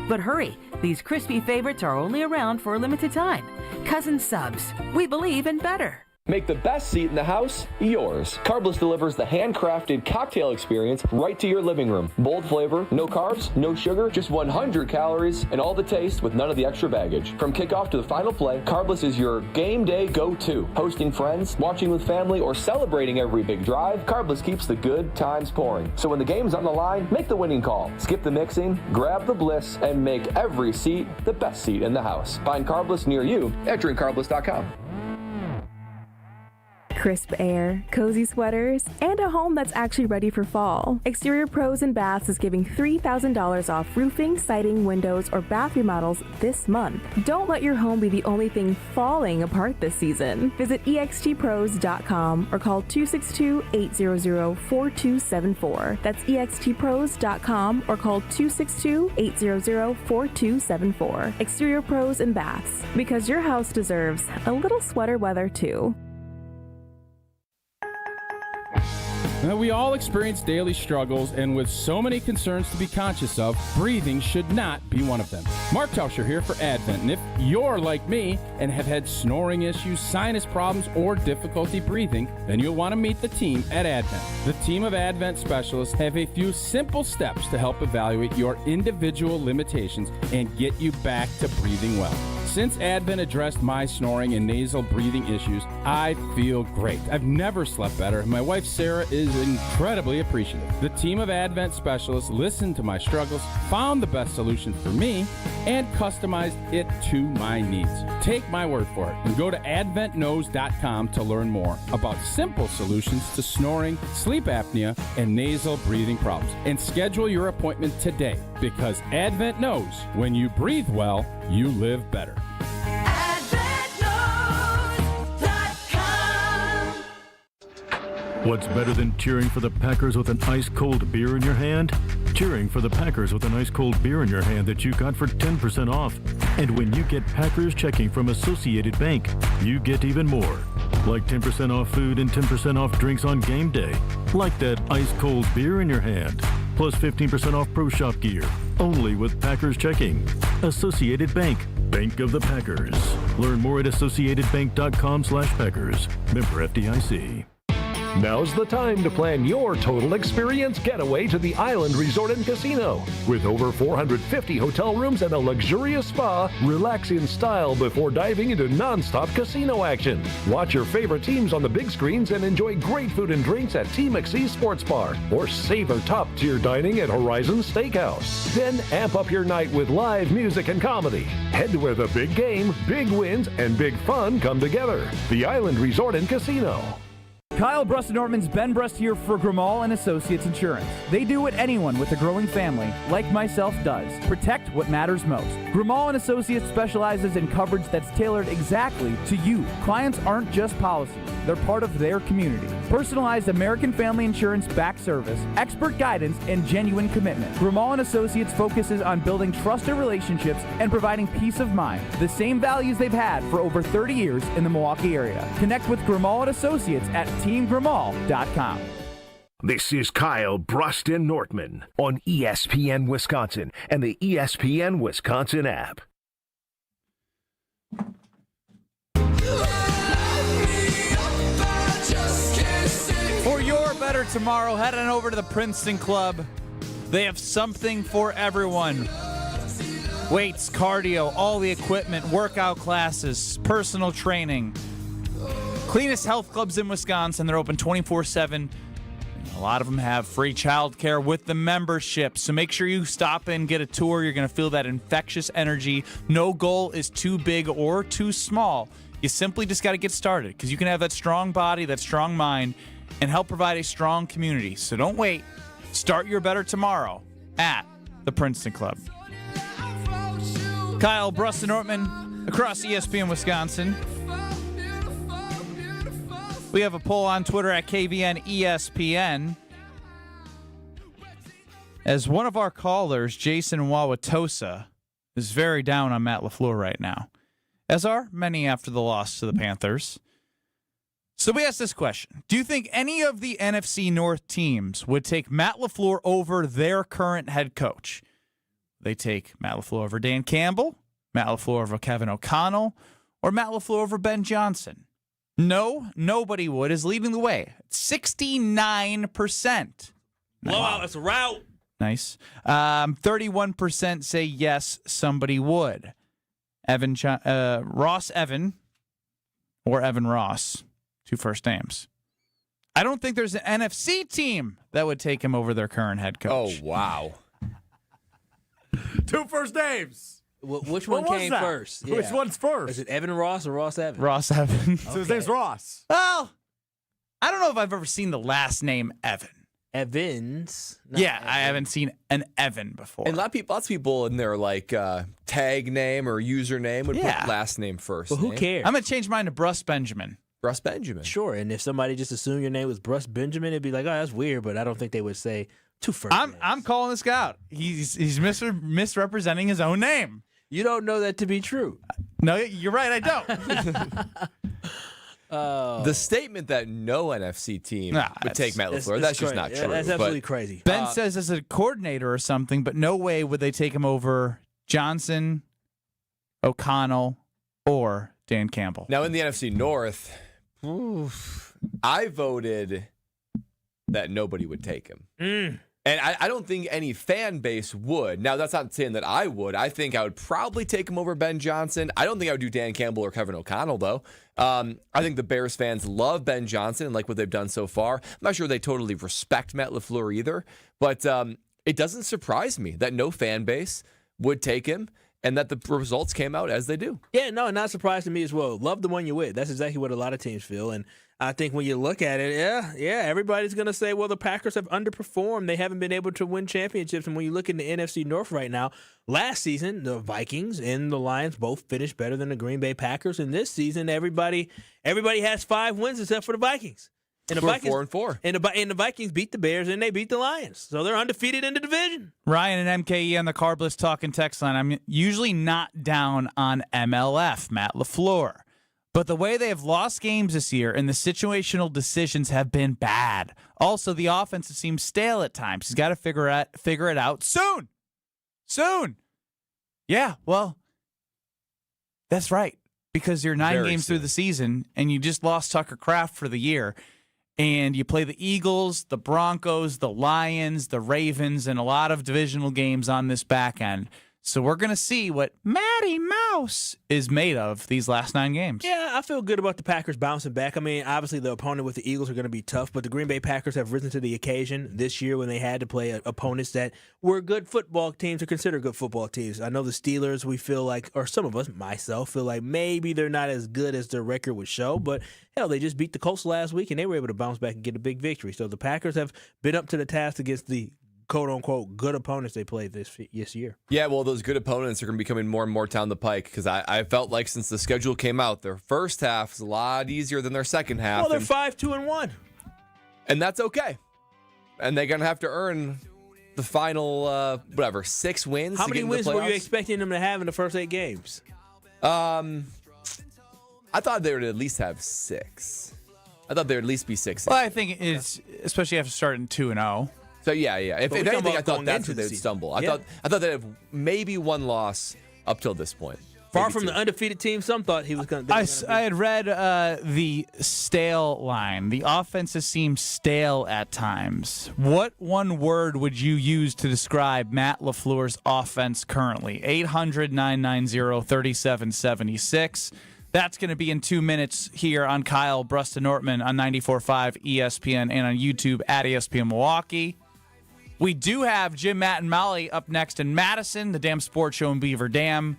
But hurry, these crispy favorites are only around for a limited time. Cousin Subs, we believe in better. Make the best seat in the house yours. Carbless delivers the handcrafted cocktail experience right to your living room. Bold flavor, no carbs, no sugar, just 100 calories, and all the taste with none of the extra baggage. From kickoff to the final play, Carbless is your game day go-to. Hosting friends, watching with family, or celebrating every big drive, Carbless keeps the good times pouring. So when the game's on the line, make the winning call. Skip the mixing, grab the bliss, and make every seat the best seat in the house. Find Carbless near you at drinkcarbless.com. Crisp air, cozy sweaters, and a home that's actually ready for fall. Exterior Pros and Baths is giving $3,000 off roofing, siding, windows, or bath remodels this month. Don't let your home be the only thing falling apart this season. Visit extpros.com or call 262-800-4274. That's extpros.com or call 262-800-4274. Exterior Pros and Baths, because your house deserves a little sweater weather too. Now, we all experience daily struggles, and with so many concerns to be conscious of, breathing should not be one of them. Mark Tauscher here for Advent, and if you're like me and have had snoring issues, sinus problems, or difficulty breathing, then you'll want to meet the team at Advent. The team of Advent specialists have a few simple steps to help evaluate your individual limitations and get you back to breathing well. Since Advent addressed my snoring and nasal breathing issues, I feel great. I've never slept better, and my wife Sarah is incredibly appreciative. The team of Advent specialists listened to my struggles, found the best solution for me, and customized it to my needs. Take my word for it and go to adventknows.com to learn more about simple solutions to snoring, sleep apnea, and nasal breathing problems. And schedule your appointment today, because Advent knows when you breathe well, you live better. What's better than cheering for the Packers with an ice-cold beer in your hand? Cheering for the Packers with an ice-cold beer in your hand that you got for 10% off. And when you get Packers checking from Associated Bank, you get even more. Like 10% off food and 10% off drinks on game day. Like that ice-cold beer in your hand. Plus 15% off Pro Shop gear. Only with Packers checking. Associated Bank. Bank of the Packers. Learn more at associatedbank.com/Packers. Member FDIC. Now's the time to plan your total experience getaway to the Island Resort and Casino. With over 450 hotel rooms and a luxurious spa, relax in style before diving into nonstop casino action. Watch your favorite teams on the big screens and enjoy great food and drinks at T. McSee Sports Bar, or savor top-tier dining at Horizon Steakhouse. Then amp up your night with live music and comedy. Head to where the big game, big wins, and big fun come together. The Island Resort and Casino. Kyle Brust-Nortman's Ben Brust here for Grimal & Associates Insurance. They do what anyone with a growing family, like myself, does. Protect what matters most. Grimal & Associates specializes in coverage that's tailored exactly to you. Clients aren't just policies. They're part of their community. Personalized American Family Insurance back service, expert guidance, and genuine commitment. Grimal & Associates focuses on building trusted relationships and providing peace of mind. The same values they've had for over 30 years in the Milwaukee area. Connect with Grimal & Associates at teamgrimal.com. This is Kyle Brust-Nortman on ESPN Wisconsin and the ESPN Wisconsin app. For your better tomorrow, head on over to the Princeton Club. They have something for everyone. Weights, cardio, all the equipment, workout classes, personal training. Cleanest health clubs in Wisconsin. They're open 24/7. A lot of them have free childcare with the membership. So make sure you stop in, get a tour. You're going to feel that infectious energy. No goal is too big or too small. You simply just got to get started, because you can have that strong body, that strong mind, and help provide a strong community. So don't wait. Start your better tomorrow at the Princeton Club. Kyle Brust-Nortman across ESPN Wisconsin. We have a poll on Twitter at KBN ESPN. as one of our callers, Jason Wauwatosa, is very down on Matt LaFleur right now, as are many after the loss to the Panthers. So we asked this question. Do you think any of the NFC North teams would take Matt LaFleur over their current head coach? They take Matt LaFleur over Dan Campbell, Matt LaFleur over Kevin O'Connell, or Matt LaFleur over Ben Johnson? No, nobody would is leading the way. 69%. Blowout, that's a route. Nice. 31% say yes, somebody would. Ross Evan or Evan Ross, 2 first names. I don't think there's an NFC team that would take him over their current head coach. Oh, wow. 2 first names. Which one came first? Which one's first? Is it Evan Ross or Ross Evan? Ross Evan. So his name's Ross. Well, I don't know if I've ever seen the last name Evan. Evans. Yeah, Evan. I haven't seen an Evan before. And lots of people in their tag name or username would put last name first. But who cares? I'm gonna change mine to Bruss Benjamin. Bruss Benjamin. Sure, and if somebody just assumed your name was Bruss Benjamin, it'd be like, oh, that's weird. But I don't think they would say 2 first names. I'm calling this guy out. He's misrepresenting his own name. You don't know that to be true. No, you're right. I don't. The statement that no NFC team would take Matt LaFleur, that's just not true. That's absolutely crazy. Ben says as a coordinator or something, but no way would they take him over Johnson, O'Connell, or Dan Campbell. Now, in the NFC North, I voted that nobody would take him. And I don't think any fan base would. Now, that's not saying that I would. I think I would probably take him over Ben Johnson. I don't think I would do Dan Campbell or Kevin O'Connell, though. I think the Bears fans love Ben Johnson and like what they've done so far. I'm not sure they totally respect Matt LaFleur either. But it doesn't surprise me that no fan base would take him and that the results came out as they do. Yeah, no, not surprised to me as well. Love the one you're with. That's exactly what a lot of teams feel. And I think when you look at it, everybody's going to say, well, the Packers have underperformed. They haven't been able to win championships. And when you look in the NFC North right now, last season, the Vikings and the Lions both finished better than the Green Bay Packers. And this season, everybody has 5 wins except for the Vikings. And the Vikings 4-4. And the Vikings beat the Bears and they beat the Lions. So they're undefeated in the division. Ryan and MKE on the Carbless Talking text line. I'm usually not down on MLF, Matt LaFleur. But the way they have lost games this year and the situational decisions have been bad. Also, the offense seems stale at times. He's got to figure it out soon. Soon. Yeah, well, that's right. Because you're 9 games through the season and you just lost Tucker Kraft for the year. And you play the Eagles, the Broncos, the Lions, the Ravens, and a lot of divisional games on this back end. So we're going to see what Matty Mouse is made of these last 9 games. Yeah, I feel good about the Packers bouncing back. I mean, obviously the opponent with the Eagles are going to be tough, but the Green Bay Packers have risen to the occasion this year when they had to play opponents that were good football teams or considered good football teams. I know the Steelers, we feel like, or some of us, myself, feel like maybe they're not as good as their record would show, but hell, they just beat the Colts last week and they were able to bounce back and get a big victory. So the Packers have been up to the task against the quote-unquote good opponents they played this year. Yeah, well, those good opponents are going to be coming more and more down the pike because I felt like since the schedule came out, their first half is a lot easier than their second half. Well, they're 5-2-1. And that's okay. And they're going to have to earn the final, 6 wins. How many wins were you expecting them to have in the first 8 games? I thought they would at least have 6. I thought they would at least be 6. Well, I think it's, especially after starting 2-0. So, yeah. If anything, I thought that's where they would stumble. I thought they'd have maybe 1 loss up till this point. Far from the undefeated team, some thought he was going to. I had read the stale line. The offenses seem stale at times. What one word would you use to describe Matt LaFleur's offense currently? 800-990-3776. That's going to be in 2 minutes here on Kyle Bruston-Nortman on 94.5 ESPN and on YouTube at ESPN Milwaukee. We do have Jim, Matt, and Molly up next in Madison, the Dam Sports Show in Beaver Dam,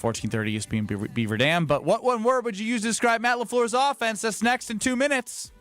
1430 ESPN Beaver Dam. But what one word would you use to describe Matt LaFleur's offense? That's next in 2 minutes.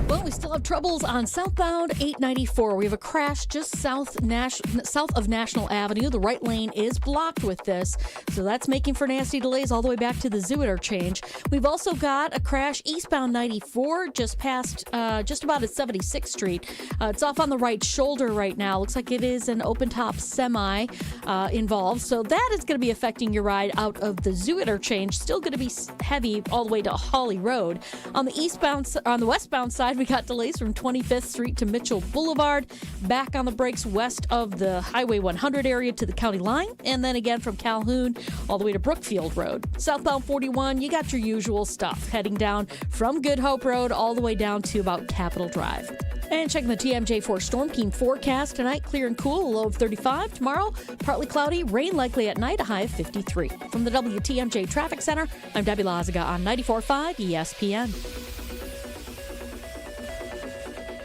Well, we still have troubles on southbound 894. We have a crash just south of National Avenue. The right lane is blocked with this, so that's making for nasty delays all the way back to the zoo interchange. We've also got a crash eastbound 94 just past, just about at 76th Street. It's off on the right shoulder right now. Looks like it is an open-top semi involved, so that is going to be affecting your ride out of the zoo interchange. Still going to be heavy all the way to Hawley Road. On the westbound side, we got delays from 25th Street to Mitchell Boulevard, back on the brakes west of the Highway 100 area to the county line, and then again from Calhoun all the way to Brookfield Road. Southbound 41, you got your usual stuff, heading down from Good Hope Road all the way down to about Capitol Drive. And checking the TMJ4 Storm Team forecast tonight, clear and cool, a low of 35. Tomorrow, partly cloudy, rain likely at night, a high of 53. From the WTMJ Traffic Center, I'm Debbie Lazaga on 94.5 ESPN.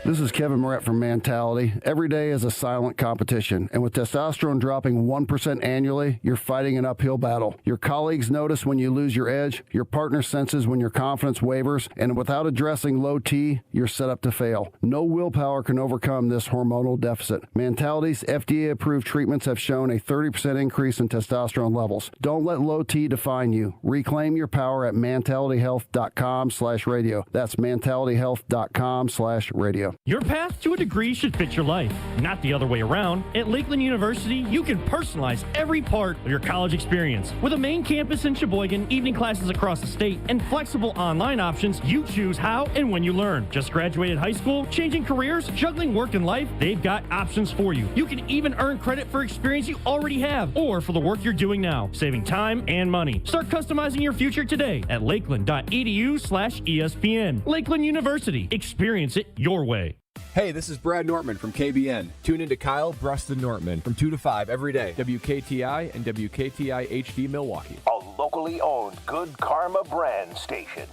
This is Kevin Moret from Mentality. Every day is a silent competition, and with testosterone dropping 1% annually, you're fighting an uphill battle. Your colleagues notice when you lose your edge, your partner senses when your confidence wavers, and without addressing low T, you're set up to fail. No willpower can overcome this hormonal deficit. Mentality's FDA-approved treatments have shown a 30% increase in testosterone levels. Don't let low T define you. Reclaim your power at mentalityhealth.com/radio. That's mentalityhealth.com/radio. Your path to a degree should fit your life, not the other way around. At Lakeland University, you can personalize every part of your college experience. With a main campus in Sheboygan, evening classes across the state, and flexible online options, you choose how and when you learn. Just graduated high school, changing careers, juggling work and life, they've got options for you. You can even earn credit for experience you already have, or for the work you're doing now, saving time and money. Start customizing your future today at lakeland.edu/ESPN. Lakeland University. Experience it your way. Hey, this is Brad Nortman from KBN. Tune into Kyle Bruston Nortman from 2 to 5 every day. WKTI and WKTI HD Milwaukee. A locally owned Good Karma brand station.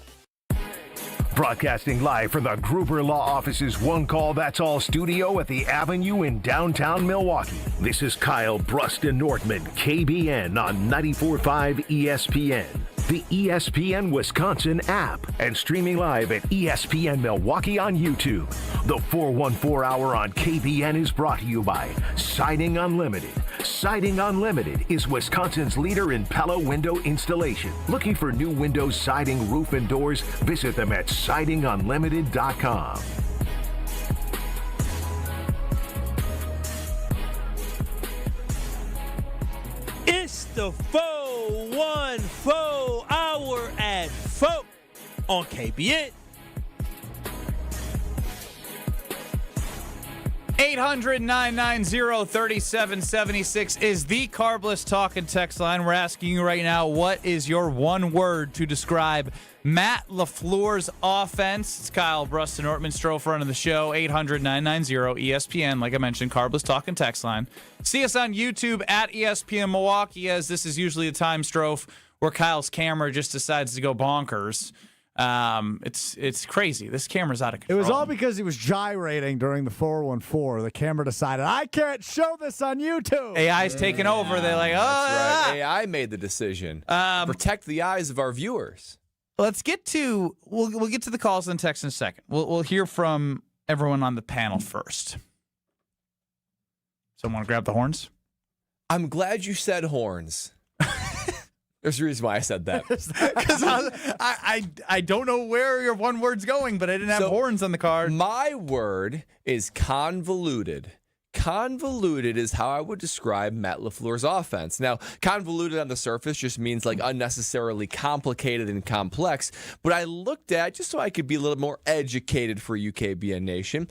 Broadcasting live from the Gruber Law Office's One Call That's All studio at the Avenue in downtown Milwaukee. This is Kyle Bruston Nortman, KBN on 94.5 ESPN. The ESPN Wisconsin app, and streaming live at ESPN Milwaukee on YouTube. The 414 Hour on KBN is brought to you by Siding Unlimited. Siding Unlimited is Wisconsin's leader in Pella window installation. Looking for new windows, siding, roof, and doors? Visit them at sidingunlimited.com. It's the 414 Hour at 4 on KBN. 800-990-3776 is the Carbless Talk and Text line. We're asking you right now, what is your one word to describe Matt LaFleur's offense? It's Kyle Bruston Nortman, Stroh, front of the show. 800-990-ESPN. Like I mentioned, Carbless Talk and Text line. See us on YouTube at ESPN Milwaukee, as this is usually a time, Stroh, where Kyle's camera just decides to go bonkers. It's crazy. This camera's out of control. It was all because he was gyrating during the 414. The camera decided, I can't show this on YouTube. AI's taking over. They're like, oh. That's right. AI made the decision. Protect the eyes of our viewers. Let's get to, we'll get to the calls and texts in a second. We'll hear from everyone on the panel first. Someone grab the horns? I'm glad you said horns. There's a reason why I said that. Because I don't know where your one word's going, but I didn't have horns on the card. My word is convoluted. Convoluted is how I would describe Matt LaFleur's offense. Now, convoluted on the surface just means like unnecessarily complicated and complex. But I looked at, just so I could be a little more educated for UKBN Nation,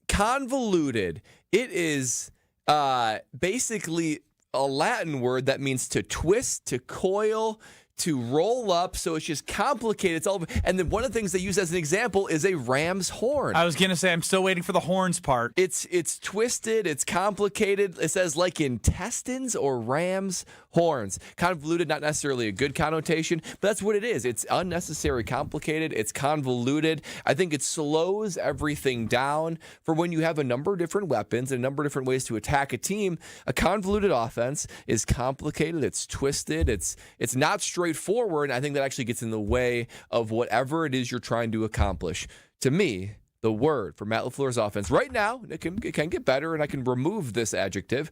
convoluted, it is basically a Latin word that means to twist, to coil, to roll up. So it's just complicated. It's all, and then one of the things they use as an example is a ram's horn. I was going to say, I'm still waiting for the horns part. It's twisted. It's complicated. It says like intestines or ram's horns. Convoluted, not necessarily a good connotation, but that's what it is. It's unnecessary, complicated. It's convoluted. I think it slows everything down for when you have a number of different weapons and a number of different ways to attack a team. A convoluted offense is complicated. It's twisted. It's not straightforward. And I think that actually gets in the way of whatever it is you're trying to accomplish. To me, the word for Matt LaFleur's offense right now, it can get better, and I can remove this adjective.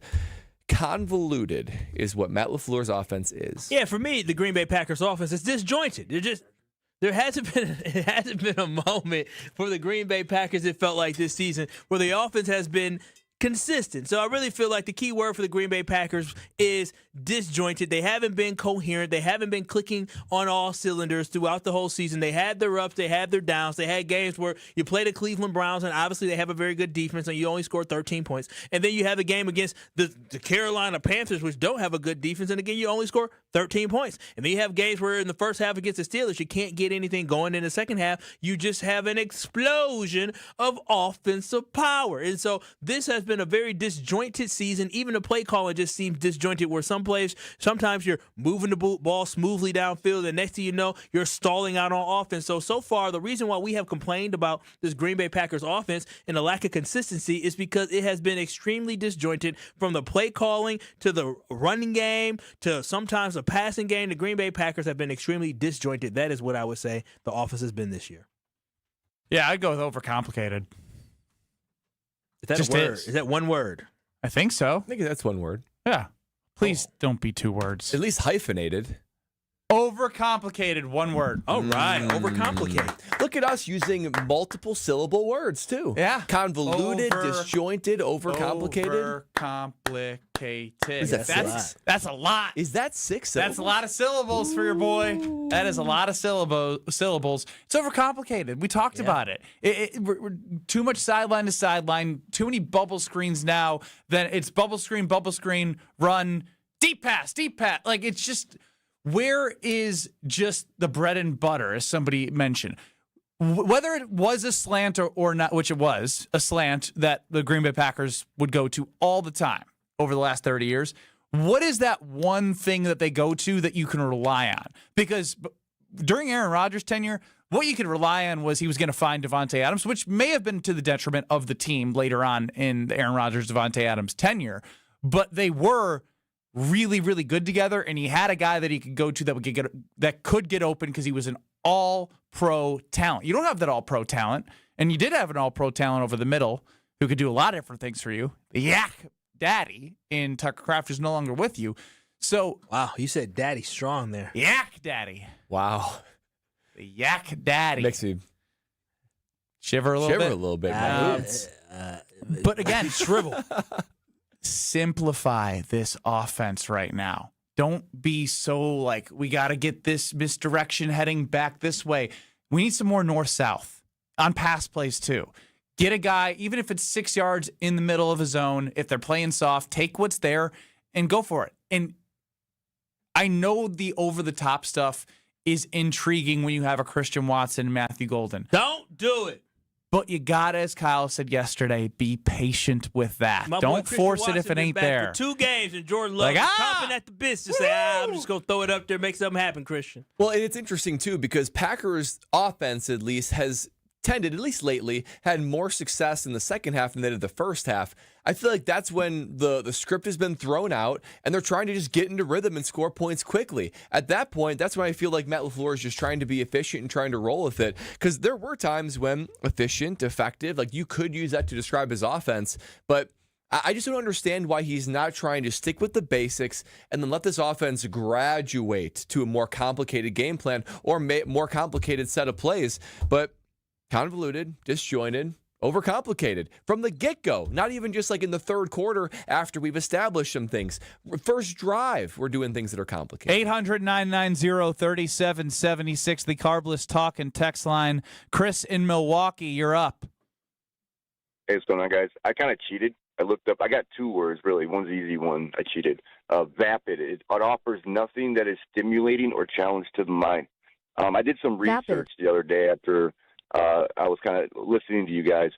Convoluted is what Matt LaFleur's offense is. Yeah, for me, the Green Bay Packers offense is disjointed. There hasn't been a moment for the Green Bay Packers, it felt like this season, where the offense has been consistent. So I really feel like the key word for the Green Bay Packers is disjointed. They haven't been coherent. They haven't been clicking on all cylinders throughout the whole season. They had their ups. They had their downs. They had games where you play the Cleveland Browns, and obviously they have a very good defense, and you only scored 13 points. And then you have a game against the Carolina Panthers, which don't have a good defense, and again, you only score 13 points. And then you have games where in the first half against the Steelers, you can't get anything going. In the second half, you just have an explosion of offensive power. And so this has been a very disjointed season. Even the play calling just seems disjointed, where some plays, sometimes you're moving the ball smoothly downfield, and next thing you know, you're stalling out on offense. So far, the reason why we have complained about this Green Bay Packers offense and the lack of consistency is because it has been extremely disjointed, from the play calling to the running game to sometimes the passing game. The Green Bay Packers have been extremely disjointed. That is what I would say the offense has been this year. Yeah, I'd go with overcomplicated. Is that Just a word? is. Is that one word? I think so. I think that's one word. Yeah. Please don't be two words. At least hyphenated. Overcomplicated, one word. All right, overcomplicated. Look at us using multiple syllable words, too. Yeah. Convoluted, disjointed, overcomplicated. Overcomplicated. Is that that's a lot. Is that 6 syllables? That's a lot of syllables for your boy. That is a lot of syllables. It's overcomplicated. We talked about it. We're too much sideline to sideline, too many bubble screens now. Then it's bubble screen, run, deep pass. Like, it's just, where is just the bread and butter, as somebody mentioned? Whether it was a slant or not, which it was, a slant that the Green Bay Packers would go to all the time over the last 30 years, what is that one thing that they go to that you can rely on? Because during Aaron Rodgers' tenure, what you could rely on was he was going to find Davante Adams, which may have been to the detriment of the team later on in the Aaron Rodgers-Davante Adams tenure, but they were really, really good together, and he had a guy that he could go to that could get open because he was an all-pro talent. You don't have that all-pro talent, and you did have an all-pro talent over the middle who could do a lot of different things for you. The Yak Daddy in Tucker Kraft is no longer with you. So, wow, you said daddy strong there. Yak Daddy. Wow. The Yak Daddy. Makes me shiver a little bit. But again, shrivel. Simplify this offense right now. Don't be so like, we got to get this misdirection heading back this way. We need some more north-south on pass plays too. Get a guy, even if it's 6 yards in the middle of a zone, if they're playing soft, take what's there and go for it. And I know the over-the-top stuff is intriguing when you have a Christian Watson and Matthew Golden. Don't do it. But you got to, as Kyle said yesterday, be patient with that. Don't Christian force Watson it if it ain't back there. For 2 games, and Jordan Love is chomping at the bits to say, I'm just going to throw it up there, make something happen, Christian. Well, and it's interesting, too, because Packers' offense, at least, has tended, at least lately, had more success in the second half than they did the first half. I feel like that's when the script has been thrown out, and they're trying to just get into rhythm and score points quickly. At that point, that's when I feel like Matt LaFleur is just trying to be efficient and trying to roll with it. Because there were times when efficient, effective, like you could use that to describe his offense, but I just don't understand why he's not trying to stick with the basics and then let this offense graduate to a more complicated game plan or more complicated set of plays. But convoluted, disjointed, overcomplicated from the get-go, not even just like in the third quarter after we've established some things. First drive, we're doing things that are complicated. 800-990-3776, the Carbless Talk and Text line. Chris in Milwaukee, you're up. Hey, what's going on, guys? I kind of cheated. I looked up. I got 2 words, really. One's an easy one. I cheated. Vapid. It offers nothing that is stimulating or challenge to the mind. I did some research the other day after I was kind of listening to you guys,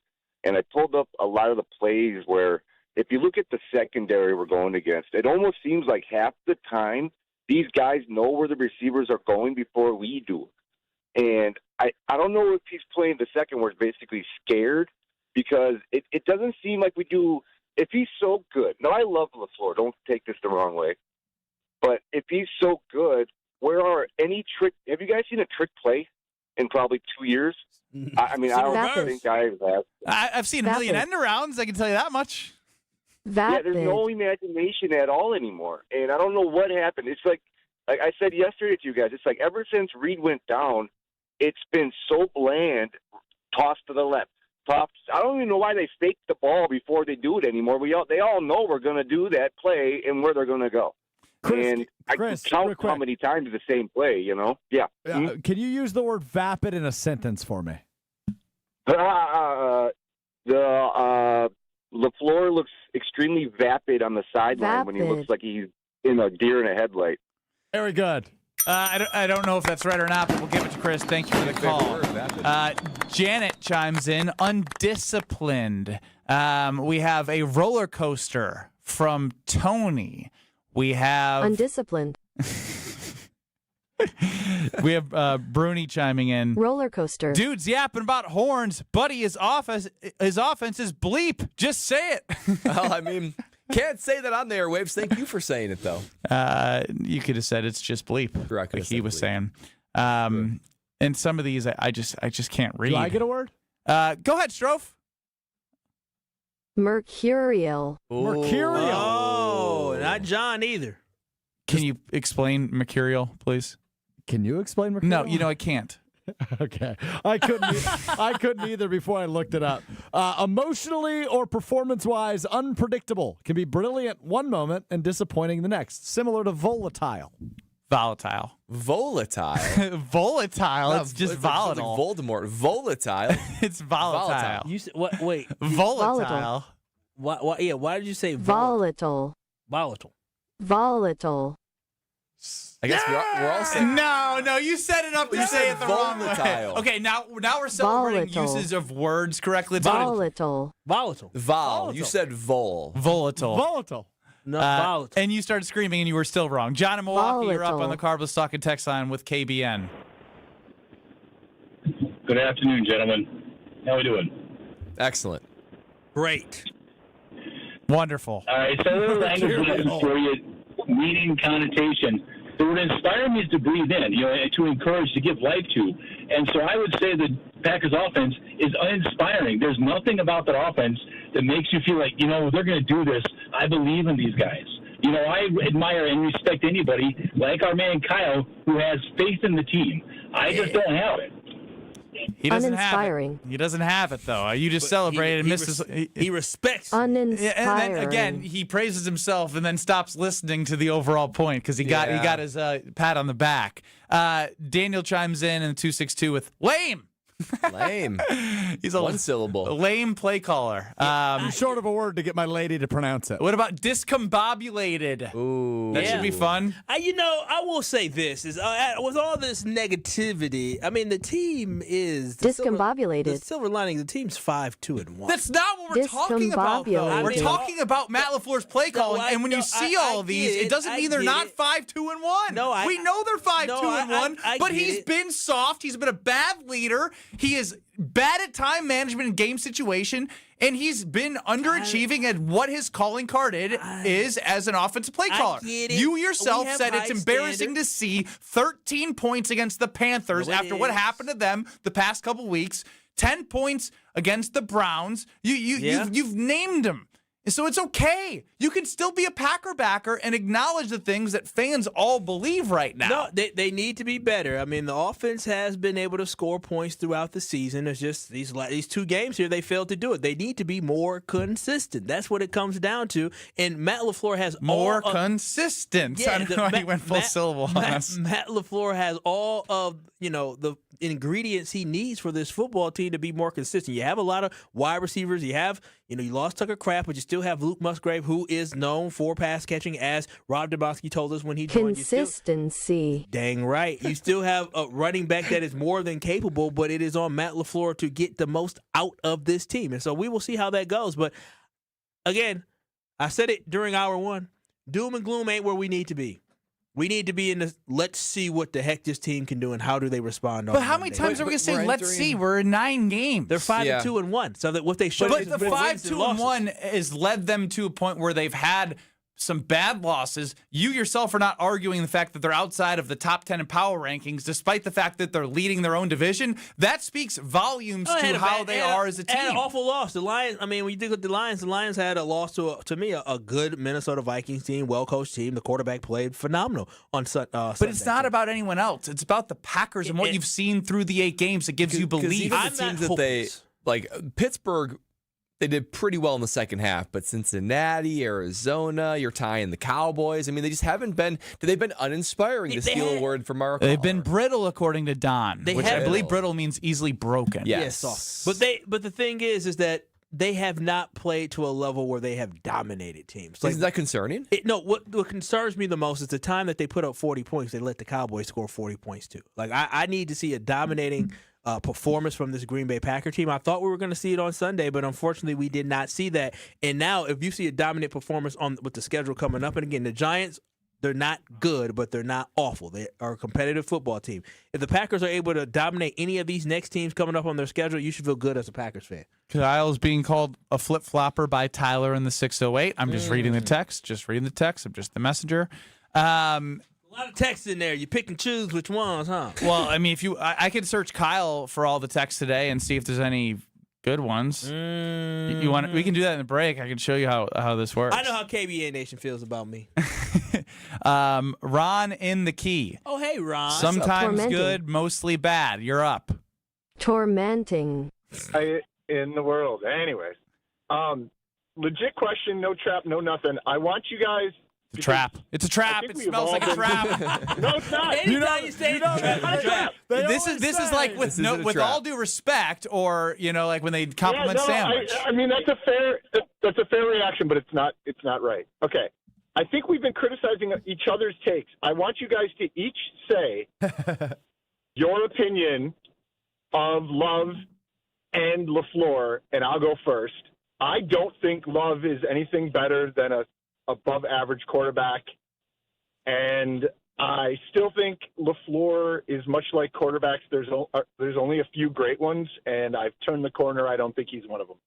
and I pulled up a lot of the plays where if you look at the secondary we're going against, it almost seems like half the time these guys know where the receivers are going before we do. And I don't know if he's playing the second where it's basically scared, because it doesn't seem like we do. If he's so good, now I love LaFleur, don't take this the wrong way, but if he's so good, where are any trick? Have you guys seen a trick play? in probably 2 years. I mean, I don't think I have. I've seen a million end arounds. I can tell you that much. Yeah, there's no imagination at all anymore, and I don't know what happened. It's like I said yesterday to you guys. It's like ever since Reed went down, it's been so bland. Toss to the left. I don't even know why they fake the ball before they do it anymore. They all know we're going to do that play and where they're going to go. And I can count how many times the same play, you know? Yeah. Can you use the word vapid in a sentence for me? LaFleur looks extremely vapid on the sideline when he looks like he's in a deer in a headlight. Very good. I don't know if that's right or not, but we'll give it to Chris. Thank you for the call. Janet chimes in, undisciplined. We have a roller coaster from Tony. We have undisciplined. We have Bruni chiming in. Roller coaster. Dude's yapping about horns. Buddy, his offense is bleep. Just say it. Well, I mean, can't say that on the airwaves. Thank you for saying it, though. You could have said it's just bleep. Correct. Like he was saying. And some of these, I just can't read. Do I get a word? Go ahead, Strofe. Mercurial. Mercurial. Oh, not John either. Can you explain mercurial, please? Can you explain mercurial? No, I can't. Okay. I couldn't either before I looked it up. Emotionally or performance-wise unpredictable. Can be brilliant one moment and disappointing the next. Similar to volatile. Volatile. Volatile? Volatile. No, it's just like volatile. Voldemort. Volatile. It's volatile. You said, what? Wait. Volatile. What? Yeah. Why did you say volatile? Volatile. Volatile. I guess we're all saying. No, you set it up to say it the wrong way. Okay, now we're celebrating Volatile. uses of words correctly. It's Volatile. Volatile. Vol. You said vol. Volatile. Volatile. No, volatile. And you started screaming and you were still wrong. John in Milwaukee, you're up on the Carbless Talk and Text line with KBN. Good afternoon, gentlemen. How we doing? Excellent. Great. Wonderful. All right, so a little language lesson for you, meaning connotation. The word inspire means to breathe in, to encourage, to give life to. And so I would say the Packers offense is uninspiring. There's nothing about that offense that makes you feel like, they're going to do this. I believe in these guys. I admire and respect anybody like our man Kyle who has faith in the team. I just don't have it. He doesn't Uninspiring. have it. He doesn't have it, though. You just celebrated. He respects. Uninspiring. And then, again, he praises himself and then stops listening to the overall point because he got his pat on the back. Daniel chimes in 262 with lame. Lame. He's a one syllable. Lame play caller. Short of a word to get my lady to pronounce it. What about discombobulated? Ooh. That should be fun. I will say this is with all this negativity. I mean, the team is discombobulated. The silver lining, the team's 5-2-1. That's not what we're talking about, though. We're talking about Matt LaFleur's play calling, and when you see all of these, it doesn't mean they're not 5-2-1. No, we know they're 5-2-1, but he's been soft. He's been a bad leader. He is bad at time management and game situation, and he's been underachieving at what his calling card is as an offensive play caller. You yourself said it's embarrassing to see 13 points against the Panthers after what happened to them the past couple weeks. 10 points against the Browns. You've named them. So it's okay. You can still be a Packer backer and acknowledge the things that fans all believe right now. No, they need to be better. I mean, the offense has been able to score points throughout the season. It's just these 2 games here, they failed to do it. They need to be more consistent. That's what it comes down to. And Matt LaFleur has more consistent. Yeah, I don't know why he went full syllable on us. Matt LaFleur has all of the ingredients he needs for this football team to be more consistent. You have a lot of wide receivers. You have, you lost Tucker Kraft, but you still have Luke Musgrave, who is known for pass catching, as Rob Domofsky told us when he joined. Consistency. Dang right. You still have a running back that is more than capable, but it is on Matt LaFleur to get the most out of this team. And so we will see how that goes. But again, I said it during hour 1. Doom and gloom ain't where we need to be. We need to be in the let's see what the heck this team can do and how do they respond. But how many times are we going to say let's see? We're in 9 games. They're 5-2-1. So that what they showed. But the 5-2-1 has led them to a point where they've had some bad losses. You yourself are not arguing the fact that they're outside of the top 10 in power rankings, despite the fact that they're leading their own division. That speaks volumes to how they are as a team. Had an awful loss. The Lions, I mean, when you think of the Lions had a loss to me, a good Minnesota Vikings team, well-coached team. The quarterback played phenomenal on Sunday. But it's not about anyone else. It's about the Packers and what you've seen through the 8 games that gives you belief. The teams that they, like Pittsburgh, they did pretty well in the second half, but Cincinnati, Arizona, you're tying the Cowboys. I mean, they just haven't been. They've been uninspiring. To steal a word from our They've been brittle, according to Don, which I believe brittle. brittle means easily broken. Yes. But the thing is that they have not played to a level where they have dominated teams. Isn't that concerning? What concerns me the most is the time that they put up 40 points, they let the Cowboys score 40 points too. Like I need to see a dominating performance from this Green Bay Packer team. I thought we were going to see it on Sunday, but unfortunately we did not see that. And now if you see a dominant performance with the schedule coming up, and again, the Giants, they're not good, but they're not awful. They are a competitive football team. If the Packers are able to dominate any of these next teams coming up on their schedule, you should feel good as a Packers fan. Kyle's being called a flip-flopper by Tyler in the 608. I'm just reading the text. I'm just the messenger. A lot of text in there. You pick and choose which ones, huh? Well, I mean, I could search Kyle for all the texts today and see if there's any good ones. You want? We can do that in the break. I can show you how this works. I know how KBN Nation feels about me. Ron in the key. Oh, hey, Ron. Sometimes good, mostly bad. You're up. Tormenting. In the world. Anyways, legit question, no trap, no nothing. I want you guys. It's a trap. It's a trap. It smells like a trap. No, it's not. Anytime you say trap. This is like with all due respect, or like when they compliment sandwich. I mean that's a fair reaction, but it's not right. Okay. I think we've been criticizing each other's takes. I want you guys to each say your opinion of Love and LaFleur, and I'll go first. I don't think Love is anything better than a above average quarterback, and I still think LaFleur is much like quarterbacks. There's only a few great ones, and I've turned the corner. I don't think he's one of them.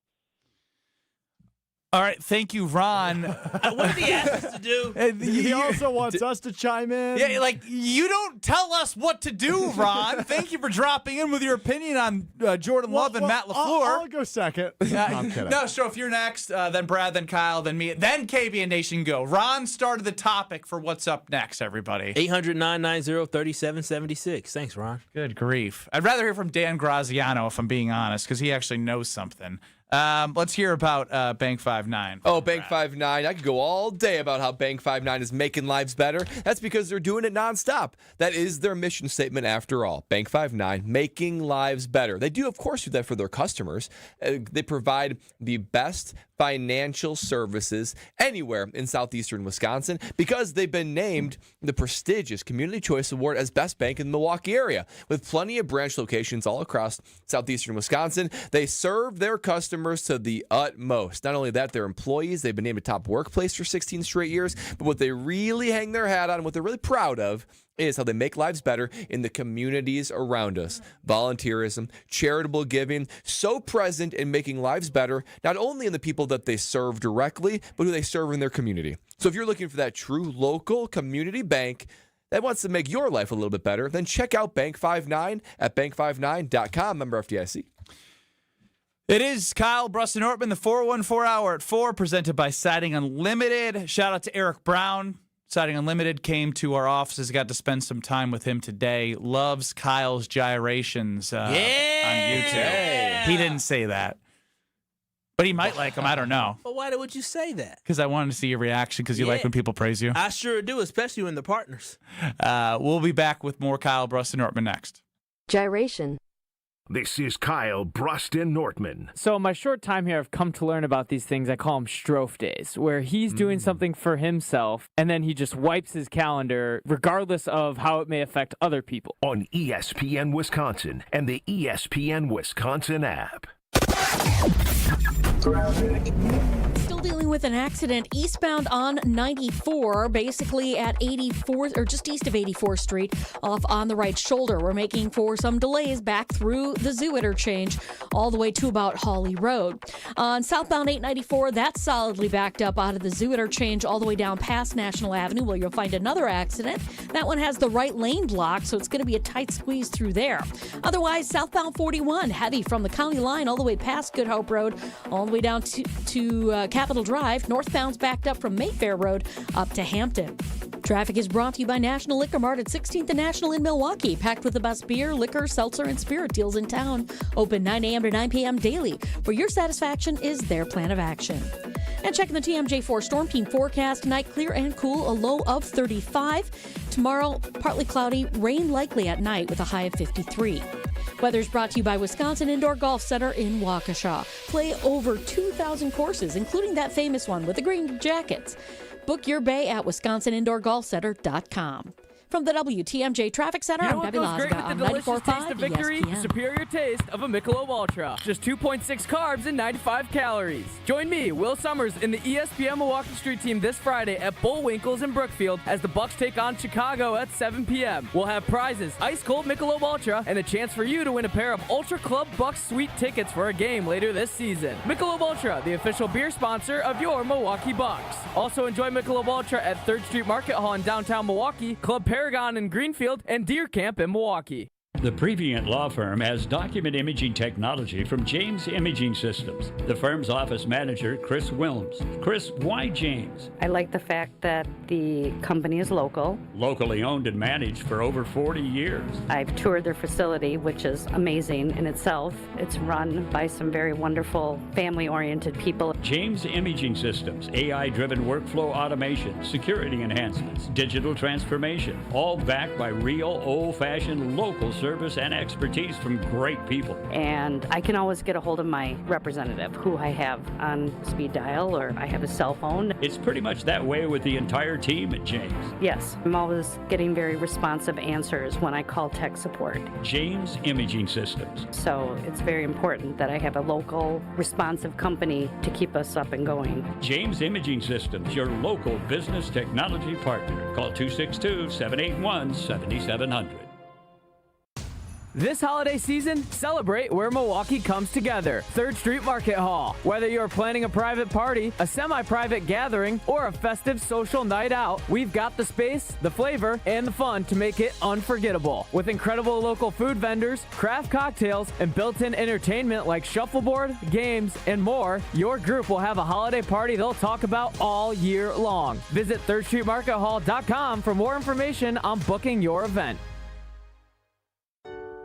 All right, thank you, Ron. What did he ask us to do? He also wants us to chime in. Yeah, like you don't tell us what to do, Ron. Thank you for dropping in with your opinion on Jordan Love and Matt LaFleur. I'll go second. No, I'm kidding. No, so if you're next, then Brad, then Kyle, then me, then KBN Nation go. Ron started the topic for what's up next, everybody. 800-990-3776. Thanks, Ron. Good grief. I'd rather hear from Dan Graziano, if I'm being honest, because he actually knows something. Let's hear about Bank 5-9. Oh, Bank 5-9. I could go all day about how Bank 5-9 is making lives better. That's because they're doing it nonstop. That is their mission statement after all. Bank 5-9, making lives better. They do, of course, do that for their customers. They provide the best financial services anywhere in southeastern Wisconsin because they've been named the prestigious Community Choice Award as Best Bank in the Milwaukee area. With plenty of branch locations all across southeastern Wisconsin, they serve their customers to the utmost. Not only that, their employees, they've been named a top workplace for 16 straight years, but what they really hang their hat on, what they're really proud of, is how they make lives better in the communities around us. Volunteerism, charitable giving, so present in making lives better, not only in the people that they serve directly, but who they serve in their community. So if you're looking for that true local community bank that wants to make your life a little bit better, then check out Bank 5-9 at bank59.com, member FDIC. It is Kyle Bruston-Ortman, the 414 Hour at 4, presented by Siding Unlimited. Shout out to Eric Brown. Siding Unlimited came to our offices, got to spend some time with him today. Loves Kyle's gyrations on YouTube. He didn't say that. But he might like them. I don't know. But why would you say that? Because I wanted to see your reaction because you like when people praise you. I sure do, especially when they're partners. We'll be back with more Kyle Bruston-Ortman next. Gyration. This is Kyle Bruston-Ortman. So in my short time here, I've come to learn about these things. I call them Strofe days, where he's doing something for himself, and then he just wipes his calendar, regardless of how it may affect other people. On ESPN Wisconsin and the ESPN Wisconsin app. Still dealing with with an accident eastbound on 94, basically at 84th or just east of 84th Street, off on the right shoulder. We're making for some delays back through the Zoo interchange all the way to about Hawley Road. On southbound 894, that's solidly backed up out of the Zoo interchange all the way down past National Avenue, where you'll find another accident. That one has the right lane blocked, so it's going to be a tight squeeze through there. Otherwise, southbound 41, heavy from the county line all the way past Good Hope Road, all the way down to Capitol Drive. Northbound's backed up from Mayfair Road up to Hampton. Traffic is brought to you by National Liquor Mart at 16th and National in Milwaukee, packed with the best beer, liquor, seltzer, and spirit deals in town. Open 9 a.m. to 9 p.m. daily, where your satisfaction is their plan of action. And checking the TMJ4 Storm Team forecast tonight, clear and cool, a low of 35. Tomorrow, partly cloudy, rain likely at night with a high of 53. Weather is brought to you by Wisconsin Indoor Golf Center in Waukesha. Play over 2,000 courses, including that famous one with the green jackets. Book your bay at wisconsinindorgolfcenter.com. From the WTMJ Traffic Center, I'm Debbie Lazga on 94.5 victory, ESPN. superior taste of a Michelob Ultra. Just 2.6 carbs and 95 calories. Join me, Will Summers, in the ESPN Milwaukee Street Team this Friday at Bullwinkles in Brookfield as the Bucks take on Chicago at 7 p.m. We'll have prizes, ice cold Michelob Ultra, and a chance for you to win a pair of Ultra Club Bucks Suite tickets for a game later this season. Michelob Ultra, the official beer sponsor of your Milwaukee Bucks. Also enjoy Michelob Ultra at 3rd Street Market Hall in downtown Milwaukee, Club Paragon in Greenfield, and Deer Camp in Milwaukee. The Previent Law Firm has document imaging technology from James Imaging Systems. The firm's office manager, Chris Wilms. Chris, why James? I like the fact that the company is local. Locally owned and managed for over 40 years. I've toured their facility, which is amazing in itself. It's run by some very wonderful, family-oriented people. James Imaging Systems, AI-driven workflow automation, security enhancements, digital transformation, all backed by real, old-fashioned local service and expertise from great people. And I can always get a hold of my representative, who I have on speed dial, or I have a cell phone. It's pretty much that way with the entire team at James. Yes, I'm always getting very responsive answers when I call tech support. James Imaging Systems. So it's very important that I have a local, responsive company to keep us up and going. James Imaging Systems, your local business technology partner. Call 262-781-7700. This holiday season, celebrate where Milwaukee comes together. 3rd Street Market Hall. Whether you're planning a private party, a semi-private gathering, or a festive social night out, we've got the space, the flavor, and the fun to make it unforgettable. With incredible local food vendors, craft cocktails, and built-in entertainment like shuffleboard, games, and more, your group will have a holiday party they'll talk about all year long. Visit thirdstreetmarkethall.com for more information on booking your event.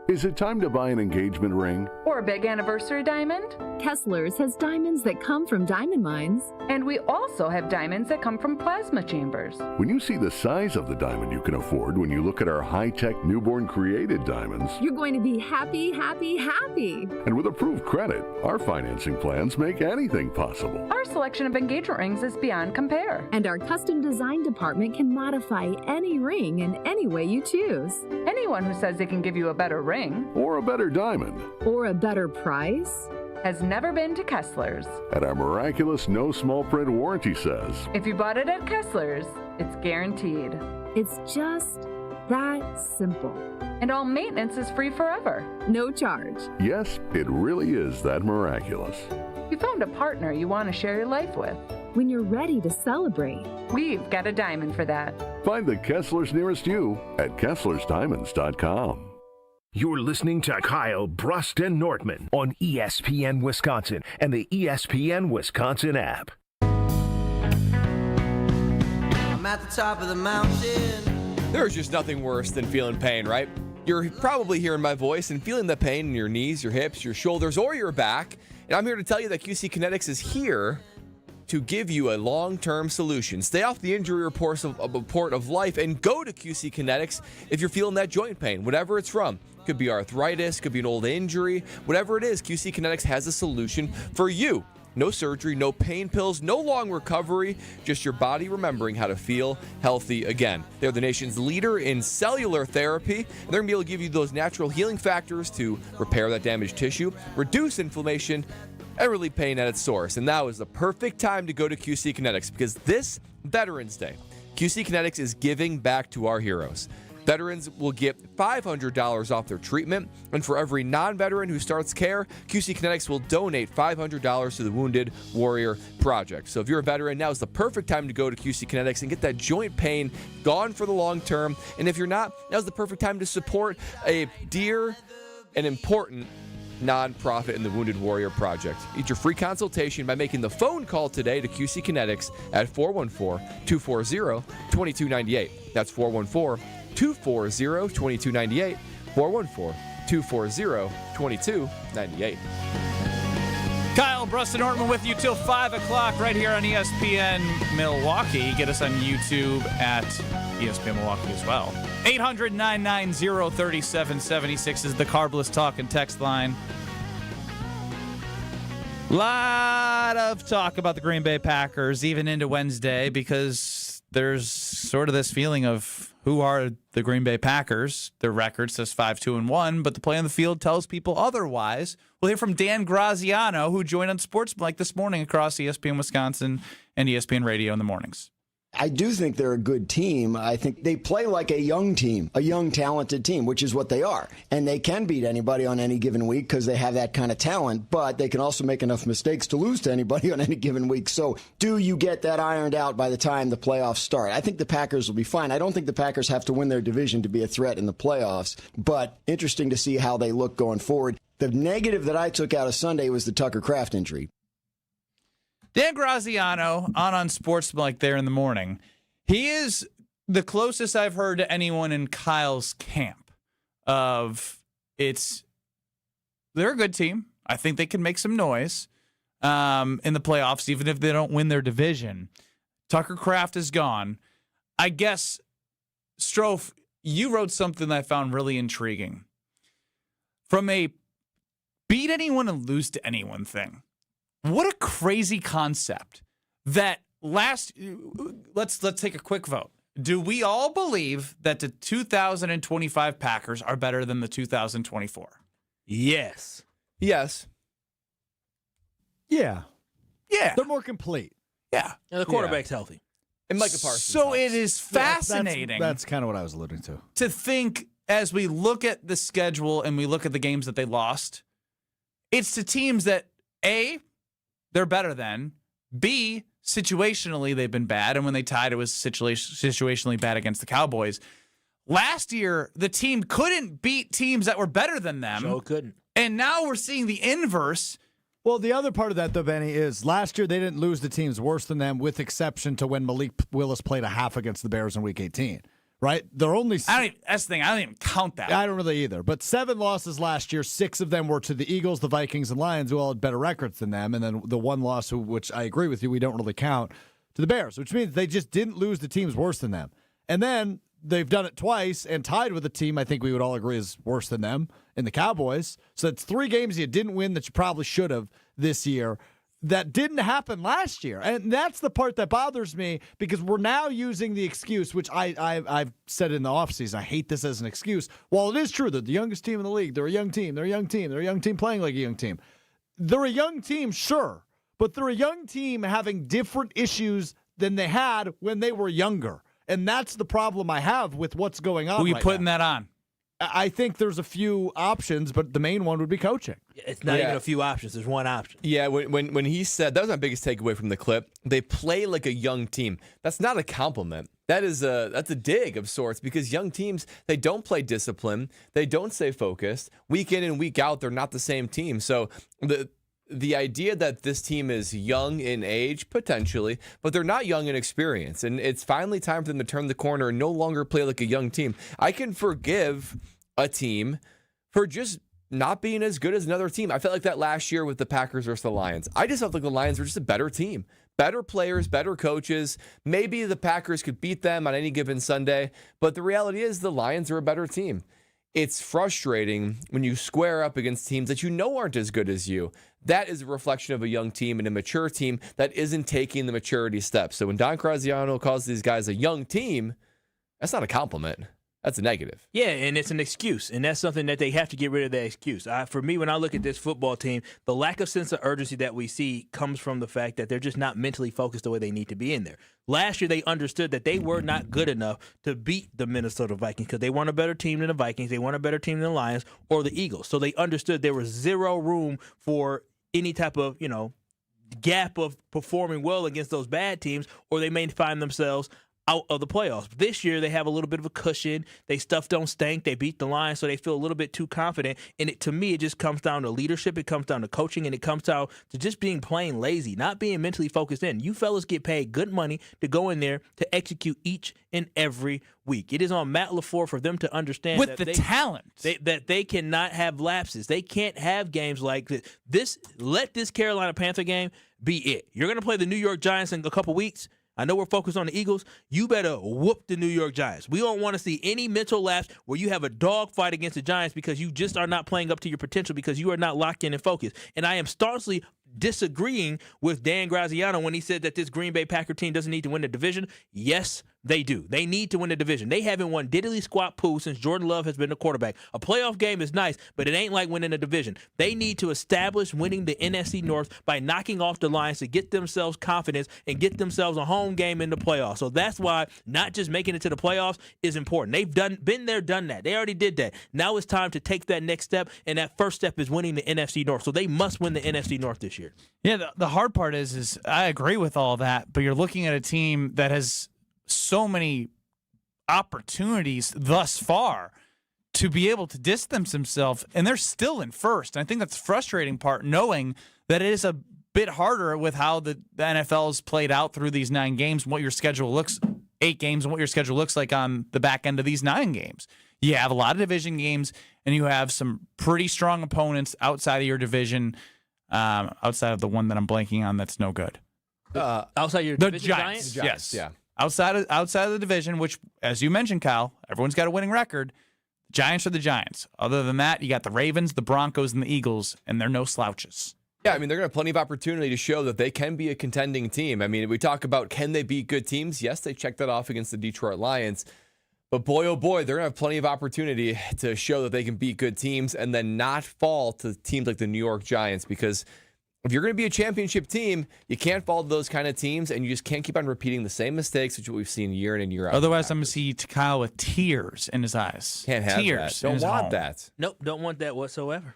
Is it time to buy an engagement ring? Or a big anniversary diamond? Kessler's has diamonds that come from diamond mines. And we also have diamonds that come from plasma chambers. When you see the size of the diamond you can afford when you look at our high-tech newborn created diamonds, you're going to be happy, happy, happy. And with approved credit, our financing plans make anything possible. Our selection of engagement rings is beyond compare. And our custom design department can modify any ring in any way you choose. Anyone who says they can give you a better ring or a better diamond or a better price has never been to Kessler's. And our miraculous no small print warranty says, if you bought it at Kessler's, it's guaranteed. It's just that simple. And all maintenance is free forever. No charge. Yes, it really is that miraculous. You found a partner you want to share your life with. When you're ready to celebrate, we've got a diamond for that. Find the Kessler's nearest you at KesslersDiamonds.com. You're listening to Kyle Brust and Nortman on ESPN Wisconsin and the ESPN Wisconsin app. I'm at the top of the mountain. There's just nothing worse than feeling pain, right? You're probably hearing my voice and feeling the pain in your knees, your hips, your shoulders, or your back. And I'm here to tell you that QC Kinetics is here to give you a long-term solution. Stay off the injury report of life and go to QC Kinetics if you're feeling that joint pain, whatever it's from. Could be arthritis, could be an old injury, whatever it is, QC Kinetics has a solution for you. No surgery, no pain pills, no long recovery, just your body remembering how to feel healthy again. They're the nation's leader in cellular therapy, and they're going to be able to give you those natural healing factors to repair that damaged tissue, reduce inflammation, and relieve pain at its source. And now is the perfect time to go to QC Kinetics because this Veterans Day, QC Kinetics is giving back to our heroes. Veterans will get $500 off their treatment, and for every non-veteran who starts care, QC Kinetics will donate $500 to the Wounded Warrior Project. So if you're a veteran, now is the perfect time to go to QC Kinetics and get that joint pain gone for the long term. And if you're not, now's the perfect time to support a dear and important nonprofit in the Wounded Warrior Project. Get your free consultation by making the phone call today to QC Kinetics at 414-240-2298. That's 414-240-2298, 414-240-2298. Kyle Bruston-Nortman with you till 5 o'clock right here on ESPN Milwaukee. Get us on YouTube at ESPN Milwaukee as well. 800-990-3776 is the Carbless Talk and Text line. Lot of talk about the Green Bay Packers even into Wednesday because there's sort of this feeling of who are the Green Bay Packers. Their record says 5-2-1, but the play on the field tells people otherwise. We'll hear from Dan Graziano, who joined on Sportsmike this morning across ESPN Wisconsin and ESPN Radio in the mornings. I do think they're a good team. I think they play like a young team, a young, talented team, which is what they are. And they can beat anybody on any given week because they have that kind of talent, but they can also make enough mistakes to lose to anybody on any given week. So do you get that ironed out by the time the playoffs start? I think the Packers will be fine. I don't think the Packers have to win their division to be a threat in the playoffs, but interesting to see how they look going forward. The negative that I took out of Sunday was the Tucker Kraft injury. Dan Graziano on Sportsmike there in the morning. He is the closest I've heard to anyone in Kyle's camp of they're a good team. I think they can make some noise in the playoffs, even if they don't win their division. Tucker Kraft is gone. I guess, Strofe, you wrote something that I found really intriguing. From a beat anyone and lose to anyone thing. What a crazy concept that let's take a quick vote. Do we all believe that the 2025 Packers are better than the 2024? Yes. Yes. Yeah. Yeah. They're more complete. Yeah. And the quarterback's healthy. And Micah Parsons. So it is fascinating. That's kind of what I was alluding to. To think as we look at the schedule and we look at the games that they lost, it's to teams that, A, they're better than. B, situationally, they've been bad. And when they tied, it was situationally bad against the Cowboys. Last year, the team couldn't beat teams that were better than them. No, couldn't. And now we're seeing the inverse. Well, the other part of that, though, Benny, is last year they didn't lose to teams worse than them, with exception to when Malik Willis played a half against the Bears in Week 18. Right? They're only. That's the thing. I don't even count that. I don't really either. But 7 losses last year. 6 of them were to the Eagles, the Vikings, and Lions, who all had better records than them. And then the one loss, which I agree with you, we don't really count, to the Bears, which means they just didn't lose to teams worse than them. And then they've done it twice and tied with a team I think we would all agree is worse than them in the Cowboys. So it's 3 games you didn't win that you probably should have this year. That didn't happen last year. And that's the part that bothers me, because we're now using the excuse, which I've said in the offseason. I hate this as an excuse. While it is true that the youngest team in the league, they're a young team. They're a young team. They're a young team playing like a young team. They're a young team, sure. But they're a young team having different issues than they had when they were younger. And that's the problem I have with what's going on. Who are you putting that on? I think there's a few options, but the main one would be coaching. It's not even a few options. There's one option. Yeah, when he said, that was my biggest takeaway from the clip, they play like a young team. That's not a compliment. That's a dig of sorts, because young teams, they don't play discipline. They don't stay focused. Week in and week out, they're not the same team. So the idea that this team is young in age, potentially, but they're not young in experience. And it's finally time for them to turn the corner and no longer play like a young team. I can forgive a team for just not being as good as another team. I felt like that last year with the Packers versus the Lions. I just felt like the Lions were just a better team. Better players, better coaches. Maybe the Packers could beat them on any given Sunday, but the reality is the Lions are a better team. It's frustrating when you square up against teams that you know aren't as good as you. That is a reflection of a young team and a mature team that isn't taking the maturity steps. So when Don Graziano calls these guys a young team, that's not a compliment. That's a negative. Yeah, and it's an excuse, and that's something that they have to get rid of, that excuse. For me, when I look at this football team, the lack of sense of urgency that we see comes from the fact that they're just not mentally focused the way they need to be in there. Last year, they understood that they were not good enough to beat the Minnesota Vikings because they weren't a better team than the Vikings, they weren't a better team than the Lions or the Eagles. So they understood there was zero room for any type of, gap of performing well against those bad teams, or they may find themselves out of the playoffs. This year, they have a little bit of a cushion. They stuff don't stink. They beat the Lions, so they feel a little bit too confident. And to me, it just comes down to leadership. It comes down to coaching, and it comes down to just being plain lazy, not being mentally focused in. You fellas get paid good money to go in there to execute each and every week. It is on Matt LaFleur for them to understand with the talent that they cannot have lapses. They can't have games like this. Let this Carolina Panther game be it. You're going to play the New York Giants in a couple weeks. I know we're focused on the Eagles. You better whoop the New York Giants. We don't want to see any mental lapse where you have a dogfight against the Giants because you just are not playing up to your potential because you are not locked in and focused. And I am staunchly disagreeing with Dan Graziano when he said that this Green Bay Packer team doesn't need to win the division. Yes, they do. They need to win the division. They haven't won diddly squat poo since Jordan Love has been the quarterback. A playoff game is nice, but it ain't like winning a division. They need to establish winning the NFC North by knocking off the Lions to get themselves confidence and get themselves a home game in the playoffs. So that's why not just making it to the playoffs is important. They've been there, done that. They already did that. Now it's time to take that next step, and that first step is winning the NFC North. So they must win the NFC North this year. Yeah, the hard part is I agree with all that, but you're looking at a team that has so many opportunities thus far to be able to distance themselves, and they're still in first. And I think that's the frustrating part, knowing that it is a bit harder with how the NFL has played out through these 9 games and what your schedule looks 8 games and what your schedule looks like on the back end of these 9 games. You have a lot of division games, and you have some pretty strong opponents outside of your division, outside of the one that I'm blanking on that's no good. Outside your the division, Giants. Giants, Yes. yeah. Outside of the division, which, as you mentioned, Kyle, everyone's got a winning record. The Giants are the Giants. Other than that, you got the Ravens, the Broncos, and the Eagles, and they're no slouches. Yeah, I mean, they're going to have plenty of opportunity to show that they can be a contending team. I mean, we talk about can they beat good teams? Yes, they checked that off against the Detroit Lions. But boy, oh boy, they're going to have plenty of opportunity to show that they can beat good teams and then not fall to teams like the New York Giants, because if you're going to be a championship team, you can't fall to those kind of teams, and you just can't keep on repeating the same mistakes, which is what we've seen year in and year out. Otherwise, I'm going to see Kyle with tears in his eyes. Can't have tears that. Don't want that. Nope, don't want that whatsoever.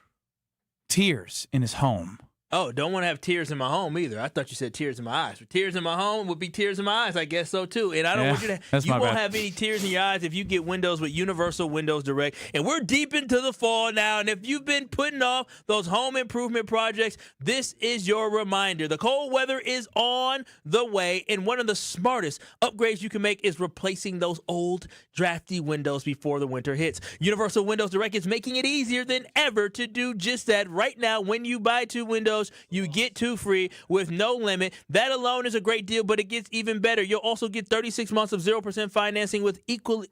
Tears in his home. Oh, don't want to have tears in my home either. I thought you said tears in my eyes. But tears in my home would be tears in my eyes. I guess so too. And I don't want you to. You won't have any tears in your eyes if you get windows with Universal Windows Direct. And we're deep into the fall now. And if you've been putting off those home improvement projects, this is your reminder. The cold weather is on the way, and one of the smartest upgrades you can make is replacing those old drafty windows before the winter hits. Universal Windows Direct is making it easier than ever to do just that. Right now, when you buy 2 windows, you get 2 free with no limit. That alone is a great deal, but it gets even better. You'll also get 36 months of 0% financing with equal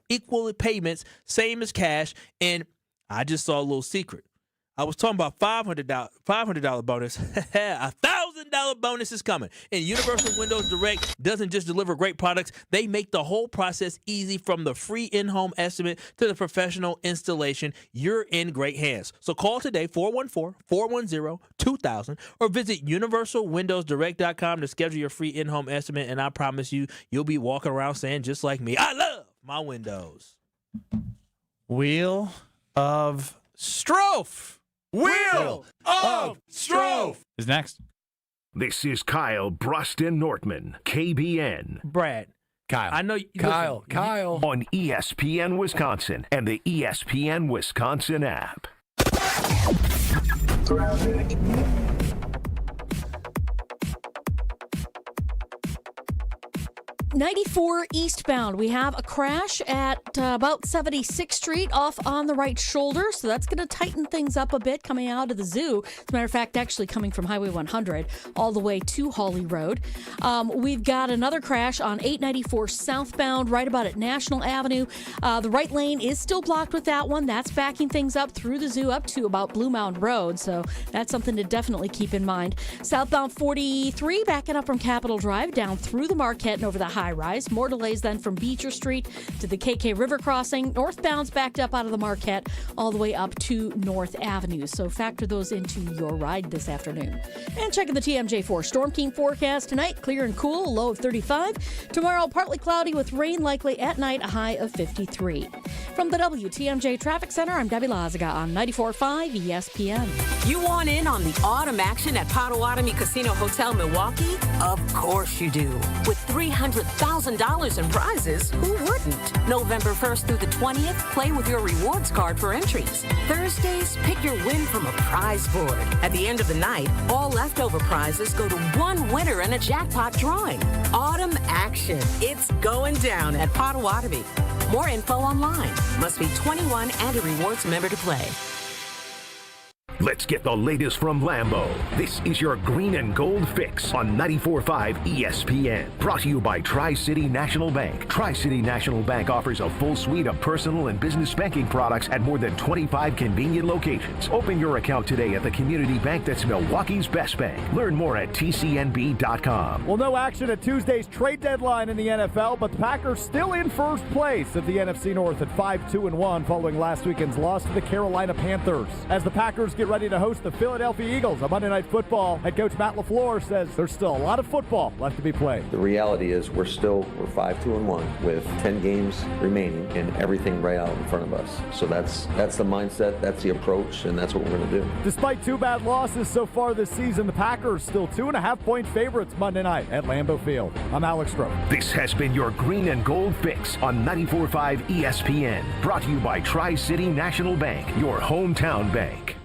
payments, same as cash. And I just saw a little secret. I was talking about $500 bonus. A $1,000 bonus is coming. And Universal Windows Direct doesn't just deliver great products. They make the whole process easy, from the free in-home estimate to the professional installation. You're in great hands. So call today, 414-410-2000, or visit universalwindowsdirect.com to schedule your free in-home estimate. And I promise you, you'll be walking around saying, just like me, I love my windows. Wheel of Strophe. Wheel of Strophe Is next. This is Kyle Bruston Nortman, KBN. Brad. Kyle. I know. Kyle. On ESPN Wisconsin and the ESPN Wisconsin app. 94 eastbound. We have a crash at about 76th Street off on the right shoulder, so that's going to tighten things up a bit coming out of the zoo. As a matter of fact, actually coming from Highway 100 all the way to Hawley Road. We've got another crash on 894 southbound right about at National Avenue. The right lane is still blocked with that one. That's backing things up through the zoo up to about Blue Mound Road, so that's something to definitely keep in mind. Southbound 43 backing up from Capitol Drive down through the Marquette and over the high high rise. More delays then from Beecher Street to the KK River crossing. Northbound's backed up out of the Marquette all the way up to North Avenue. So factor those into your ride this afternoon. And checking the TMJ4 Storm Team forecast tonight, clear and cool, a low of 35. Tomorrow, partly cloudy with rain likely at night, a high of 53. From the WTMJ Traffic Center, I'm Debbie Lazaga on 94.5 ESPN. You want in on the autumn action at Potawatomi Casino Hotel Milwaukee? Of course you do. With $300,000 in prizes, who wouldn't? November 1st through the 20th, play with your rewards card for entries. Thursdays, pick your win from a prize board. At the end of the night, all leftover prizes go to one winner in a jackpot drawing. Autumn action. It's going down at Potawatomi. More info online. Must be 21 and a rewards member to play. Let's get the latest from Lambeau. This is your green and gold fix on 94.5 ESPN. Brought to you by Tri-City National Bank. Tri-City National Bank offers a full suite of personal and business banking products at more than 25 convenient locations. Open your account today at the community bank that's Milwaukee's best bank. Learn more at tcnb.com. Well, no action at Tuesday's trade deadline in the NFL, but the Packers still in first place of the NFC North at 5-2-1 following last weekend's loss to the Carolina Panthers. As the Packers get ready to host the Philadelphia Eagles on Monday Night Football, head coach Matt LaFleur says there's still a lot of football left to be played. The reality is we're 5-2-1 with 10 games remaining and everything right out in front of us. So that's the mindset, that's the approach, and that's what we're going to do. Despite 2 bad losses so far this season, the Packers still 2.5-point favorites Monday night at Lambeau Field. I'm Alex Stroh. This has been your green and gold fix on 94.5 ESPN. Brought to you by Tri-City National Bank, your hometown bank.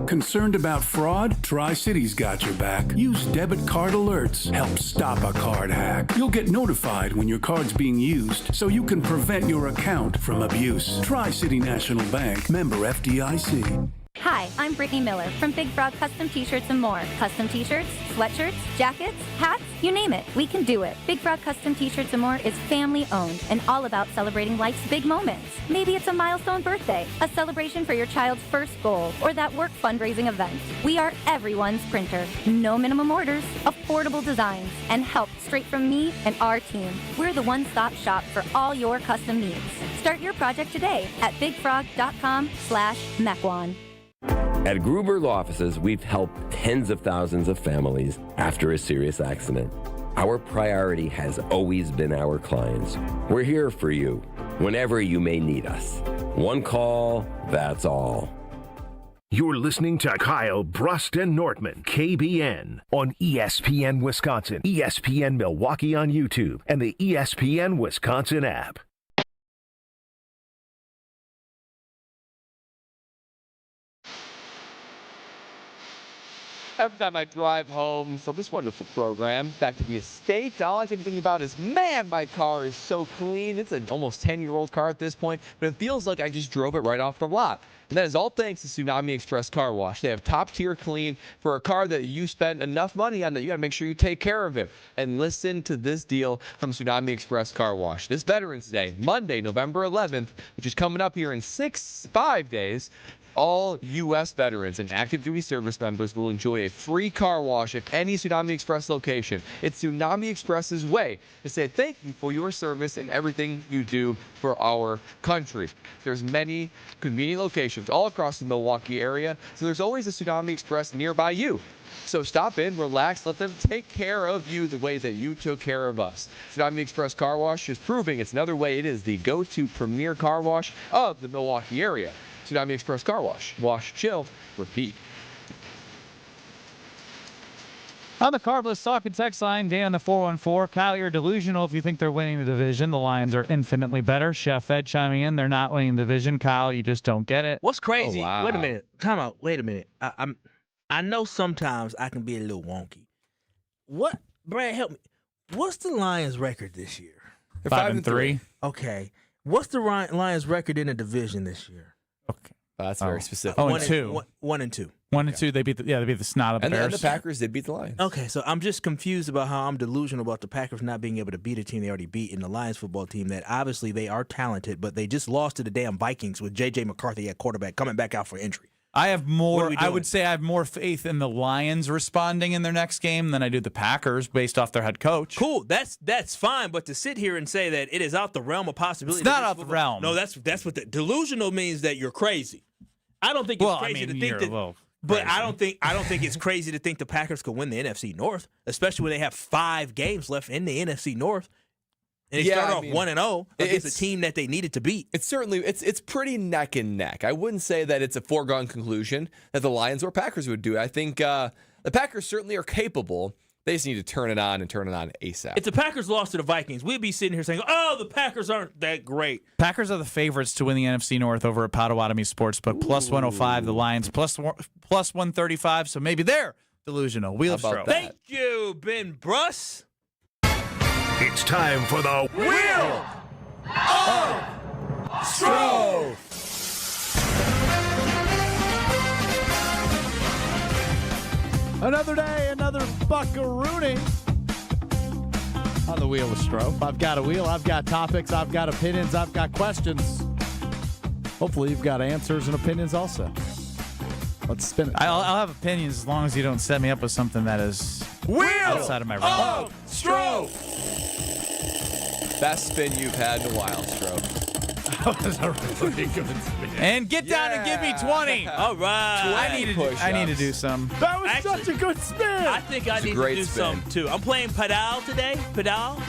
Concerned about fraud? Tri-City's got your back. Use debit card alerts. Help stop a card hack. You'll get notified when your card's being used so you can prevent your account from abuse. Tri-City National Bank, member FDIC. Hi, I'm Brittany Miller from Big Frog Custom T-Shirts and more. Custom T-shirts, sweatshirts, jackets, hats, you name it, we can do it. Big Frog Custom T-Shirts and more is family owned and all about celebrating life's big moments. Maybe it's a milestone birthday, a celebration for your child's first goal, or that work fundraising event. We are everyone's printer. No minimum orders, affordable designs, and help straight from me and our team. We're the one-stop shop for all your custom needs. Start your project today at bigfrog.com/Mequon. At Gruber Law Offices, we've helped tens of thousands of families after a serious accident. Our priority has always been our clients. We're here for you whenever you may need us. One call, that's all. You're listening to Kyle Brust and Nortman, KBN, on ESPN Wisconsin, ESPN Milwaukee on YouTube, and the ESPN Wisconsin app. Every time I drive home from this wonderful program back to the estate, all I can think about is, man, my car is so clean. It's an almost 10-year-old car at this point, but it feels like I just drove it right off the lot. And that is all thanks to Tsunami Express Car Wash. They have top-tier clean for a car that you spend enough money on that you got to make sure you take care of it. And listen to this deal from Tsunami Express Car Wash. This Veterans Day, Monday, November 11th, which is coming up here in 5 days, all U.S. veterans and active duty service members will enjoy a free car wash at any Tsunami Express location. It's Tsunami Express's way to say thank you for your service and everything you do for our country. There's many convenient locations all across the Milwaukee area, so there's always a Tsunami Express nearby you. So stop in, relax, let them take care of you the way that you took care of us. Tsunami Express Car Wash is proving it's another way it is the go-to premier car wash of the Milwaukee area. Tsunami Express Car Wash. Wash, chill, repeat. On the Carbless Talk and Text line, Dan on the 414. Kyle, you're delusional if you think they're winning the division. The Lions are infinitely better. Chef Ed chiming in. They're not winning the division. Kyle, you just don't get it. What's crazy? Oh, wow. Wait a minute. Time out. Wait a minute. I know sometimes I can be a little wonky. What? Brad, help me. What's the Lions' record this year? They're 5-3. Okay. What's the Lions' record in the division this year? Okay. That's very specific. 1-2. 1-2. 1-2. They beat the snot of the Bears. And the Packers, they beat the Lions. Okay, so I'm just confused about how I'm delusional about the Packers not being able to beat a team they already beat in the Lions football team that obviously they are talented, but they just lost to the damn Vikings with J.J. McCarthy at quarterback coming back out for injury. I have more. we I doing? would say I have more faith in the Lions responding in their next game than I do the Packers based off their head coach. Cool. That's fine. But to sit here and say that it is out the realm of possibility. It's not out the realm. No, that's what delusional means, that you're crazy. I don't think it's crazy to think that. But I don't think it's crazy to think the Packers could win the NFC North, especially when they have 5 games left in the NFC North. And they start off 1-0 against a team that they needed to beat. It's certainly it's pretty neck and neck. I wouldn't say that it's a foregone conclusion that the Lions or Packers would do it. I think the Packers certainly are capable. They just need to turn it on ASAP. If the Packers lost to the Vikings, we'd be sitting here saying, "Oh, the Packers aren't that great." Packers are the favorites to win the NFC North over at Potawatomi Sportsbook. Plus 105. The Lions plus 135. So maybe they're delusional. Wheel of Stroke. Thank you, Ben Bruss. It's time for the Wheel of Stroke. Another day, another buckaroonie on the Wheel of Stroke. I've got a wheel, I've got topics, I've got opinions, I've got questions. Hopefully you've got answers and opinions also. Let's spin it. I'll have opinions as long as you don't set me up with something that is outside of my realm. Of Stroke. Best spin you've had in a while, Stroke. That was a really good spin. And get down and give me 20. All right. I need to do some. That was such a good spin. I think I need to do something too. I'm playing padel today. Padel.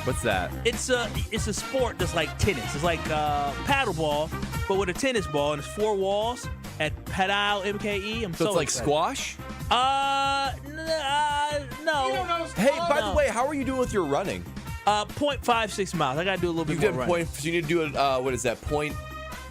What's that? It's a sport that's like tennis. It's like paddle ball, but with a tennis ball, and it's 4 walls at Padel MKE. So it's like excited. squash? No. Hey, by the way, how are you doing with your running? 0.56 miles. I got to do a little bit more running. So you need to do it, what is that,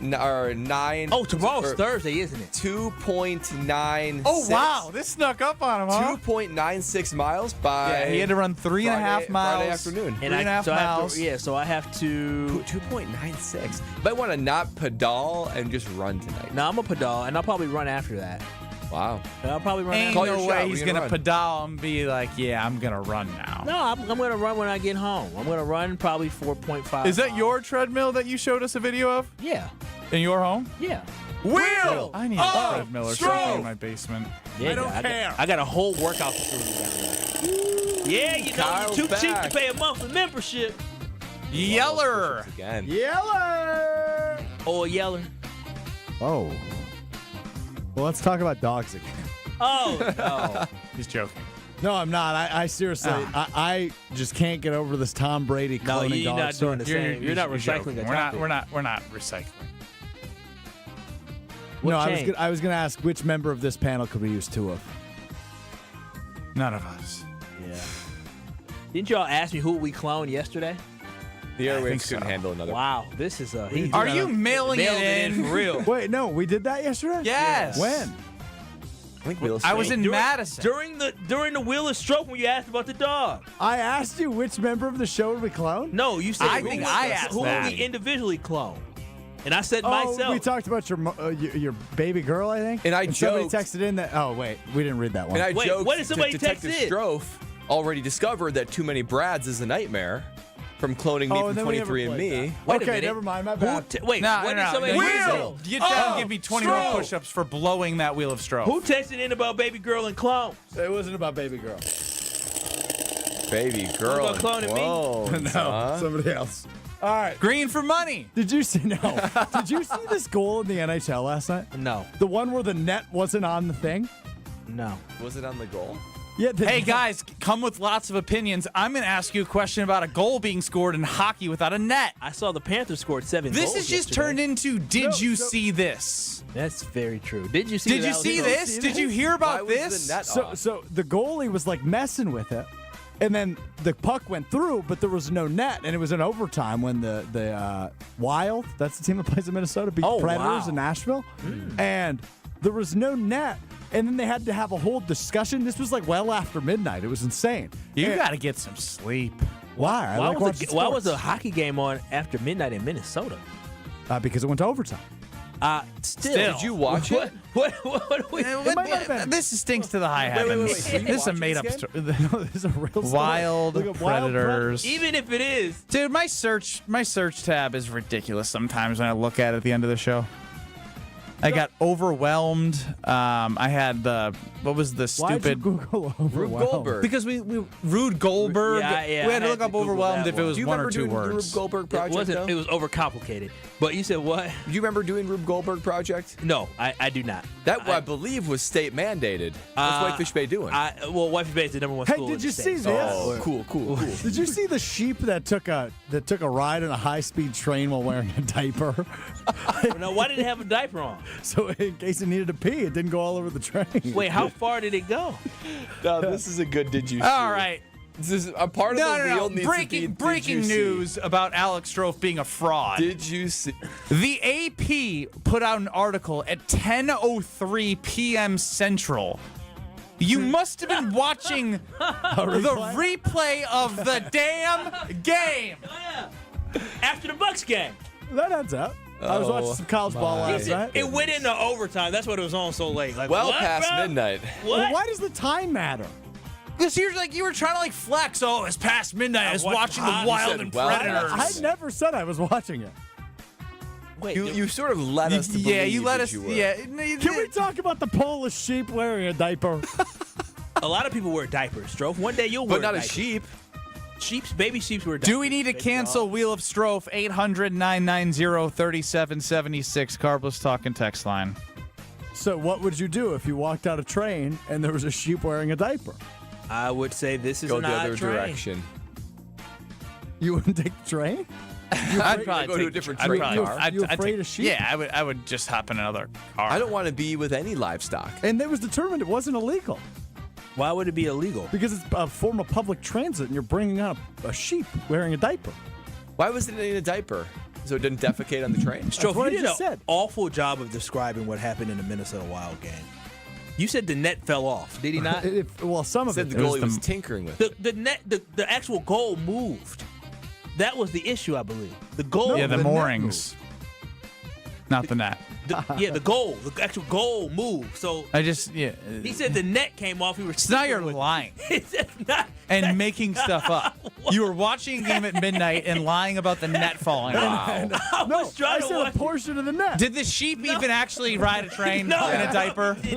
9? Oh, tomorrow's Thursday, isn't it? 2.96. Oh, wow. This snuck up on him, huh? 2.96 miles by... Yeah, he had to run 3.5 miles. Friday afternoon. And 3.5 miles. So I have to... 2.96. You might want to not pedal and just run tonight. No, I'm a pedal, and I'll probably run after that. Wow. I'll probably run Ain't after no way he's going to pedal and be like, yeah, I'm going to run now. No, I'm going to run when I get home. I'm going to run probably 4.5 Is that your treadmill that you showed us a video of? Yeah. In your home? Yeah. Wheel! I need a treadmill or something in my basement. Yeah, I don't care. I got a whole workout facility down there. Yeah, you know, you're too cheap to pay a monthly membership. Yeller! Again. Yeller! Oh, a yeller. Oh. Well, let's talk about dogs again. Oh, no. He's joking. No, I'm not. I seriously, I just can't get over this Tom Brady cloning you're dog not story. doing the same. You're not recycling the topic. We're not recycling. No, What I changed? was going to ask which member of this panel could we use 2 of? None of us. Yeah. Didn't y'all ask me who we cloned yesterday? The airwaves couldn't handle another. Wow, this is a... Are you mailing it in? for real? Wait, no, we did that yesterday? Yes. When? I think I was in Madison. During the Wheel of Stroke when you asked about the dog. I asked you which member of the show would we clone? No, you said I think I asked who that. would we individually clone. And I said myself. We talked about your baby girl, I think. And somebody joked. texted in that. Oh wait, we didn't read that one. And I joked what did somebody Detective text in? Strofe already discovered that too many Brads is a nightmare from cloning me and from then we never 23andMe. played Wait a Okay, minute. never mind. My bad. Wait, what did somebody Wheel! Get down and give me 20 more Stroke! push-ups for blowing that Wheel of Stroke. Who texted in about baby girl and clone? It wasn't about baby girl. Baby girl. about cloning me? No, somebody else. All right. Green for money. Did you see? No. Did you see this goal in the NHL last night? No. The one where the net wasn't on the thing. No. Was it on the goal? Yeah. Hey, guys, come with lots of opinions. I'm going to ask you a question about a goal being scored in hockey without a net. I saw the Panthers scored 7 This goals is just yesterday. turned into, did you see this? That's very true. Did you see Did you see this? Did you hear about Why was this? the net So off? the goalie was like messing with it, and then the puck went through, but there was no net, and it was in overtime when the Wild, that's the team that plays in Minnesota, beat Predators in Nashville, and there was no net. And then they had to have a whole discussion. This was like well after midnight. It was insane. You got to get some sleep. Why? I Why, like watching why was sports. a hockey game on after midnight in Minnesota? Because it went to overtime. Still. Did you watch it? What do we... This stinks to the high heavens. wait. This is a Watch made up this story. This is a real story. Wild Look at Predators. Even if it is. Dude, my search tab is ridiculous sometimes when I look at it at the end of the show. I got overwhelmed. I had what was the Why'd you stupid Google Rube overwhelmed? Goldberg. because we Rude Goldberg. Yeah, we had I to look had up to Google overwhelmed that if it was Do you one or remember two doing the Rube words. Goldberg project? It was overcomplicated. But you said what? Do you remember doing Rube Goldberg project? No, I do not. That I believe was state mandated. What's Whitefish Bay doing? Whitefish Bay is the #1 Hey, school. did in you the see state. this? Oh, cool. Did you see the sheep that took a ride in a high-speed train while wearing a diaper? No, why did it have a diaper on? So in case it needed to pee, it didn't go all over the train. Wait, how far did it go? No, this is a good did you see. All right. This is a part of the wheel needs to be Breaking news about Alex Strofe being a fraud. Did you see? The AP put out an article at 10:03 p.m. Central. You must have been watching the replay of the damn game. After the Bucks game. That adds up. I was watching some college ball last night. It went into overtime. That's what it was on so late. Like, Well what, past bro? midnight. What? Why does the time matter? Because you were trying to flex. Oh, it's past midnight. I was watching the Wild and Predators. I never said I was watching it. Wait, You sort of let us to believe you let that us. you were. Yeah. Can we talk about the Polish sheep wearing a diaper? A lot of people wear diapers, Strofe. One day you'll wear But not a diaper. sheep. Baby sheeps wear diapers. Do we need to cancel Wheel of Strofe? 800-990-3776. Carbless talking text line. So what would you do if you walked out a train and there was a sheep wearing a diaper? I would say this is Go an the odd other train. direction. You wouldn't take the train? I'd probably go to a different train car. You afraid of sheep? Yeah, I would just hop in another car. I don't want to be with any livestock. And it was determined it wasn't illegal. Why would it be illegal? Because it's a form of public transit and you're bringing out a sheep wearing a diaper. Why was it in a diaper? So it didn't defecate on the train? Strofe, what I you did an just said. awful job of describing what happened in the Minnesota Wild game. You said the net fell off. Did he not? Well, some of Said it. the goalie was tinkering with it. The net, the actual goal moved. That was the issue, I believe. The goal. Yeah, the the net moorings. Not the net. The goal. The actual goal moved. So he said the net came off. So now you're lying not, and making stuff up. You were watching a game at midnight and lying about the net falling off. I said a portion of the net. Did the sheep even actually ride a train in a diaper? He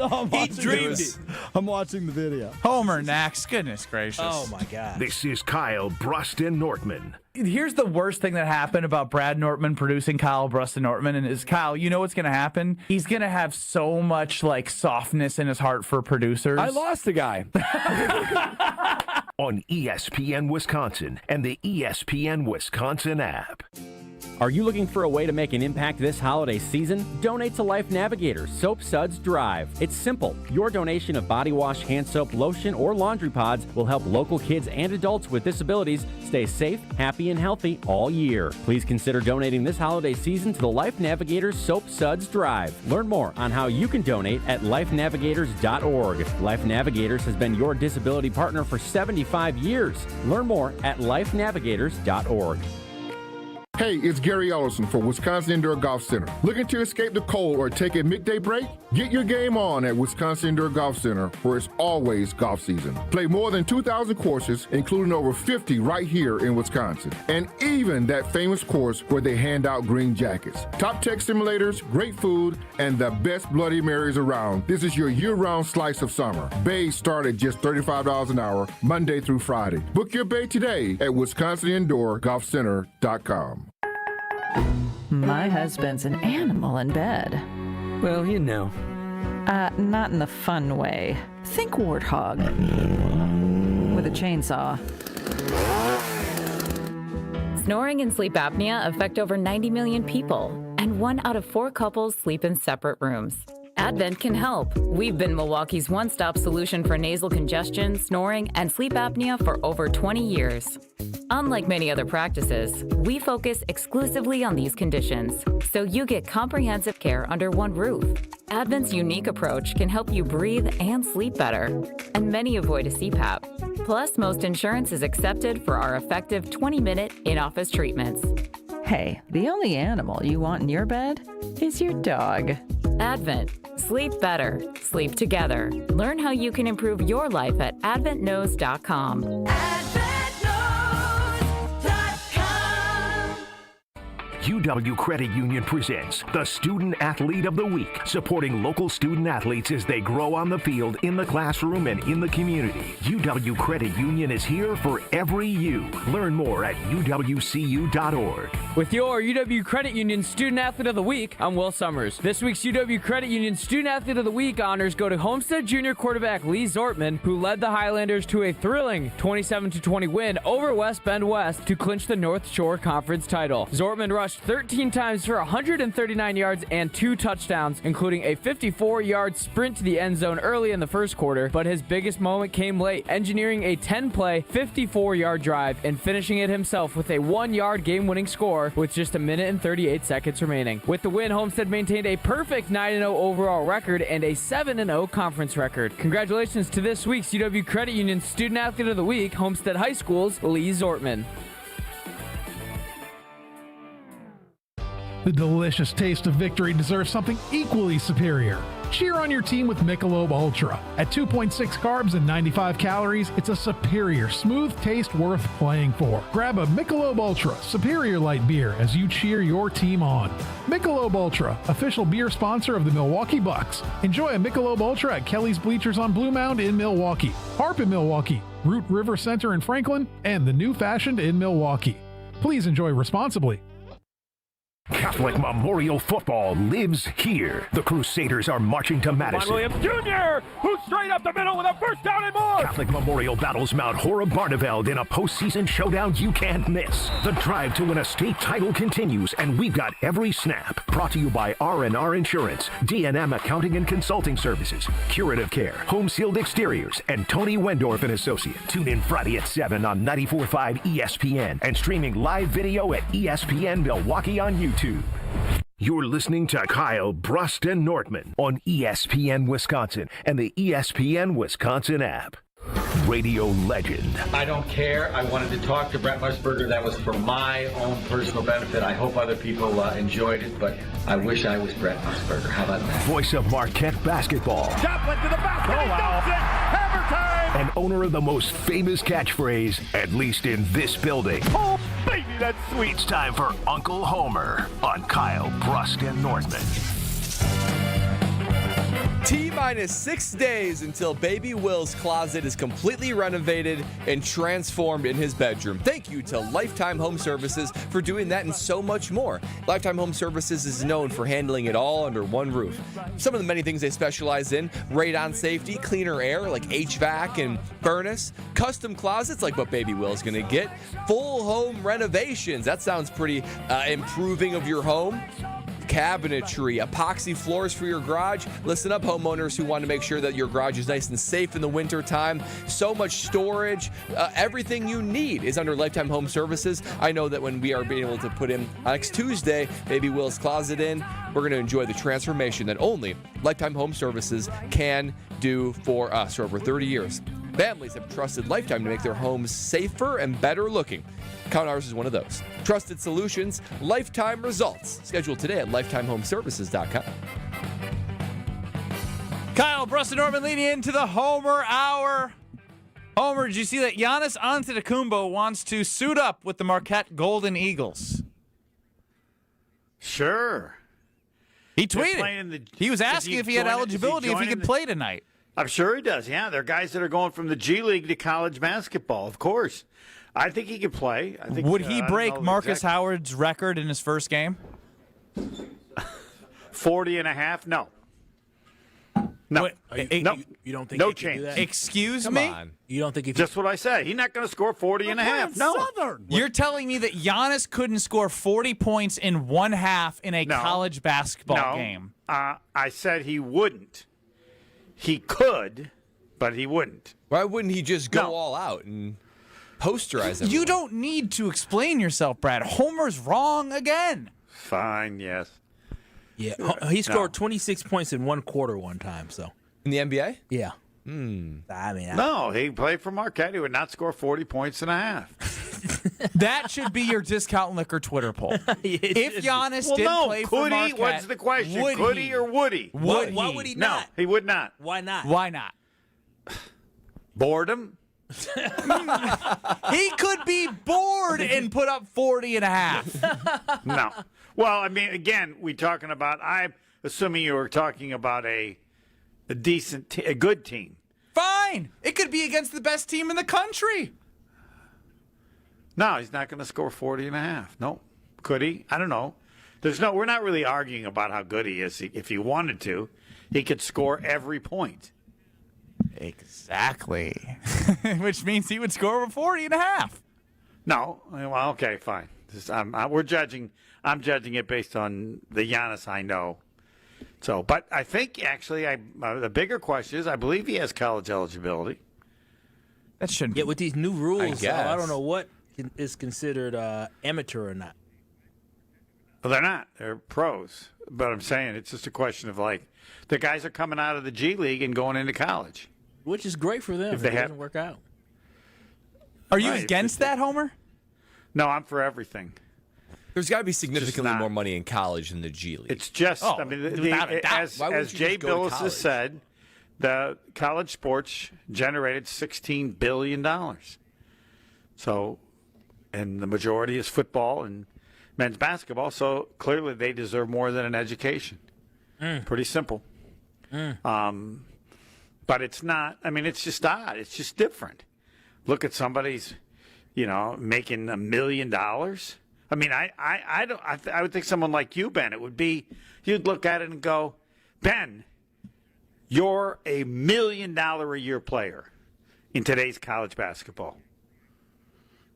dreamed it. I'm watching the video. Homer Nax, goodness gracious. Oh my God. This is Kyle Bruston Nortman. Here's the worst thing that happened about Brad Nortman producing Kyle Bruston Nortman, and is Kyle, you know what's going to happen? He's going to have so much softness in his heart for producers. I lost the guy. On ESPN Wisconsin and the ESPN Wisconsin app. Are you looking for a way to make an impact this holiday season? Donate to Life Navigator Soap Suds Drive. It's simple. Your donation of body wash, hand soap, lotion, or laundry pods will help local kids and adults with disabilities stay safe, happy, and healthy all year. Please consider donating this holiday season to the Life Navigators Soap Suds Drive. Learn more on how you can donate at lifenavigators.org. Life Navigators has been your disability partner for 75 years. Learn more at lifenavigators.org. Hey, it's Gary Ellison for Wisconsin Indoor Golf Center. Looking to escape the cold or take a midday break? Get your game on at Wisconsin Indoor Golf Center, where it's always golf season. Play more than 2,000 courses, including over 50 right here in Wisconsin. And even that famous course where they hand out green jackets. Top tech simulators, great food, and the best Bloody Marys around. This is your year-round slice of summer. Bays start at just $35 an hour, Monday through Friday. Book your bay today at WisconsinIndoorGolfCenter.com. My husband's an animal in bed. Well, you know. Not in the fun way. Think warthog. With a chainsaw. Snoring and sleep apnea affect over 90 million people, and 1 out of 4 couples sleep in separate rooms. Advent can help. We've been Milwaukee's one-stop solution for nasal congestion, snoring, and sleep apnea for over 20 years. Unlike many other practices, we focus exclusively on these conditions, so you get comprehensive care under one roof. Advent's unique approach can help you breathe and sleep better, and many avoid a CPAP. Plus, most insurance is accepted for our effective 20-minute in-office treatments. Hey, the only animal you want in your bed is your dog. Advent. Sleep better. Sleep together. Learn how you can improve your life at adventknows.com. UW Credit Union presents the Student Athlete of the Week, supporting local student athletes as they grow on the field, in the classroom, and in the community. UW Credit Union is here for every you. Learn more at uwcu.org. With your UW Credit Union Student Athlete of the Week, I'm Will Summers. This week's UW Credit Union Student Athlete of the Week honors go to Homestead Junior quarterback Lee Zortman, who led the Highlanders to a thrilling 27-20 win over West Bend West to clinch the North Shore Conference title. Zortman rushed 13 times for 139 yards and 2 touchdowns, including a 54-yard sprint to the end zone early in the first quarter, but his biggest moment came late, engineering a 10-play, 54-yard drive and finishing it himself with a 1-yard game-winning score with just a minute and 38 seconds remaining. With the win, Homestead maintained a perfect 9-0 overall record and a 7-0 conference record. Congratulations to this week's UW Credit Union Student Athlete of the Week, Homestead High School's Lee Zortman. The delicious taste of victory deserves something equally superior. Cheer on your team with Michelob Ultra. At 2.6 carbs and 95 calories, it's a superior, smooth taste worth playing for. Grab a Michelob Ultra Superior Light beer as you cheer your team on. Michelob Ultra, official beer sponsor of the Milwaukee Bucks. Enjoy a Michelob Ultra at Kelly's Bleachers on Blue Mound in Milwaukee, Harp in Milwaukee, Root River Center in Franklin, and the New Fashioned in Milwaukee. Please enjoy responsibly. Catholic Memorial Football lives here. The Crusaders are marching to Madison. Williams Jr., who's straight up the middle with a first down and more. Catholic Memorial battles Mount Horeb Barneveld in a postseason showdown you can't miss. The drive to win a state title continues, and we've got every snap. Brought to you by R&R Insurance, D&M Accounting and Consulting Services, Curative Care, Home Sealed Exteriors, and Tony Wendorf and Associates. Tune in Friday at 7 on 94.5 ESPN and streaming live video at ESPN Milwaukee on YouTube. You're listening to Kyle Brust and Nortman on ESPN Wisconsin and the ESPN Wisconsin app. Radio legend. I don't care. I wanted to talk to Brett Musburger. That was for my own personal benefit. I hope other people enjoyed it, but I wish I was Brett Musburger. How about that? Voice of Marquette basketball. Joplin to the basket. Oh, wow. Hammer time. And owner of the most famous catchphrase, at least in this building. Oh, baby, that's sweet. It's time for Uncle Homer on Kyle Brust and Nortman. T-minus 6 days until baby Will's closet is completely renovated and transformed in his bedroom. Thank you to Lifetime Home Services for doing that and so much more. Lifetime Home Services is known for handling it all under one roof. Some of the many things they specialize in: radon safety, cleaner air like HVAC and furnace, custom closets like what baby Will's gonna get, full home renovations. That sounds pretty improving of your home. Cabinetry, epoxy floors for your garage. Listen up, homeowners who want to make sure that your garage is nice and safe in the winter time. So much storage. Everything you need is under Lifetime Home Services. I know that when we are being able to put in next Tuesday, Baby Will's closet in, we're going to enjoy the transformation that only Lifetime Home Services can do for us. For over 30 years, families have trusted Lifetime to make their homes safer and better looking. Count ours is one of those. Trusted solutions, lifetime results. Schedule today at lifetimehomeservices.com. Kyle Brust and Norman leading into the Homer Hour. Homer, did you see that Giannis Antetokounmpo wants to suit up with the Marquette Golden Eagles? Sure. He tweeted. He was asking if he had eligibility, if he could play tonight. I'm sure he does. Yeah, there are guys that are going from the G League to college basketball, of course. I think he could play. I think, would he break Marcus Howard's record in his first game? 40.5? No. No. You don't think no he chance. can do that? Excuse Come me? on. You don't think he Just what I said. He's not going to score 40.5. No. Southern. You're telling me that Giannis couldn't score 40 points in one half in a college basketball game? I said he wouldn't. He could, but he wouldn't. Why wouldn't he just go all out and posterize him? You don't need to explain yourself, Brad. Homer's wrong again. Fine, yes. Yeah, he scored 26 points in one quarter one time. So in the NBA? Yeah. I mean, no, he played for Marquette. He would not score 40 points and a half. That should be your discount liquor Twitter poll. If Giannis did play for could Marquette, he? What's the question? Could he or would he? Why would he not? No, he would not. Why not? Why not? Boredom. He could be bored and put up 40.5. No. Well, I mean, again, I'm assuming you were talking about a decent, a good team. Fine. It could be against the best team in the country. No, he's not going to score 40.5. No. Could he? I don't know. We're not really arguing about how good he is. If he wanted to, he could score every point. Exactly. Which means he would score over 40.5. No. Well, okay, fine. I'm judging it based on the Giannis I know. So, but I think actually, the bigger question is, I believe he has college eligibility. That shouldn't. Yeah, with these new rules, guess. I don't know what is considered amateur or not. Well, they're not. They're pros. But I'm saying it's just a question of the guys are coming out of the G League and going into college, which is great for them if it doesn't work out. Are you against that, Homer? No, I'm for everything. There's got to be significantly more money in college than the G League. It's just, I mean, as Jay Billis has said, the college sports generated $16 billion. So, and the majority is football and men's basketball. So clearly they deserve more than an education. Pretty simple. But it's not, I mean, it's just odd. It's just different. Look at somebody's, making $1 million. I mean, I would think someone like you, Ben, you'd look at it and go, Ben, you're $1 million a year player in today's college basketball.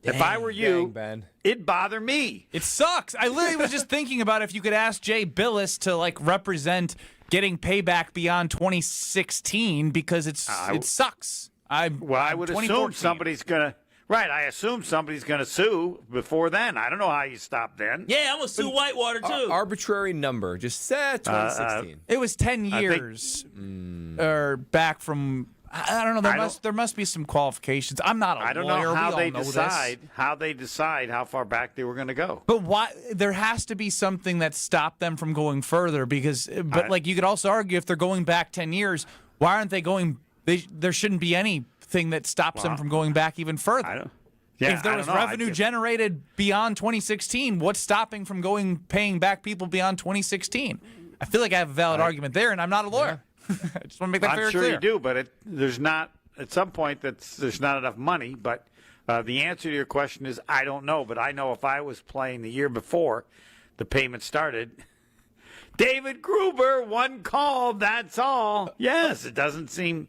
If I were you, Ben. It'd bother me. It sucks. I literally was just thinking about if you could ask Jay Billis to represent getting payback beyond 2016 because it sucks. I would assume somebody's gonna. Right, I assume somebody's going to sue before then. I don't know how you stop then. Yeah, I'm going to sue Whitewater, too. Arbitrary number. Just said 2016. It was 10 years or back from, I don't know, there must be some qualifications. I'm not a lawyer. I don't know how they decide how far back they were going to go. But why? There has to be something that stopped them from going further because, you could also argue if they're going back 10 years, why aren't they going, there shouldn't be anything that stops them from going back even further. If there was revenue generated beyond 2016, what's stopping from paying back people beyond 2016? I feel like I have a valid argument there, and I'm not a lawyer. I just want to make that very clear. I'm sure you do, but there's not at some point there's not enough money. But the answer to your question is I don't know, but I know if I was playing the year before the payment started, David Gruber, one call, that's all. Yes, it doesn't seem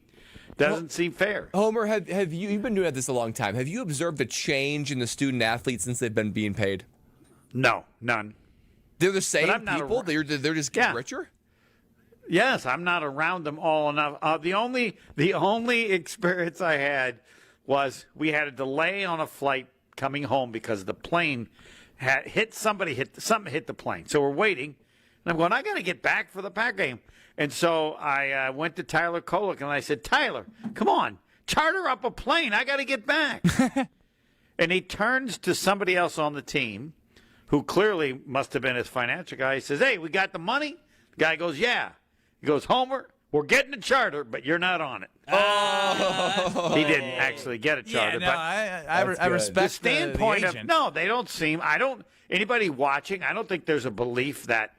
fair. Homer, have you've been doing this a long time. Have you observed a change in the student athletes since they've been being paid? No, none. They're the same people? They're just getting richer? Yes, I'm not around them all enough. The only experience I had was we had a delay on a flight coming home because the plane had something hit the plane. So we're waiting, and I'm going, I got to get back for the Pack game. And so I went to Tyler Kolick, and I said, Tyler, come on, charter up a plane. I got to get back. And he turns to somebody else on the team who clearly must have been his financial guy. He says, hey, we got the money? The guy goes, yeah. He goes, Homer, we're getting a charter, but you're not on it. Oh. He didn't actually get a charter. Yeah, no, I respect the standpoint the agent. No, they don't seem, anybody watching, I don't think there's a belief that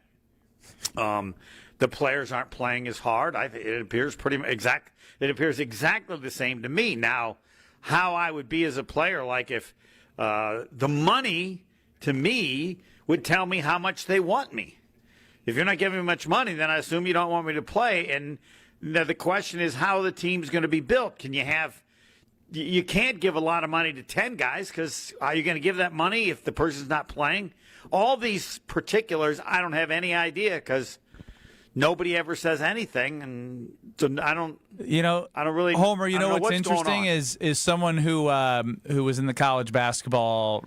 the players aren't playing as hard. It appears It appears exactly the same to me. Now, how I would be as a player, if the money to me would tell me how much they want me. If you're not giving me much money, then I assume you don't want me to play. And the question is how the team's going to be built. You can't give a lot of money to 10 guys because are you going to give that money if the person's not playing? All these particulars, I don't have any idea because nobody ever says anything, and so I don't really. Homer, what's interesting is someone who was in the college basketball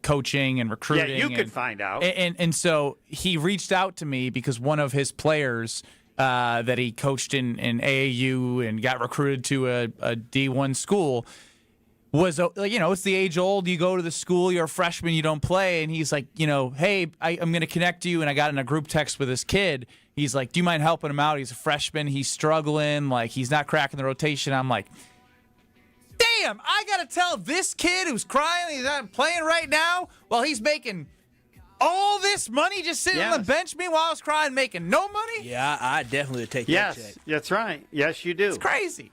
coaching and recruiting. Yeah, you could find out. And so he reached out to me because one of his players that he coached in AAU and got recruited to a D1 school was it's the age old. You go to the school, you're a freshman, you don't play, and he's like, hey, I'm going to connect you, and I got in a group text with this kid. He's like, do you mind helping him out? He's a freshman. He's struggling. He's not cracking the rotation. I'm like, Damn, I got to tell this kid who's crying, he's not playing right now, while he's making all this money just sitting on the bench, meanwhile I was crying, making no money? Yeah, I definitely would take that check. Yes, that's right. Yes, you do. It's crazy.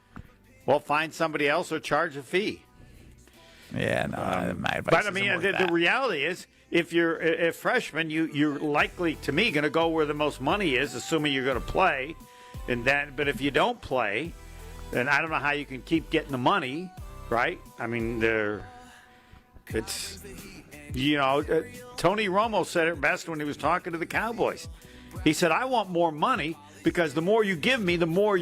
Well, find somebody else or charge a fee. Yeah, no, my advice but I mean, the reality is, if you're a freshman, you're likely, to me, going to go where the most money is, assuming you're going to play. But if you don't play, then I don't know how you can keep getting the money, right? I mean, Tony Romo said it best when he was talking to the Cowboys. He said, "I want more money because the more you give me, the more